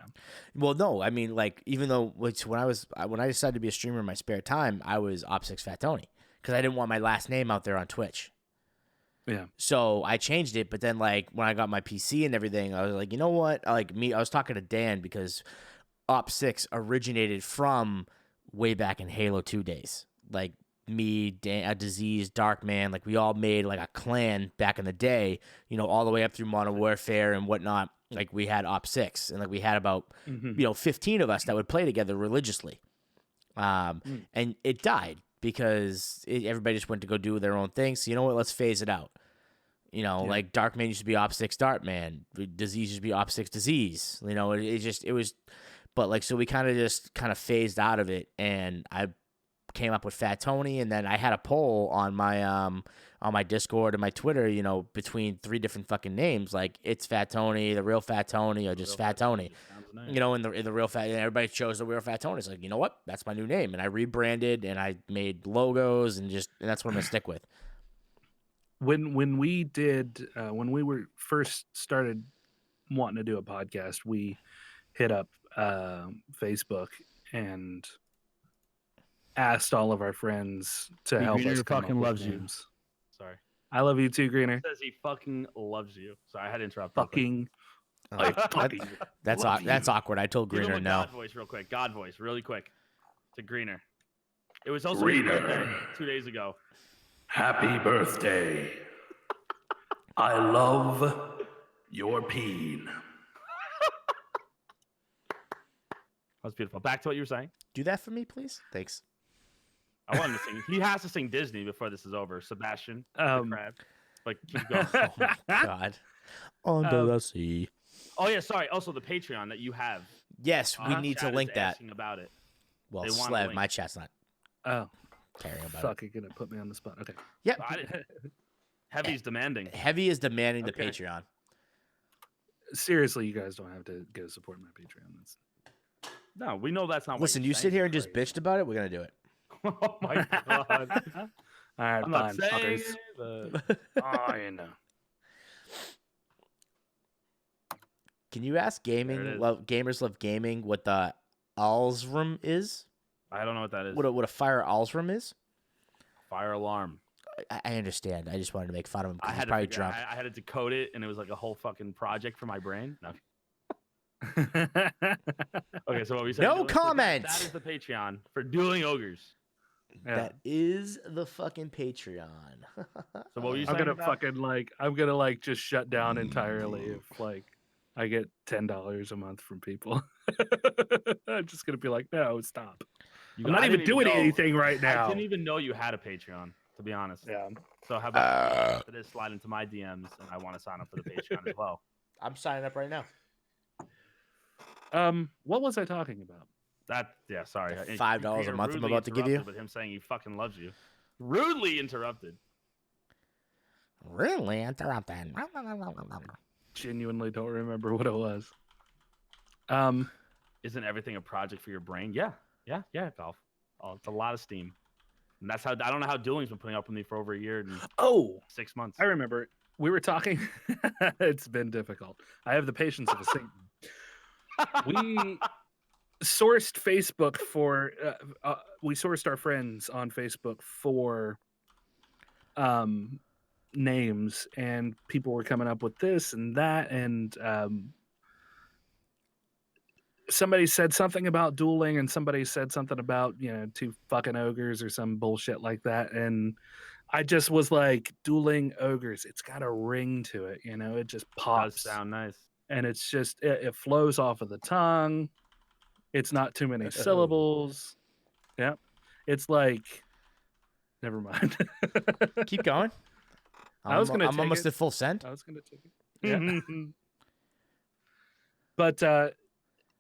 Well, no, I mean, like, even though when I decided to be a streamer in my spare time, I was Op6 Fat Tony because I didn't want my last name out there on Twitch. Yeah. So I changed it, but then like when I got my PC and everything, I was like, you know what? I was talking to Dan because Op6 originated from way back in Halo 2 days. Like me, Dan, a Disease, Darkman, like we all made like a clan back in the day, all the way up through Modern Warfare and whatnot. Like we had Op6 and like we had about 15 of us that would play together religiously. And it died because everybody just went to go do their own thing. So you know what? Let's phase it out. Like Darkman used to be Op6 Darkman, Disease used to be Op6 Disease. It was, but like so we kind of phased out of it, and I came up with Fat Tony, and then I had a poll on my Discord and my Twitter, between 3 different fucking names, like it's Fat Tony, the real Fat Tony, or just Fat Tony. In the real Fat, and everybody chose the real Fat Tony. It's like, you know what? That's my new name, and I rebranded and I made logos and that's what I'm gonna stick with. When we were first started wanting to do a podcast, we hit up Facebook and asked all of our friends to help us. Fucking loves you. Sorry. I love you too, Greener. He says he fucking loves you. Sorry, I had to interrupt. Fucking. That's awkward. I told Greener no. God voice, real quick. God voice, really quick. To Greener. It was also his birthday 2 days ago. Happy birthday. I love your peen. That's beautiful. Back to what you were saying. Do that for me, please. Thanks. I want him to sing. He has to sing Disney before this is over. Sebastian, the crab. Like, keep going. Oh my God. Under the sea. Oh yeah, sorry. Also, the Patreon that you have. Yes, we need to link that. About it. Well, Slev, my chat's not. Oh, caring about fuck! You're gonna put me on the spot. Okay. Yep. Heavy's demanding. Heavy is demanding the Patreon. Seriously, you guys don't have to go support my Patreon. No, we know that's not. Listen, you sit here and just bitched about it. We're gonna do it. Oh my God. All right, I'm not fine, saying fuckers. it, but Oh, you know. Can you ask There it gaming is. gamers love gaming what the Alzrum is? I don't know what that is. What a fire Alzrum is? Fire alarm. I understand. I just wanted to make fun of him I because he's had to probably figure, drunk. I had to decode it, and it was like a whole fucking project for my brain. No. Okay, so what we saying? No Dylan? So comment. that is the Patreon for Dueling Ogres. Yeah. That is the fucking Patreon. So what were you I'm saying gonna about? I'm gonna like just shut down entirely if like I get $10 a month from people. I'm just gonna be like, no, stop. I'm not I even didn't doing know- anything right now. I didn't even know you had a Patreon, to be honest. Yeah. So how about after this, slide into my DMs, and I want to sign up for the Patreon as well. I'm signing up right now. What was I talking about? Sorry. The $5 a month I'm Rudely about to give you. interrupted with him saying he fucking loves you. Rudely interrupted. Really interrupted. Genuinely don't remember what it was. Isn't everything a project for your brain? Yeah, golf. Oh, it's a lot of steam. And that's how I don't know how Dueling's been putting up with me for over a year and Oh, 6 months. I remember. We were talking. It's been difficult. I have the patience of a saint. We sourced Facebook for. We sourced our friends on Facebook for names, and people were coming up with this and that, and somebody said something about dueling, and somebody said something about two fucking ogres or some bullshit like that, and I just was like, Dueling Ogres, it's got a ring to it, it just Does pops. sound nice. And it's just it flows off of the tongue. It's not too many syllables. Yep. It's like, never mind. Keep going. I'm almost at full send. I was gonna take it. Yeah. But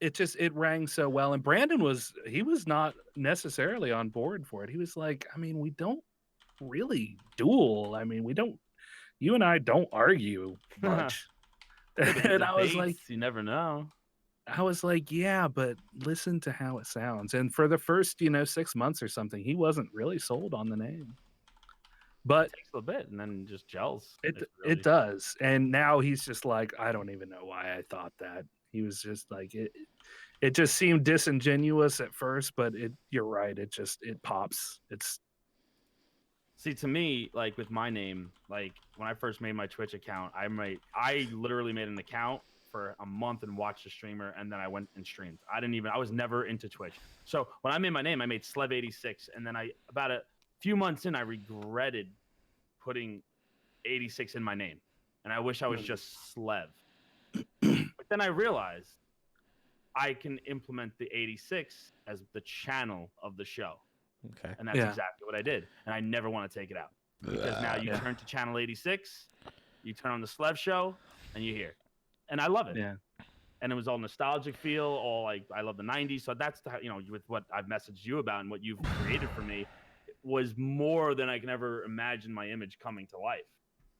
it rang so well, and Brandon was not necessarily on board for it. He was like, I mean, we don't really duel. I mean, you and I don't argue much. And I was like, you never know. yeah, but listen to how it sounds. And for the first 6 months or something, he wasn't really sold on the name, but It takes a bit and then just gels. it does. And now he's just like, I don't even know why I thought that. He was just like, it just seemed disingenuous at first, but you're right, it pops. See, to me, like with my name, like when I first made my Twitch account, I literally made an account for a month and watched a streamer, and then I went and streamed. I was never into Twitch. So when I made my name, I made Slev86, and then about a few months in, I regretted putting 86 in my name, and I wish I was just Slev. But then I realized I can implement the 86 as the channel of the show. Okay. And that's exactly what I did. And I never want to take it out. Because now you turn to channel 86, you turn on the Slev show, and you hear. And I love it. Yeah. And it was all nostalgic feel, all like I love the 90s. So that's with what I've messaged you about and what you've created for me, it was more than I can ever imagine my image coming to life.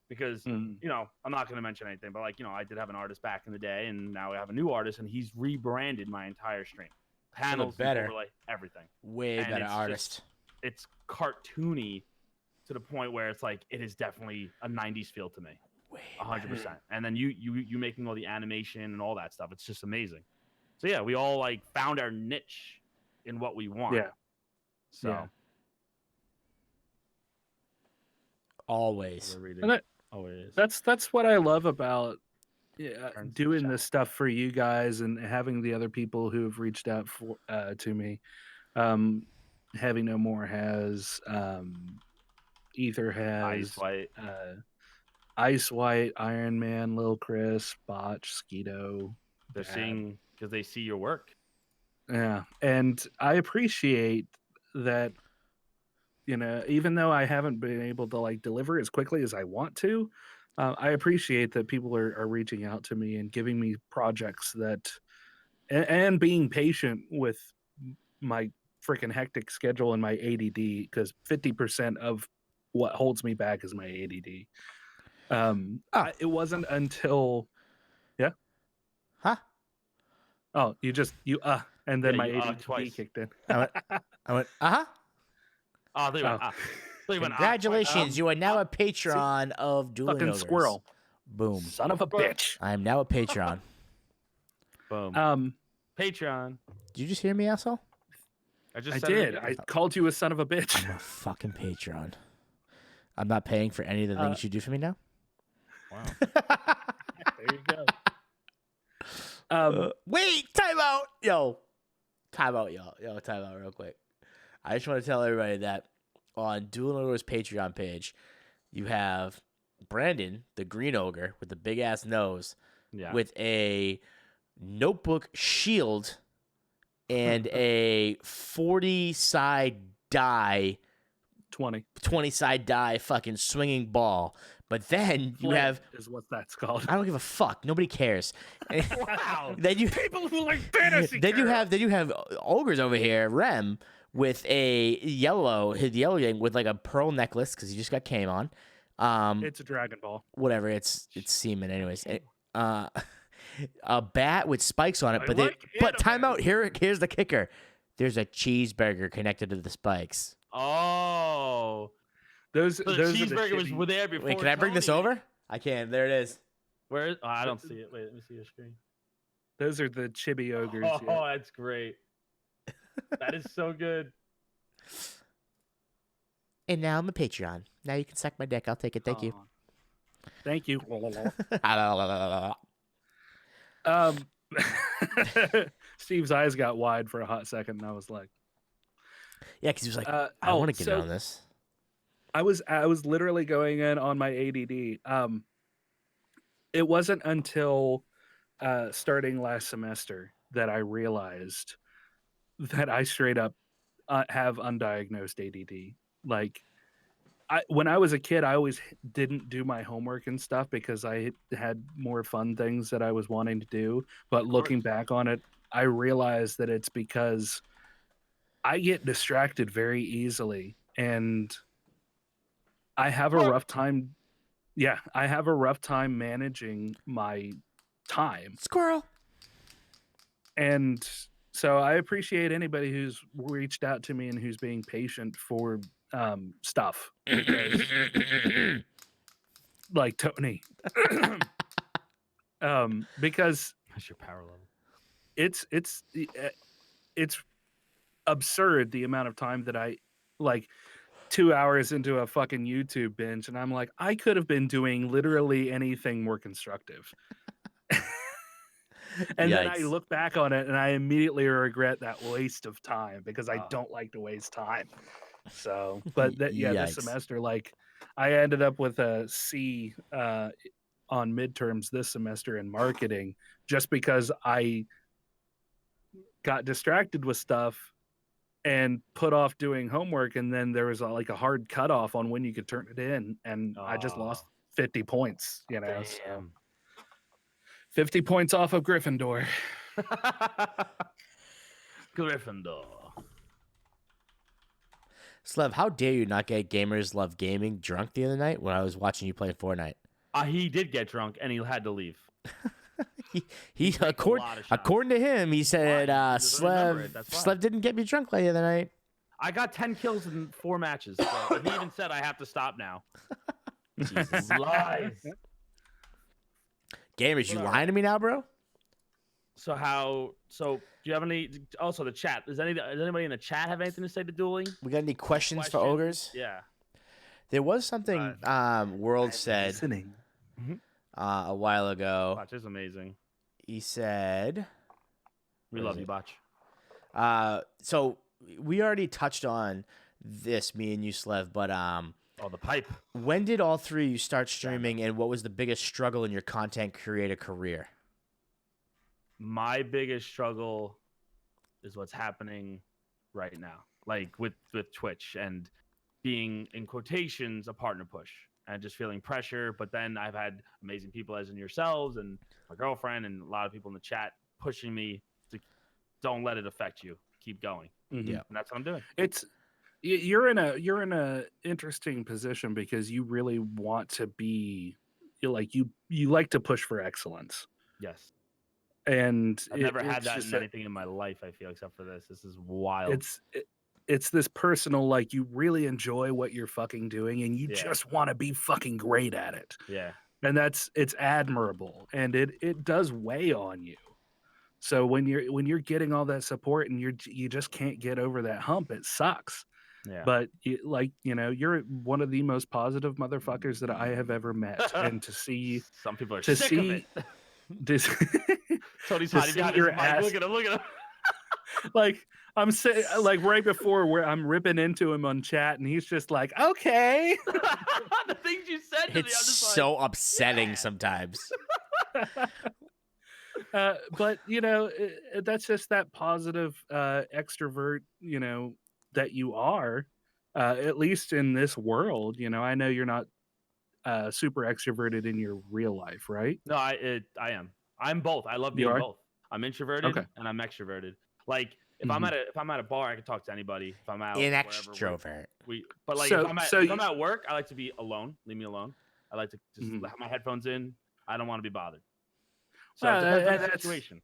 Because I'm not going to mention anything, but I did have an artist back in the day, and now I have a new artist, and he's rebranded my entire stream. Panels, better. overlay, everything. Way And better it's artist. It's cartoony to the point where it's like it is definitely a 90s feel to me. 100%. And then you making all the animation and all that stuff, it's just amazing. So yeah, we all found our niche in what we want. Yeah. So Yeah. Always. Always. That's what I love about Turns doing the this stuff for you guys and having the other people who have reached out to me. Heavy No More has, Ether has, Ice White, Iron Man, Lil Chris, Botch, Skeeto. They're seeing because they see your work. Yeah, and I appreciate that. Even though I haven't been able to deliver as quickly as I want to, I appreciate that people are reaching out to me and giving me projects that, and being patient with my freaking hectic schedule and my ADD, because 50% of what holds me back is my ADD. It wasn't until, Huh? Oh, and then my ADD twice. kicked in. I went, uh-huh. Oh, there you Oh. go. So you went Congratulations, you are now a patron of Dueling Fucking Ogres. squirrel. Boom. Son of a bitch. I am now a patron. Boom. Patreon. Did you just hear me, asshole? I just I said it did. again. I called you a son of a bitch. I'm a fucking patron. I'm not paying for any of the things you do for me now. Wow. There you go. Wait, time out. Yo, time out, y'all. Time out real quick. I just want to tell everybody that on Dueling Ogres Patreon page, you have Brandon, the green ogre with the big ass nose, Yeah. with a notebook shield and a 40 side die, 20. 20 side die fucking swinging ball. But then you have, is what that's called. I don't give a fuck. Nobody cares. Wow. Then you People who like fantasy. then you have ogres over here, Rem, with a his yellow thing with like a pearl necklace because he just got came on. It's a Dragon Ball. Whatever, it's semen anyways. A bat with spikes on it, but time out. Here's the kicker. There's a cheeseburger connected to the spikes. Oh. Those The those cheeseburger are was there before. Wait, can I bring this Tony. over? I can. There it is. Where is? Oh, I don't see it. Wait, let me see your screen. Those are the chibi ogres. Oh, yeah. that's great. That is so good. And now I'm a Patreon. Now you can suck my dick. I'll take it. Thank you. Aw. Thank you. Yeah, Steve's eyes got wide for a hot second, and I was like, because he was like, I want to get in so on this. I was literally going in on my ADD. It wasn't until starting last semester that I realized that I straight up have undiagnosed ADD. Like, when I was a kid, I always didn't do my homework and stuff because I had more fun things that I was wanting to do. But looking back on it, I realized that it's because I get distracted very easily, and I have a rough time. Yeah, I have a rough time managing my time. Squirrel. And so I appreciate anybody who's reached out to me and who's being patient for stuff. Because, like Tony. Because That's your power level. it's absurd the amount of time that I like 2 hours into a fucking YouTube binge, and I'm like, I could have been doing literally anything more constructive. And then I Yikes. look back on it and I immediately regret that waste of time because I Oh. don't like to waste time. So, but this Yikes. semester, like, I ended up with a C on midterms this semester in marketing just because I got distracted with stuff and put off doing homework, and then there was like a hard cutoff on when you could turn it in, and I just lost 50 points, you know. So Damn. 50 points off of Gryffindor. Gryffindor. Slev, how dare you not get Gamers Love Gaming drunk the other night when I was watching you play Fortnite? He did get drunk and he had to leave. He drank a according, lot of shots. according to him, he said Why? He doesn't remember Slev it, that's why. Slev didn't get me drunk the other night. I got 10 kills in 4 matches. So, and he even said I have to stop now. Jesus. Lies. Gamers, you Whatever. lying to me now, bro? So do you have any? Also, the chat. Does anybody in the chat have anything to say to dueling? We got any questions for Questions? ogres? Yeah. There was something World said Listening. a while ago. Botch is amazing. He said, We What love is you, it? Botch. so we already touched on this, me and you, Slev, but Oh, the pipe. when did all three of you start streaming, and what was the biggest struggle in your content creator career? My biggest struggle is what's happening right now, like with Twitch and being, in quotations, a partner push and just feeling pressure. But then I've had amazing people, as in yourselves and my girlfriend and a lot of people in the chat, pushing me to don't let it affect you. Keep going. Yeah. And that's what I'm doing. It's you're in a interesting position because you really want to be you like to push for excellence. Yes. And I've never had it's that just in anything in my life, I feel, except for this. This is wild. it's this personal, like, you really enjoy what you're fucking doing and you Yeah. just want to be fucking great at it. Yeah. And it's admirable, and it does weigh on you. So when you're getting all that support and you just can't get over that hump, it sucks. Yeah. But you're one of the most positive motherfuckers that I have ever met, and to see Some people are to sick of see it. this Tony's to hiding see behind his your mic. ass, Look at him. Look at him. like I'm saying, like right before where I'm ripping into him on chat, and he's just like, okay. The things you said to me, I'm It's just so like, upsetting yeah. sometimes. But that's just that positive extrovert, that you are, at least in this world. I know you're not super extroverted in your real life, right? No, I am. I'm both. I love You being are? both. I'm introverted Okay. and I'm extroverted. Like if Mhm. I'm at a bar, I can talk to anybody. If I'm out An wherever extrovert. but like So if I'm at work, I like to be alone. Leave me alone. I like to just Mhm. have my headphones in. I don't want to be bothered. So Well, it depends on and the that's situation.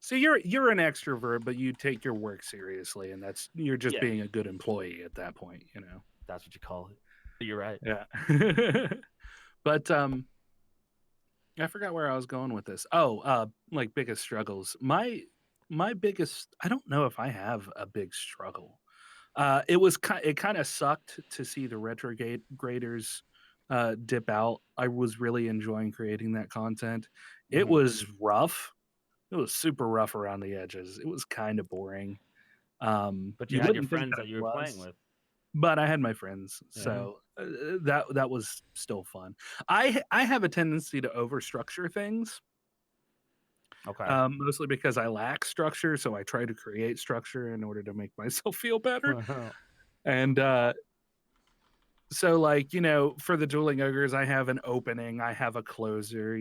so you're an extrovert, but you take your work seriously, and you're just Yeah, being a good employee at that point. that's what you call it. You're right. Yeah. But I forgot where I was going with this. Oh, like biggest struggles. My biggest, I don't know if I have a big struggle. It kind of sucked to see the retrograders dip out. I was really enjoying creating that content. It Mhm. was rough. It was super rough around the edges. It was kind of boring. But you You had your wouldn't think friends that that it you were playing was, with. but I had my friends, Yeah. so that was still fun. I have a tendency to overstructure things, Okay. mostly because I lack structure, so I try to create structure in order to make myself feel better. And so, like, for the Dueling Ogres, I have an opening, I have a closer,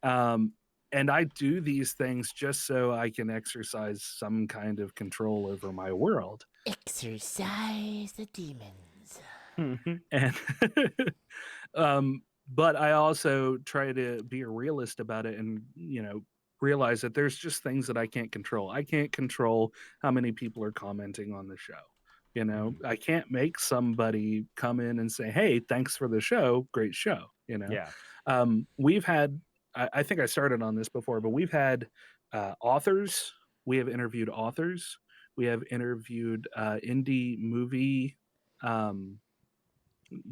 um, and I do these things just so I can exercise some kind of control over my world. Exercise the demons. And but I also try to be a realist about it, and realize that there's just things that I can't control. I can't control how many people are commenting on the show. I can't make somebody come in and say, hey, thanks for the show, great show. Yeah. We've had, I think I started on this before, but we've had authors. We have interviewed authors. We have interviewed indie movie um,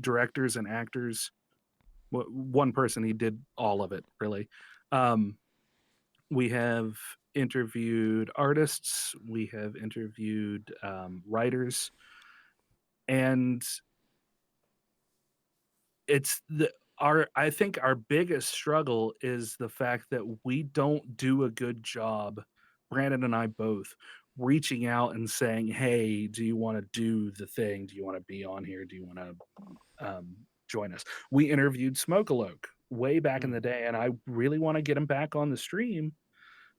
directors and actors. One person, he did all of it, really. We have interviewed artists. We have interviewed writers, and it's I think our biggest struggle is the fact that we don't do a good job, Brandon and I both, reaching out and saying, hey, do you want to do the thing? Do you want to be on here? Do you want to join us? We interviewed Smokaloke way back in the day, and I really want to get him back on the stream.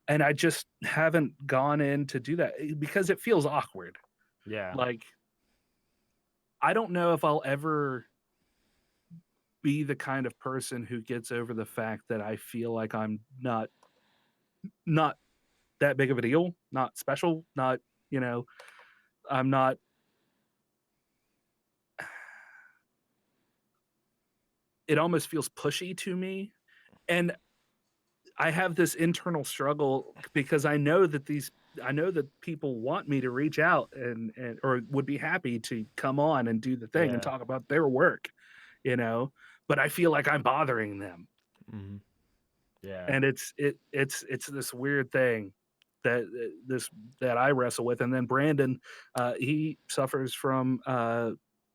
And I just haven't gone in to do that because it feels awkward. Yeah. Like, I don't know if I'll ever be the kind of person who gets over the fact that I feel like I'm not that big of a deal, not special, not, I'm not. It almost feels pushy to me. And I have this internal struggle because I know that people want me to reach out and or would be happy to come on and do the thing and Yeah. talk about their work, but I feel like I'm bothering them. Mm-hmm. Yeah. And it's this weird thing that that I wrestle with. And then Brandon, he suffers from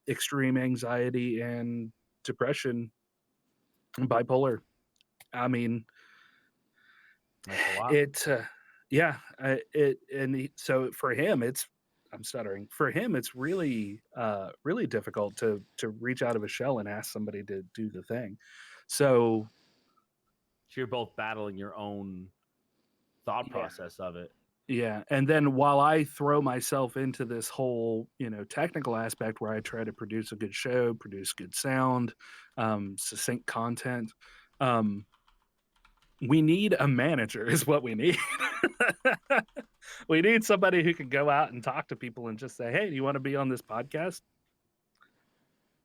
extreme anxiety and depression and bipolar. I mean, That's a lot. so for him, I'm stuttering. For him, it's really, really difficult to reach out of a shell and ask somebody to do the thing. So So you're both battling your own thought yeah, process of it. yeah. And then while I throw myself into this whole, technical aspect where I try to produce a good show, produce good sound, succinct content, we need a manager is what we need. We need somebody who can go out and talk to people and just say, "Hey, do you want to be on this podcast?"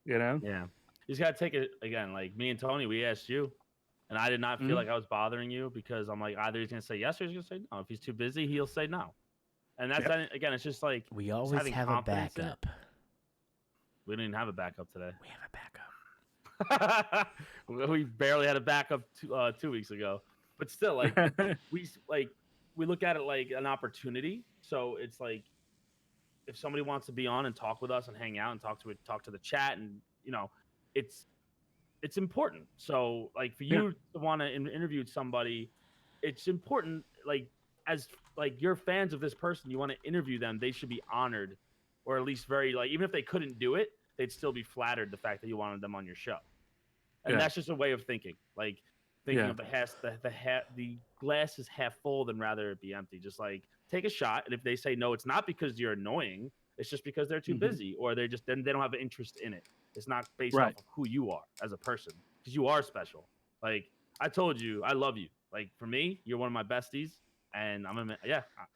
You know? Yeah. You just gotta take it again. Like me and Tony, we asked you, and I did not feel like I was bothering you because I'm like, either he's gonna say yes or he's gonna say no. If he's too busy, he'll say no. And that's again, it's just like We just always having have a confidence in it. backup. We didn't even have a backup today. We have a backup. We barely had a backup 2 weeks ago, but still, like we look at it like an opportunity. So it's like if somebody wants to be on and talk with us and hang out and talk to the chat, and it's important. So like for you to want to interview somebody, it's important. Like as like you're fans of this person, you want to interview them. They should be honored, or at least very like even if they couldn't do it, they'd still be flattered the fact that you wanted them on your show. And that's just a way of thinking. Like thinking of the glass is half full than rather it be empty. Just like take a shot, and if they say no, it's not because you're annoying. It's just because they're too busy, or they're just then they don't have an interest in it. It's not based off of who you are as a person, because you are special. Like I told you, I love you. Like for me, you're one of my besties, and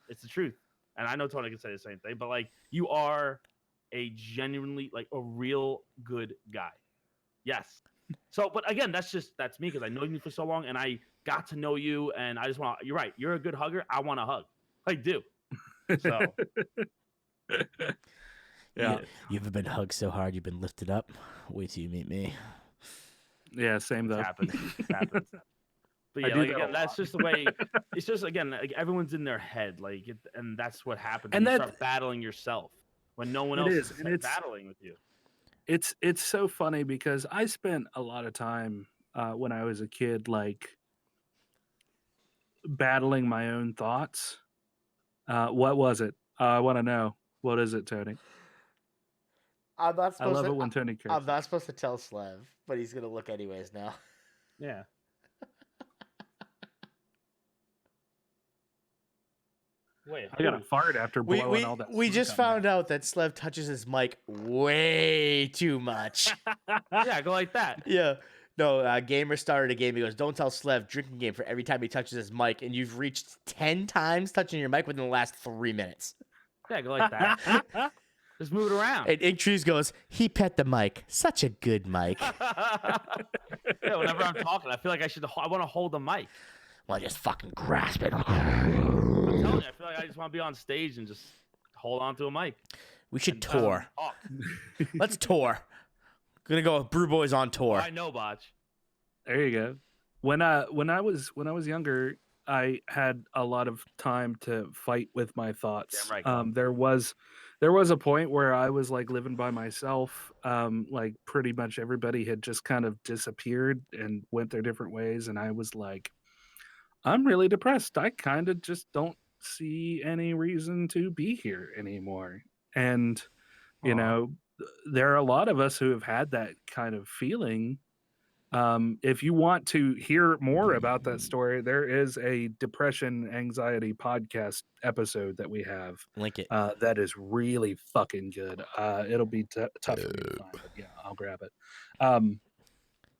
it's the truth. And I know Tony can say the same thing, but like you are a genuinely like a real good guy. Yes. So, but again, that's me because I know you for so long, and I got to know you, and I just want. You're right. You're a good hugger. I want a hug. I do. So. Yeah. You ever been hugged so hard you've been lifted up? Wait till you meet me. Yeah, same though. It happens. But yeah, like, again, that's just the way. It's just again, like everyone's in their head, like, and that's what happens. And you start battling yourself when no one else is battling with you. It's so funny because I spent a lot of time when I was a kid, like battling my own thoughts. What was it? I want to know. What is it, Tony? I love it when Tony cares. I'm not supposed to tell Slev, but he's gonna look anyways now. Yeah. Wait, I got a fart after blowing all that. We just found out that Slev touches his mic way too much. Yeah, go like that. Yeah. No, Gamer started a game. He goes, "Don't tell Slev, drinking game for every time he touches his mic," and you've reached 10 times touching your mic within the last 3 minutes. Yeah, go like that. Just move it around. And Ink goes, "He pet the mic. Such a good mic." Yeah, whenever I'm talking, I feel like I want to hold the mic. Well, just fucking grasp it. I'm telling you, I feel like I just want to be on stage and just hold on to a mic. We should tour. Let's tour. Gonna go with Brew Boys on tour. I know, Botch. There you go. When I was younger, I had a lot of time to fight with my thoughts. Damn right, there was a point where I was like living by myself. Like pretty much everybody had just kind of disappeared and went their different ways, and I was like, I'm really depressed. I kind of just don't see any reason to be here anymore. And you know, there are a lot of us who have had that kind of feeling. If you want to hear more about that story, there is a depression anxiety podcast episode that we have. Link it. That is really fucking good. It'll be tough for me to find, but yeah, I'll grab it.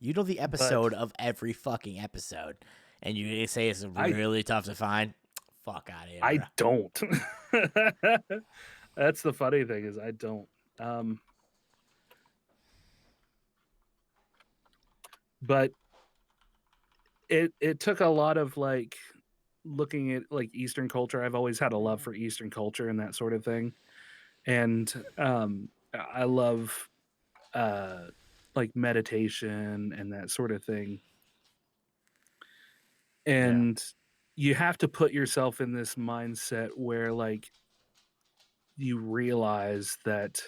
You know the episode of every fucking episode, and you say it's really tough to find. Fuck out of here. I don't. That's the funny thing is I don't. But it took a lot of like looking at like Eastern culture. I've always had a love for Eastern culture and that sort of thing. And I love like meditation and that sort of thing. And you have to put yourself in this mindset where like you realize that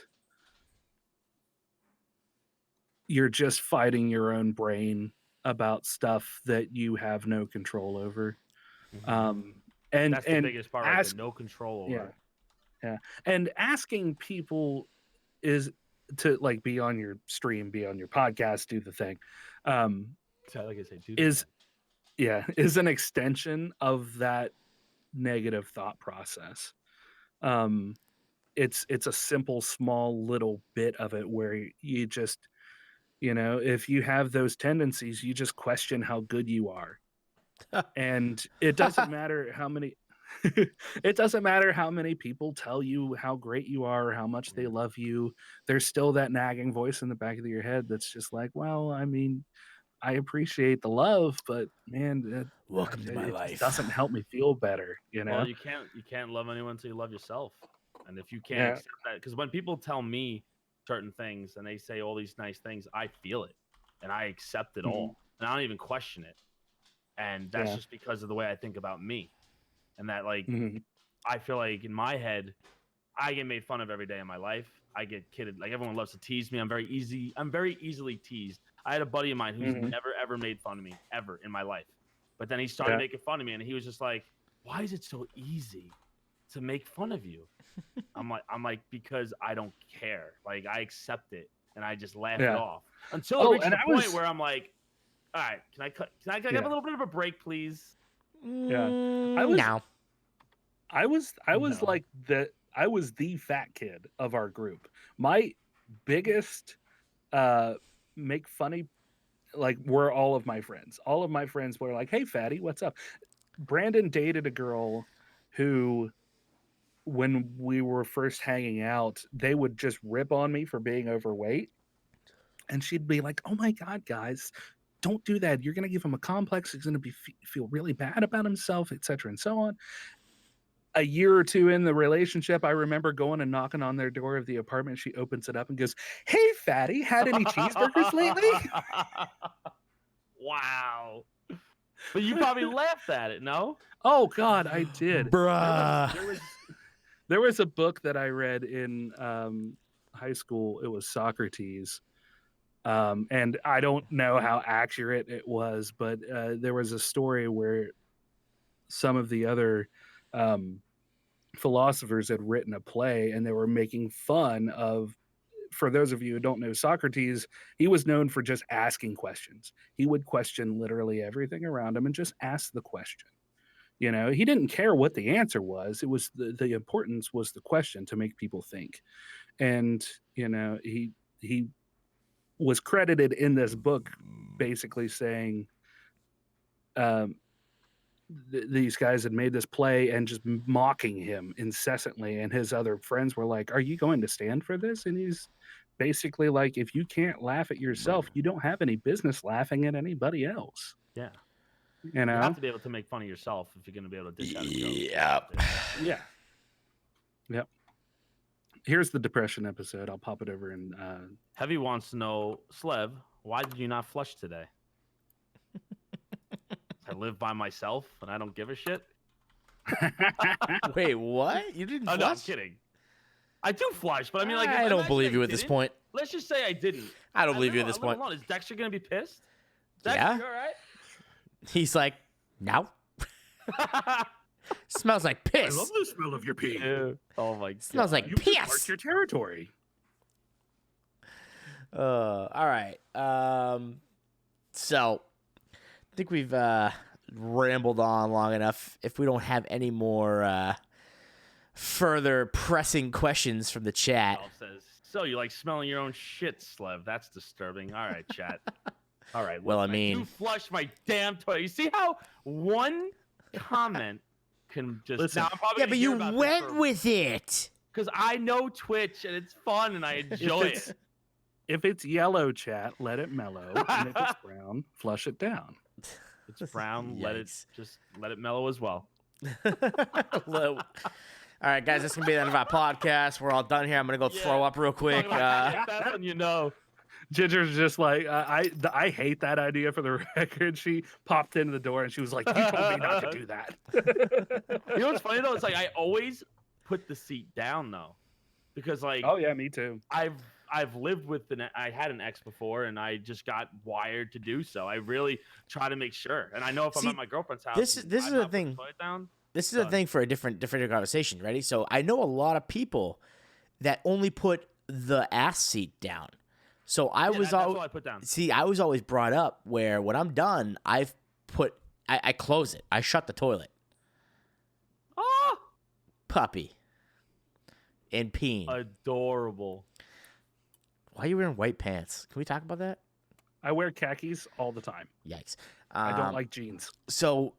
you're just fighting your own brain about stuff that you have no control over. And that's the biggest part, right? No control over. Yeah. And asking people is to like be on your stream, be on your podcast, do the thing. Is an extension of that negative thought process. It's a simple, small little bit of it where you just, you know, if you have those tendencies, you just question how good you are. And it doesn't matter how many it doesn't matter how many people tell you how great you are or how much they love you. There's still that nagging voice in the back of your head that's just like, well, I mean, I appreciate the love, but man, Welcome to my it just life. doesn't help me feel better, you know? Well, you can't love anyone until you love yourself, and if you can't Yeah. accept that, because when people tell me certain things and they say all these nice things, I feel it, and I accept it all, and I don't even question it, and that's Yeah. just because of the way I think about me, and that like Mhm. I feel like in my head, I get made fun of every day in my life. I get kidded. Like everyone loves to tease me. I'm very easily teased. I had a buddy of mine who's Mhm. never ever made fun of me ever in my life. But then he started Yeah. making fun of me, and he was just like, "Why is it so easy to make fun of you?" I'm like, because I don't care. Like I accept it and I just laugh it Yeah. off until Oh, it reaches and a I point was where I'm like, "All right, can I Yeah. have a little bit of a break, please?" Yeah. I was No. I was No. like I was the fat kid of our group. My biggest make funny like were all of my friends. All of my friends were like, "Hey fatty, what's up?" Brandon dated a girl who when we were first hanging out, they would just rip on me for being overweight. And she'd be like, "Oh my god, guys, don't do that. You're going to give him a complex. He's going to be feel really bad about himself, etc." and so on. A year or two in the relationship, I remember going and knocking on their door of the apartment. She opens it up and goes, "Hey, fatty, had any cheeseburgers lately?" Wow. But you probably laughed at it, no? Oh God, I did. Bruh. There was a book that I read in high school. It was Socrates, and I don't know how accurate it was, but there was a story where some of the other um, philosophers had written a play, and they were making fun of. For those of you who don't know Socrates, he was known for just asking questions. He would question literally everything around him and just ask the question. You know, he didn't care what the answer was. It was the importance was the question to make people think. And, you know, he was credited in this book basically saying um, these guys had made this play and just mocking him incessantly. And his other friends were like, "Are you going to stand for this?" And he's basically like, "If you can't laugh at yourself, you don't have any business laughing at anybody else." Yeah. You You have know? to be able to make fun of yourself if you're going to be able to dish out a joke. Yep. Yeah. Yep. Here's the depression episode. I'll pop it over in Heavy wants to know, Slev, why did you not flush today? I live by myself and I don't give a shit. Wait, what? You didn't Oh, flush? no, I'm kidding. I do flush, but I mean, like, I don't believe you at this didn't. point. Let's just say I didn't. I don't believe you at this point. Alone. Is Dexter gonna be pissed? Dexter, Yeah. you all right? He's like, no. Smells like I piss. love the smell of your pee. Oh my god. Smells like You just marked piss. your territory. All right. So I think we've rambled on long enough. If we don't have any more further pressing questions from the chat. Ralph says, so you like smelling your own shit, Slev? That's disturbing. All right, chat. All right. Well, listen, I mean- do flush my damn toilet. You see how one comment can just Listen. now I'm probably Yeah, but you went with it. because I know Twitch and it's fun and I enjoy it. If it's yellow, chat, let it mellow. And if it's brown, flush it down. It's brown. Yikes. Let it mellow as well. All right, guys, this is going to be the end of our podcast. We're all done here. I'm going to go throw up real quick. That's when you know. Ginger's just like, I hate that idea for the record. She popped into the door and she was like, "You told me not to do that." You know what's funny though? It's like I always put the seat down though, because like Oh yeah, me too. I've lived with I had an ex before and I just got wired to do so. I really try to make sure, and I know if I'm See, at my girlfriend's house, this is and the I'm not putting thing. the toilet down, This is a thing for a different conversation. Ready? So I know a lot of people that only put the ass seat down. So I was that's always all I put down. see. I was always brought up where when I'm done, I close it. I shut the toilet. Oh, Puppy. And peeing. adorable. Why are you wearing white pants? Can we talk about that? I wear khakis all the time. Yikes. I don't like jeans. So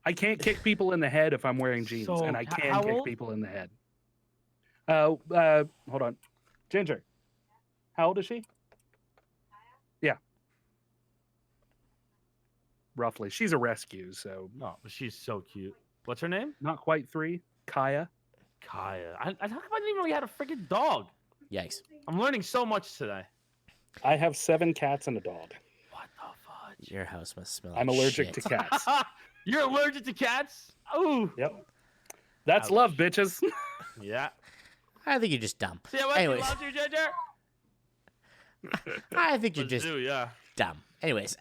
I can't kick people in the head if I'm wearing jeans, So, and I can how kick old? people in the head. Hold on. Ginger, how old is she? Yeah. Roughly. She's a rescue, so No, but she's so cute. What's her name? not quite 3. Kaya. Kaya. How come I didn't even know you had a freaking dog? Yikes. I'm learning so much today. I have 7 cats and a dog. What the fudge? Your house must smell I'm like allergic shit. to cats. You're allergic to cats? Ooh. Yep. That's Ouch. love, bitches. Yeah. I think you're just dumb. See what Anyways. loves you, Ginger? I think you're Let's just do, yeah. dumb. Anyways,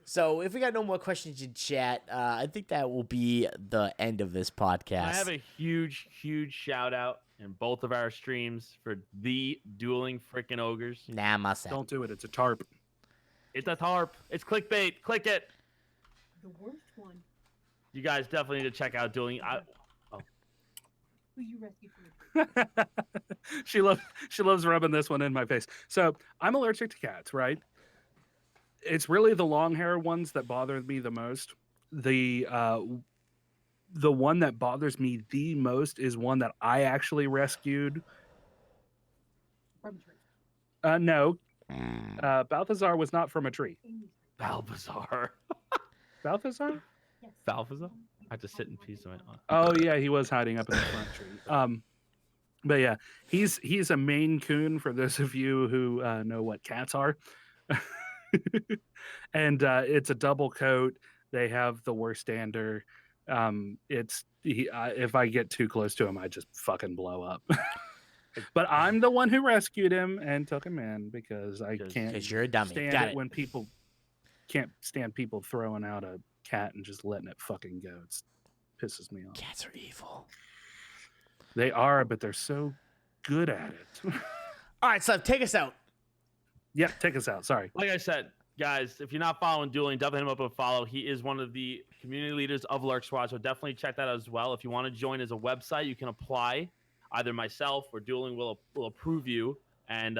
so if we got no more questions in chat, I think that will be the end of this podcast. I have a huge, huge shout out in both of our streams for the Dueling Frickin' Ogres. Nah, I'm all set. Don't do it. It's a tarp. It's a tarp. It's clickbait. Click it. The worst one. You guys definitely need to check out Dueling. Who you rescued from the she loves rubbing this one in my face. So I'm allergic to cats, right? It's really the long hair ones that bother me the most. The one that bothers me the most is one that I actually rescued. from tree? No, Balthazar was not from a tree. Balthazar. Balthazar? Yes. Balthazar? I had to sit in peace. Oh yeah, he was hiding up in the front tree. But yeah, he's a Maine Coon for those of you who know what cats are. And it's a double coat. They have the worst dander. If I get too close to him, I just fucking blow up. But I'm the one who rescued him and took him in because I can't Because you're a dummy. stand Got it it. when people can't stand people throwing out a cat and just letting it fucking go. It pisses me off. Cats are evil. They are, but they're so good at it. All right, so take us out. Yep, take us out. Sorry. Like I said, guys, if you're not following Dueling, definitely hit him up and follow. He is one of the community leaders of Lurk Squad, so definitely check that out as well. If you want to join as a website, you can apply. Either myself or Dueling will approve you, and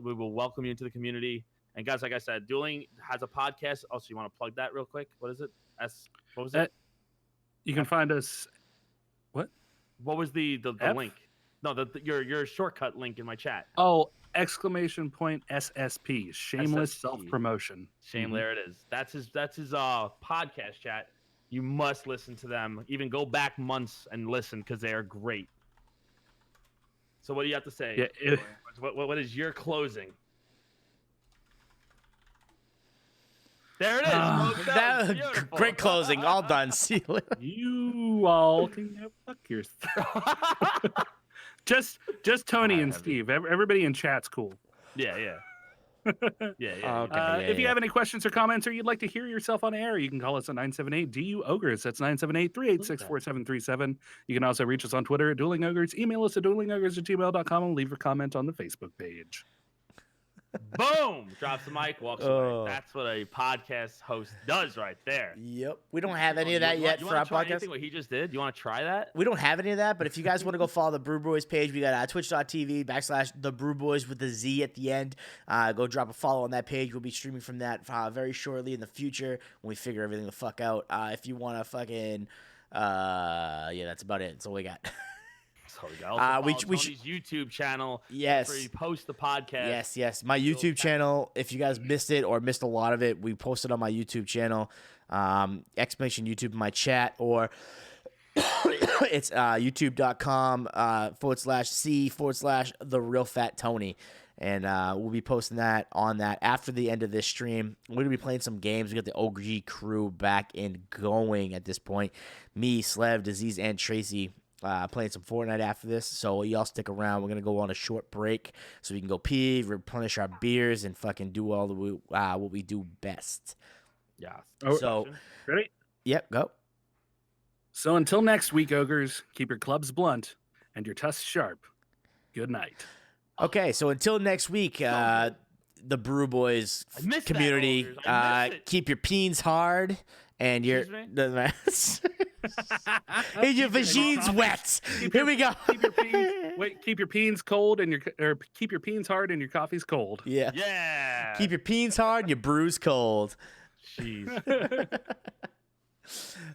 we will welcome you into the community. And guys, like I said, Dueling has a podcast. Also, you want to plug that real quick? What is it? What was it? You can find us. What was the F? link? No, your shortcut link in my chat. Oh, !SSP. Shameless SSP. self-promotion. Shame, Mhm. there it is. That's his podcast chat. You must listen to them. Even go back months and listen because they are great. So what do you have to say? Yeah, What is your closing? There it is. Ah, folks. That was beautiful. great closing. All done. See you later. You all can go fuck yourself. Just Tony and Alright, Steve. Everybody in chat's cool. Yeah. Okay, yeah, If you yeah. have any questions or comments, or you'd like to hear yourself on air, you can call us at 978-DU-OGRES. That's 978-386-4737. You can also reach us on Twitter at DuelingOgres. Email us at duelingogres@gmail.com and leave your comment on the Facebook page. Boom! Drops the mic, walks Oh. away. That's what a podcast host does right there. Yep. We don't have any of that yet you for wanna our try podcast. anything what he just did? You want to try that? We don't have any of that, but if you guys want to go follow the Brew Boys page, we got twitch.tv/ the Brew Boys with the Z at the end. Go drop a follow on that page. We'll be streaming from that very shortly in the future when we figure everything the fuck out. If you want to fucking, yeah, that's about it. That's all we got. So we got we Tony's should- YouTube channel. Yes. Where you post the podcast. Yes. My YouTube channel, if you guys missed it or missed a lot of it, we posted on my YouTube channel. Exclamation YouTube in my chat, or it's youtube.com/C/the real fat Tony. And we'll be posting that on that after the end of this stream. We're going to be playing some games. We got the OG crew back and going at this point. Me, Slev, Disease, and Tracy playing some Fortnite after this. So y'all stick around. We're going to go on a short break so we can go pee, replenish our beers, and fucking do all the what we do best. Yeah. So, Ready? yep, go. So until next week, Ogres, keep your clubs blunt and your tusks sharp. Good night. Okay, so until next week, the Brew Boys I missed that, community, Ogres. I missed it. keep your peens hard and your Excuse me? and your vagines wet. Here we go. Keep your peens cold and keep your peens hard and your coffee's cold. Yeah. Yeah. Keep your peens hard and your brews cold. Jeez.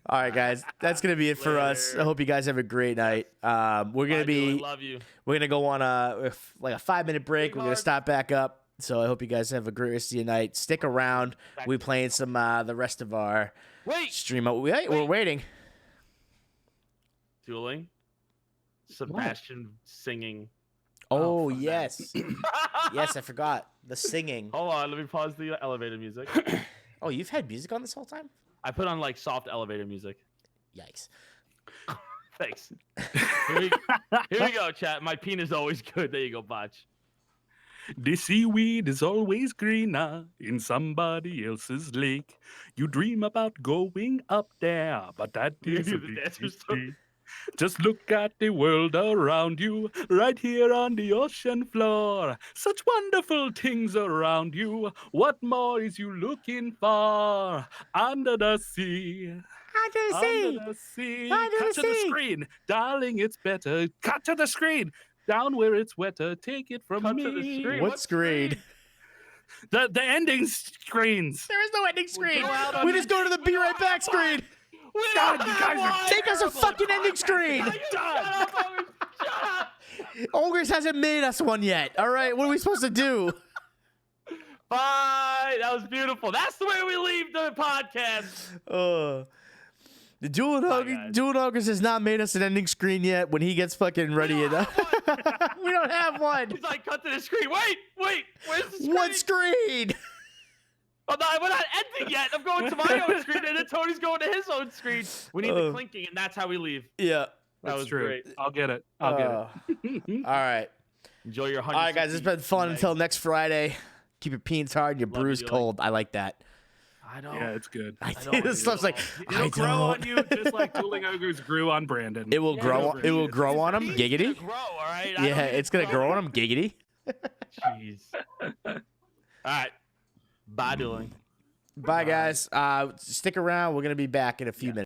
All right, guys, that's gonna be it for us. I Later. hope you guys have a great night. We're gonna Bye, Dueling. be Love you. we're gonna go on a 5-minute break. Big We're gonna hugs. stop back up. So I hope you guys have a great rest of your night. Stick around. Back We to- playing some the rest of our Wait. stream. We're waiting. Dueling. Sebastian singing. Oh fuck that. yes, yes, I forgot the singing. Hold on, let me pause the elevator music. Oh, you've had music on this whole time? I put on like soft elevator music. Yikes. Thanks. Here we go, chat. My peen is always good. There you go, Botch. The seaweed is always greener in somebody else's lake. You dream about going up there, but that You is a do the big dancers mistake. Just look at the world around you, right here on the ocean floor. Such wonderful things around you. What more is you looking for? Under the sea. Under the sea. Under Cut the to the sea. screen. Darling, it's better. Cut to the screen. Down where it's wetter. Take it from Cut me. to the screen. What screen? The ending screens. There is no ending screen. go out on We the- just go to the Be Right Back screen. We God, don't you have guys are one! Take us a fucking ending screen. Shut up, Owen. Shut up. Ogres hasn't made us one yet. All right, what are we supposed to do? Bye. That was beautiful. That's the way we leave the podcast. The guys. Dueling Ogres has not made us an ending screen yet. When he gets fucking ready, don't have we don't have one. He's like, cut to the screen. Wait. Where's the screen? What screen? Oh, no, we're not ending yet. I'm going to my own screen, and then Tony's going to his own screen. We need the clinking, and that's how we leave. Yeah. That That's was true. great. I'll get it. I'll get it. All right. Enjoy your 100. All right, guys. It's been fun until next Friday. Keep your peens hard and your Love you, brews Dueling. cold. I like that. I know. Yeah, it's good. I don't think this stuff's like It'll I grow on don't. you just like Dueling Ogres grew on Brandon. It will grow. over It will it. grow on him. It's Giggity. gonna grow, all right? I Yeah, don't need it's to gonna grow on him. Giggity. Jeez. All right. Bye, Dueling. Bye, guys. Stick around. We're gonna be back in a few minutes.